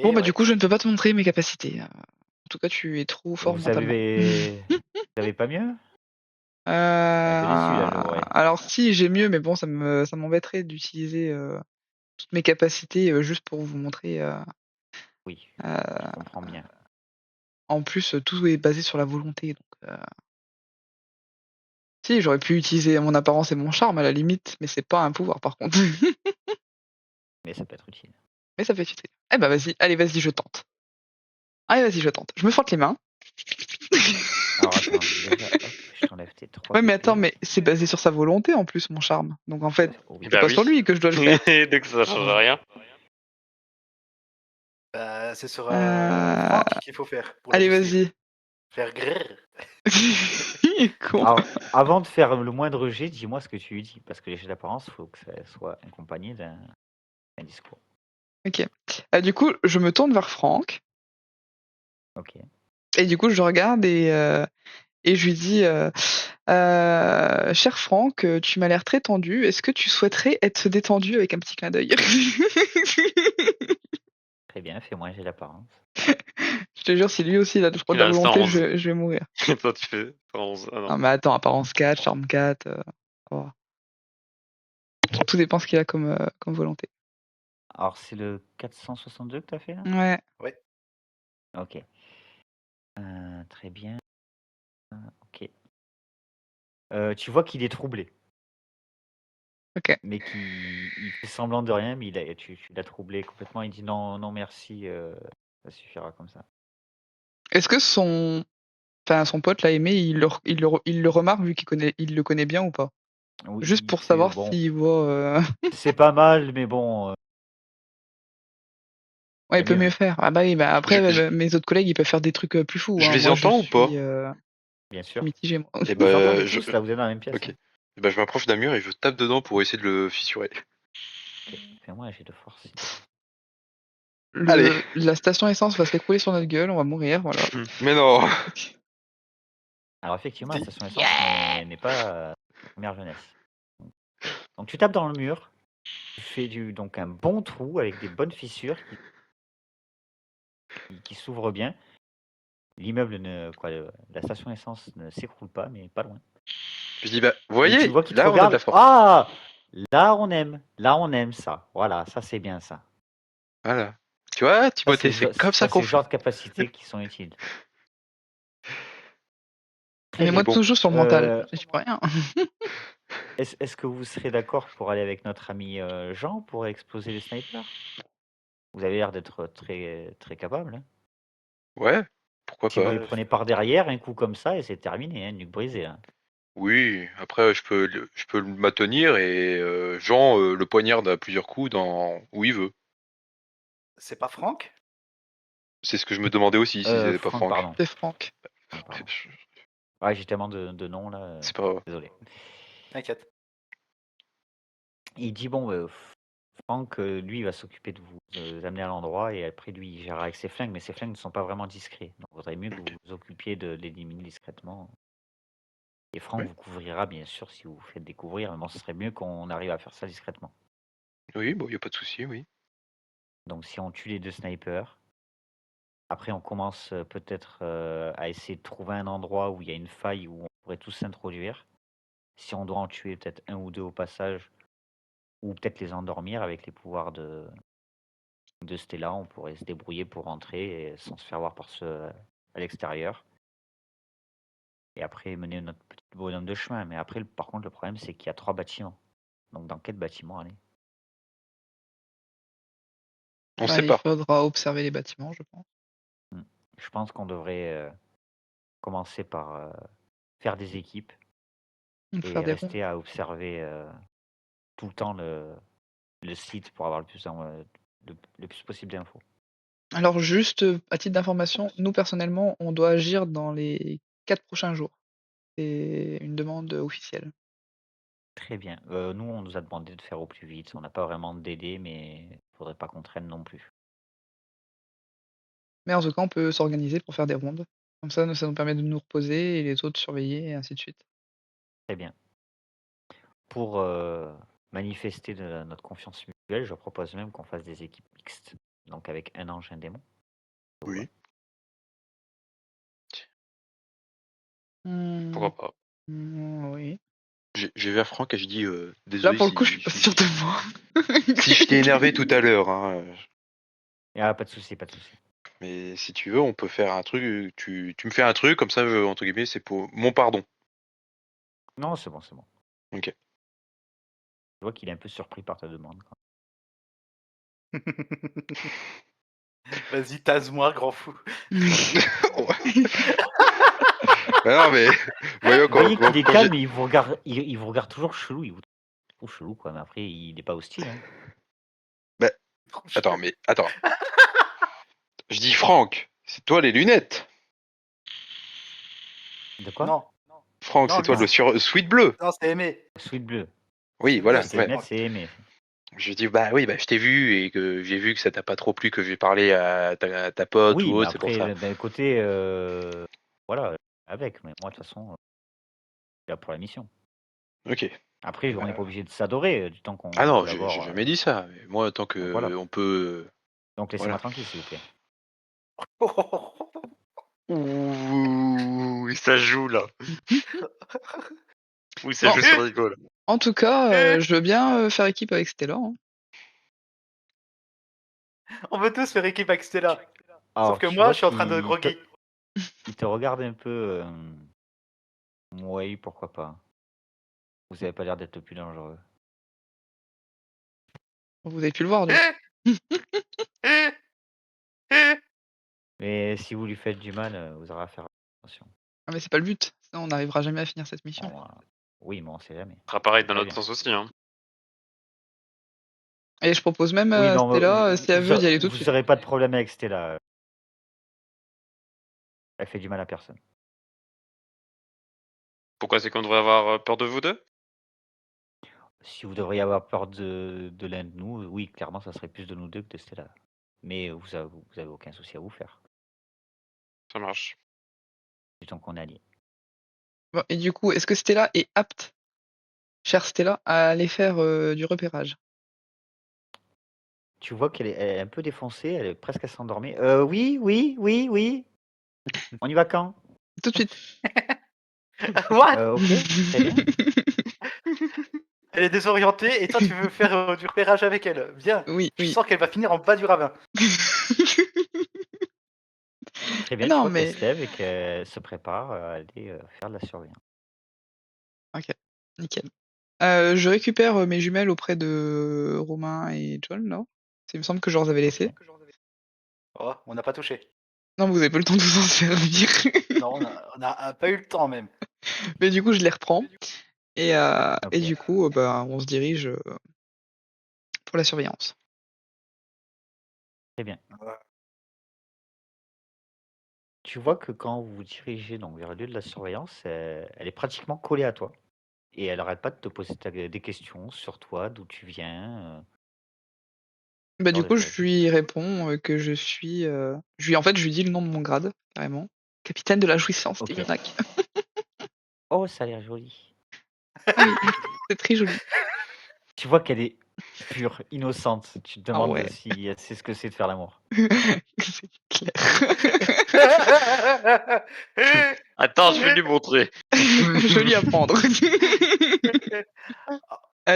Et Bon, bah, du ouais. coup, je ne peux pas te montrer mes capacités. En tout cas, tu es trop fort Vous mentalement. avez pas mieux? Un peu déçu là, je vois. Alors si, j'ai mieux, mais bon, ça m'embêterait d'utiliser toutes mes capacités juste pour vous montrer. Oui, Euh, je comprends bien. En plus, tout est basé sur la volonté. Donc, si, j'aurais pu utiliser mon apparence et mon charme à la limite, mais c'est pas un pouvoir par contre. Mais ça peut être utile. Mais ça fait utile. Eh bah vas-y, allez, vas-y, je tente. Allez, vas-y, je tente. Je me frotte les mains. Alors attends, déjà, hop, je t'enlève tes 3 Ouais, mais attends, PP. mais c'est basé sur sa volonté en plus, mon charme. Donc en fait, Oui. c'est pas sur lui que je dois le faire. Donc ça change rien. Bah, c'est sur Euh, Franck qu'il faut faire. Pour Allez, l'adoucir. vas-y. Faire grrr. Il est con. Alors, avant de faire le moindre jet, dis-moi ce que tu lui dis. Parce que les jets d'apparence, il faut que ça soit accompagné d'un discours. Ok. Du coup, je me tourne vers Franck. Ok. Et du coup, je regarde et je lui dis cher Franck, tu m'as l'air très tendu. Est-ce que tu souhaiterais être détendu avec un petit clin d'œil? Très bien, fais-moi un jet d'apparence. Je te jure, si lui aussi il a, je crois, de Il la a volonté, 111. je vais mourir. Toi, tu fais 11. Ah non. Non, mais attends, apparence 4, charme 4. Oh. Tout dépend ce qu'il a comme volonté. Alors, c'est le 462 que tu as fait là? Ouais. Ouais. Ok. Très bien. Ok. Tu vois qu'il est troublé. Ok. Mais il fait semblant de rien, mais tu l'as troublé complètement. Il dit non, non merci, ça suffira comme ça. Est-ce que son pote l'a aimé, il le remarque vu il le connaît bien ou pas? Oui, Juste pour c'est savoir bon, s'il voit. c'est pas mal, mais bon, Ouais, y il a peut mieux. mieux faire. Ah bah oui, bah après, Je- mes autres collègues, ils peuvent faire des trucs plus fous. Je Hein. les Moi, entends ou pas? Bien je suis sûr. mitigé, moi. Et Vous entendez bah, tous, là, vous êtes dans la même pièce. ok. Hein. Et bah, je m'approche d'un mur et je tape dedans pour essayer de le fissurer. Ok, fais-moi un jet de force. s'il te plaît. Allez. La station essence va s'écrouler sur notre gueule, on va mourir, voilà. Mais non. Alors, effectivement, la Dis- station essence n'est pas première jeunesse. Donc, tu tapes dans le mur, tu fais donc un bon trou avec des bonnes fissures qui s'ouvrent bien. L'immeuble, la station essence ne s'écroule pas, mais pas loin. Je dis bah, vous Et tu voyez, vois qu'il te là on a de regarde. la force. Ah, là on aime ça. Voilà, ça c'est bien ça. Voilà. Tu vois, Ça, Timothée, c'est comme ça c'est qu'on le fait. genre de capacités qui sont utiles. Très Mais moi, bien. Bon. toujours sur le mental. Euh, Je peux rien. Est-ce que vous serez d'accord pour aller avec notre ami Jean pour exploser les snipers? Vous avez l'air d'être très, très capable. Hein. Ouais, pourquoi Si vous pas. les prenez par derrière, un coup comme ça, et c'est terminé, hein, nuque brisée. Hein. Oui, après je peux le maintenir et Jean le poignarde à plusieurs coups dans où il veut. C'est pas Franck? C'est ce que je me demandais aussi si c'était pas Franck, Franck. pardon. C'est Franck. Pardon. Ouais, j'ai tellement de noms là. C'est pas grave. Désolé. T'inquiète. Il dit bon, Franck, lui, il va s'occuper de vous amener à l'endroit et après, lui, il gérera avec ses flingues, mais ses flingues ne sont pas vraiment discrets. Donc, il vaudrait mieux que vous vous occupiez de l'éliminer discrètement. Et Franck Oui. vous couvrira, bien sûr, si vous vous faites découvrir, mais bon, ce serait mieux qu'on arrive à faire ça discrètement. Oui, bon, y a pas de souci, oui. Donc, si on tue les 2 snipers, après, on commence peut-être à essayer de trouver un endroit où il y a une faille où on pourrait tous s'introduire. Si on doit en tuer peut-être 1 ou 2 au passage, ou peut-être les endormir avec les pouvoirs de Stella, on pourrait se débrouiller pour rentrer et sans se faire voir par ceux à l'extérieur. Et après mener notre petit bonhomme de chemin. Mais après, par contre, le problème, c'est qu'il y a 3 bâtiments. Donc dans quel bâtiment aller? On Bah, sait il pas. faudra observer les bâtiments, je pense. Je pense qu'on devrait commencer par faire des équipes Faire et des ronds. rester à observer tout le temps le site pour avoir le plus possible d'infos. Alors juste, à titre d'information, nous personnellement, on doit agir dans les 4 prochains jours. C'est une demande officielle. Très bien. Nous, on nous a demandé de faire au plus vite. On n'a pas vraiment de délai, mais il faudrait pas qu'on traîne non plus. Mais en tout cas, on peut s'organiser pour faire des rondes. Comme ça nous permet de nous reposer et les autres surveiller et ainsi de suite. Très bien. Pour manifester notre confiance mutuelle, je propose même qu'on fasse des équipes mixtes. Donc avec un ange et un démon. Oui. Pourquoi pas. Oui. J'ai vers Franck et je dis Là, désolé pour le coup, je suis pas sûre de moi. si je t'ai énervé tout à l'heure, hein, Ah, pas de souci, pas de souci. mais si tu veux, on peut faire un truc. Tu me fais un truc comme ça, entre guillemets, c'est pour mon pardon. Non, c'est bon, c'est bon. Ok. Je vois qu'il est un peu surpris par ta demande. Quoi. Vas-y, tase-moi, grand fou. Bah non, mais voyons Vous voyez qu'il est quand j'ai- calme, il vous regarde toujours chelou. Il vous trouve chelou, quoi. Mais après, il n'est pas hostile. Hein. Attends. Je dis Franck, c'est toi les lunettes. De quoi? Non, Franck, Non, c'est toi lui, le sweat bleu. non, c'est aimé. Sweet bleu. Oui, Sweet voilà. bleu, C'est Ouais. net, c'est aimé. Je dis bah oui, bah je t'ai vu et que j'ai vu que ça t'a pas trop plu que j'ai parlé à ta pote Oui, ou mais autre, c'est pour ça. après, d'un côté, voilà, avec. Mais moi, de toute façon, je suis là pour la mission. Ok. Après, on n'est pas obligé de s'adorer du temps qu'on Ah non, j'ai collabore. jamais dit ça. Mais moi, tant que voilà. on peut. Donc, laissez-moi Voilà. tranquille, s'il vous plaît. Ouh, ça joue là. Oui, ça Bon. joue, ça rigole. En tout cas, je veux bien faire équipe avec Stella. Hein. On veut tous faire équipe avec Stella. Alors, Sauf que tu moi, vois je suis en train de qu'il groggy. Il te regarde un peu. Oui, pourquoi pas. Vous avez pas l'air d'être le plus dangereux. Vous avez pu le voir, lui. Mais si vous lui faites du mal, vous aurez à faire attention. Ah, mais c'est pas le but. Sinon, on n'arrivera jamais à finir cette mission. Bon, oui, mais on sait jamais. Ce sera pareil dans Très l'autre bien. sens aussi. Hein. Et je propose même Oui, à non, Stella, si elle veut, d'y aller tout de vous suite. n'aurez pas de problème avec Stella. Elle fait du mal à personne. Pourquoi c'est qu'on devrait avoir peur de vous deux? Si vous devriez avoir peur de l'un de nous, oui, clairement, ça serait plus de nous deux que de Stella. Mais vous avez aucun souci à vous faire, Ça marche. du temps qu'on est alliés. Bon, et du coup, est-ce que Stella est apte, chère Stella, à aller faire du repérage? Tu vois qu'elle est un peu défoncée, elle est presque à s'endormir. Oui. On y va quand? Tout de suite. What? Ok, très bien. Elle est désorientée et toi, tu veux faire du repérage avec elle. Bien. Oui, Je oui. sens qu'elle va finir en bas du ravin. Très bien, tu Non, vois qu'elle mais... se lève et qu'elle se prépare à aller faire de la surveillance. Ok, nickel. Je récupère mes jumelles auprès de Romain et John, là. Il me semble que je leur avais laissé. Ok. Oh, on n'a pas touché. Non, vous avez pas le temps de vous en servir. Non, on a pas eu le temps même. Mais du coup, je les reprends. Et Ok. du coup, on se dirige pour la surveillance. Très bien. Ouais. Tu vois que quand vous vous dirigez donc vers le lieu de la surveillance, elle est pratiquement collée à toi. Et elle arrête pas de te poser des questions sur toi, d'où tu viens. Bah, ce genre du de coup, choses. je lui réponds que je suis... je lui dis le nom de mon grade, carrément. Capitaine de la jouissance des Ok. Yonak. Oh, ça a l'air joli. Oui, c'est très joli. Tu vois qu'elle est pure, innocente. Tu te Ah demandes ouais. si elle sait ce que c'est de faire l'amour. C'est clair. Attends, je vais lui montrer. Joli à prendre.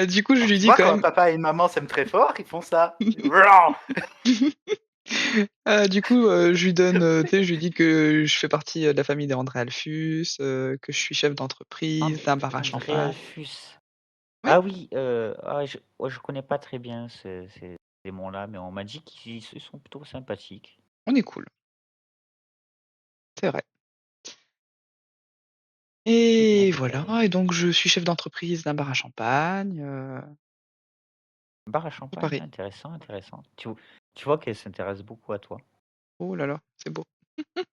Du coup, je lui Tu dis vois, quand quand un même... papa et une maman s'aiment très fort, ils font ça. du coup, je lui donne, tu sais, je lui dis que je fais partie de la famille des André Alphus, que je suis chef d'entreprise d'un bar à André champagne. Alphus. Oui. Ah oui, je connais pas très bien ces démons-là, mais on m'a dit qu'ils sont plutôt sympathiques. On est cool. C'est vrai. Et voilà, et donc je suis chef d'entreprise d'un bar à champagne. Bar à champagne, Paris. intéressant. Tu vois qu'elle s'intéresse beaucoup à toi. Oh là là, c'est beau. Cette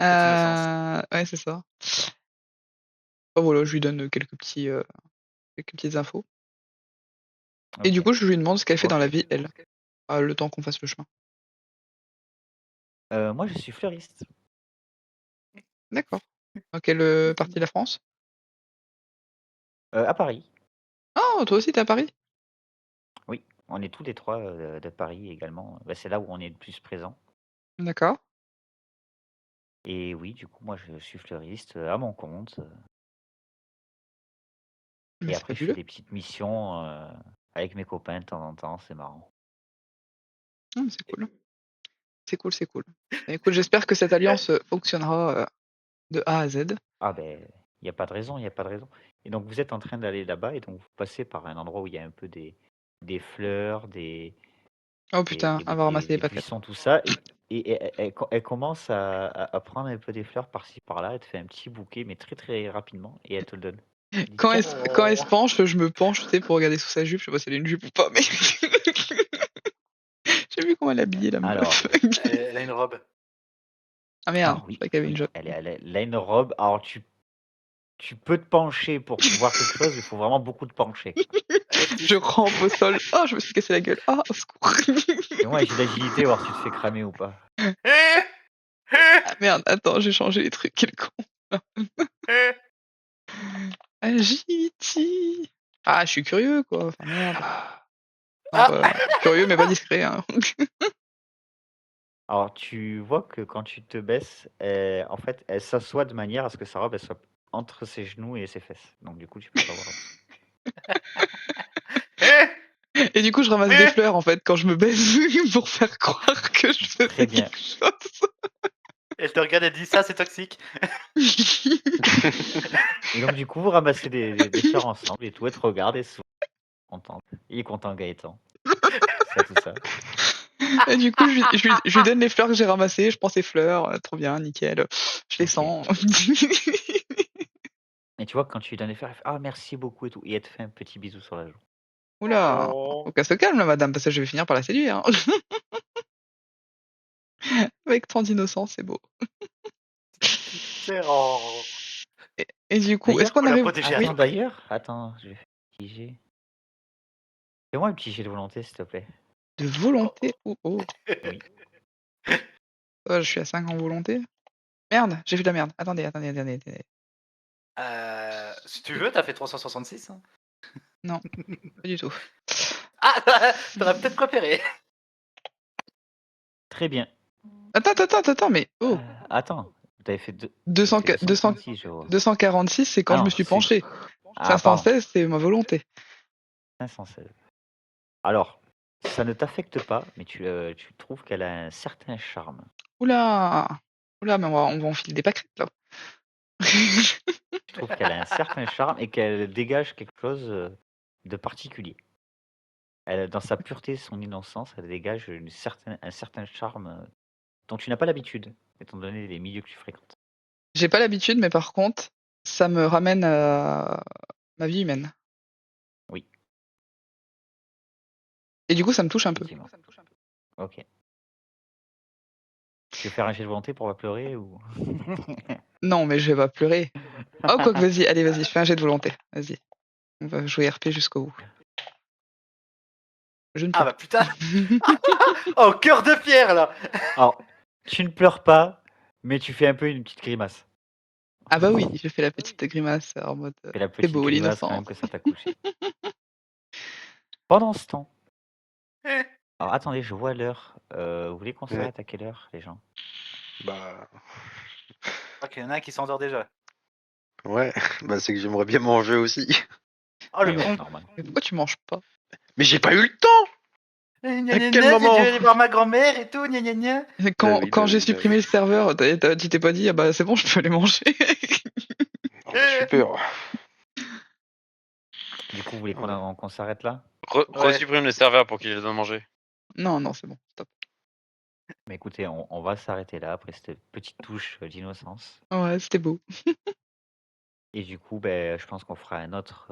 innocence. Ouais, c'est ça. Oh, voilà, je lui donne quelques petites infos. Et du Ok. coup, je lui demande ce qu'elle fait Bon. dans la vie, elle, le temps qu'on fasse le chemin. Moi, je suis fleuriste. D'accord. Dans quelle partie de la France? À Paris. Oh, toi aussi, t'es à Paris? Oui. On est tous les 3 de Paris également. Bah, c'est là où on est le plus présent. D'accord. Et oui, du coup, moi, je suis fleuriste à mon compte. Mais Et c'est après, je fais fabuleux. des petites missions avec mes copains de temps en temps. C'est marrant. C'est cool. C'est cool, c'est cool. Et écoute, j'espère que cette alliance fonctionnera de A à Z. Ah ben, il n'y a pas de raison, il n'y a pas de raison. Et donc, vous êtes en train d'aller là-bas et donc vous passez par un endroit où il y a un peu des fleurs, Oh putain, on va ramasser les des pâquerettes. buissons, tout ça. Et elle commence à prendre un peu des fleurs par-ci, par-là. Elle te fait un petit bouquet, mais très, très rapidement. Et elle te le donne. Elle dit, Quand tiens. elle se penche, je me penche, tu sais, pour regarder sous sa jupe. Je sais pas si elle a une jupe ou pas, mais. J'ai vu comment elle est habillée, la Alors, meuf. Elle a une robe. Ah merde, ah je oui, croyais qu'elle avait oui, une jupe. elle a une robe. Alors, tu peux te pencher pour voir quelque chose, mais il faut vraiment beaucoup te pencher. Je rampe au sol. Oh, je me suis cassé la gueule. Ah, au secours. Fais-moi un jet d'agilité, voir si tu te fais cramer ou pas. Ah merde, attends, j'ai changé les trucs, quel con. Agility. Ah, je suis curieux, quoi. Enfin, merde. Non, pas curieux, mais pas discret. Hein. Alors, tu vois que quand tu te baisses, en fait, elle s'assoit de manière à ce que sa robe elle soit entre ses genoux et ses fesses. Donc, du coup, tu peux pas voir. Et du coup, je ramasse des fleurs, en fait, quand je me baisse, pour faire croire que je faisais Très bien. quelque chose. Elle te regarde, elle dit ça, c'est toxique. Et donc, du coup, vous ramassez des fleurs ensemble et tout. Elle te regarde et se contente. Il est content, Gaëtan. Tout ça. Et du coup, je lui donne les fleurs que j'ai ramassées, je prends ses fleurs, trop bien, nickel. Je les Ok. sens. Et tu vois, quand tu lui donnes les fleurs, elle fait ah, merci beaucoup et tout. Et elle te fait un petit bisou sur la joue. Oula, Oh. faut qu'elle se calme, la madame, parce que je vais finir par la séduire. Avec tant d'innocence, c'est beau. C'est oh. Et du coup, est-ce D'ailleurs, qu'on Faut la arrive. protéger à Oui, tout prix. d'ailleurs, attends, je vais faire un petit jet. Fais-moi un petit jet de volonté, s'il te plaît. de volonté. Oh, oh. Oui. Oh, je suis à 5 en volonté. Merde, j'ai fait de la merde. Attendez. Si tu veux, t'as fait 366. Hein. Non, pas du tout. Ah, t'aurais peut-être préféré. Très bien. Attends, mais oh, Attends, t'avais fait 246, je vois. c'est quand Ah je me non, suis c'est- penché. Ah, pardon. 516, c'est ma volonté. 516. Alors, ça ne t'affecte pas, mais tu trouves qu'elle a un certain charme. Oula, mais on va enfiler des pâquerettes là. Tu trouves qu'elle a un certain charme et qu'elle dégage quelque chose de particulier. Dans sa pureté, son innocence, elle dégage un certain charme dont tu n'as pas l'habitude, étant donné les milieux que tu fréquentes. J'ai pas l'habitude, mais par contre, ça me ramène à ma vie humaine. Oui. Et du coup, ça me touche un peu. Effectivement. Ok. Tu veux faire un jet de volonté pour pas pleurer ou Non, mais je vais pas pleurer. Oh, quoi que vas-y, allez, vas-y, fais un jet de volonté. Vas-y. On va jouer RP jusqu'au bout. Je ne Ah pleure bah putain. Oh, cœur de pierre là. Alors, tu ne pleures pas, mais tu fais un peu une petite grimace. Ah bah oui, je fais la petite grimace en mode Fais la c'est petite beau grimace quand l'innocence. même que ça t'a couché. Pendant ce temps, alors attendez, je vois l'heure. Vous voulez qu'on s'arrête à quelle heure, les gens? Bah, Ok, il y en a un qui s'endort déjà. ouais, bah c'est que j'aimerais bien manger aussi. Oh le Ouais, con. c'est normal. Mais pourquoi tu manges pas? Mais j'ai pas eu le temps. Gna À gna quel gna, j'ai dû moment aller voir ma grand-mère et tout, gna gna gna. Quand, oui, quand bah j'ai oui, bah supprimé oui. le serveur, tu t'es pas dit ah bah c'est bon, je peux les manger. Oh, bah, super. Du coup, vous voulez Ouais. qu'on s'arrête là? Ouais. Resupprime le serveur pour qu'il les donne à manger. Non, c'est bon, stop. Mais écoutez, on va s'arrêter là après cette petite touche d'innocence. Ouais, c'était beau. Et du coup, ben, je pense qu'on fera une autre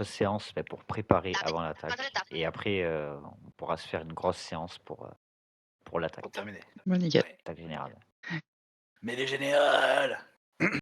séance pour préparer avant l'attaque. Et après, on pourra se faire une grosse séance pour l'attaque. Pour terminer. Bon, nickel. Ouais. Attaque générale. Mais les générales.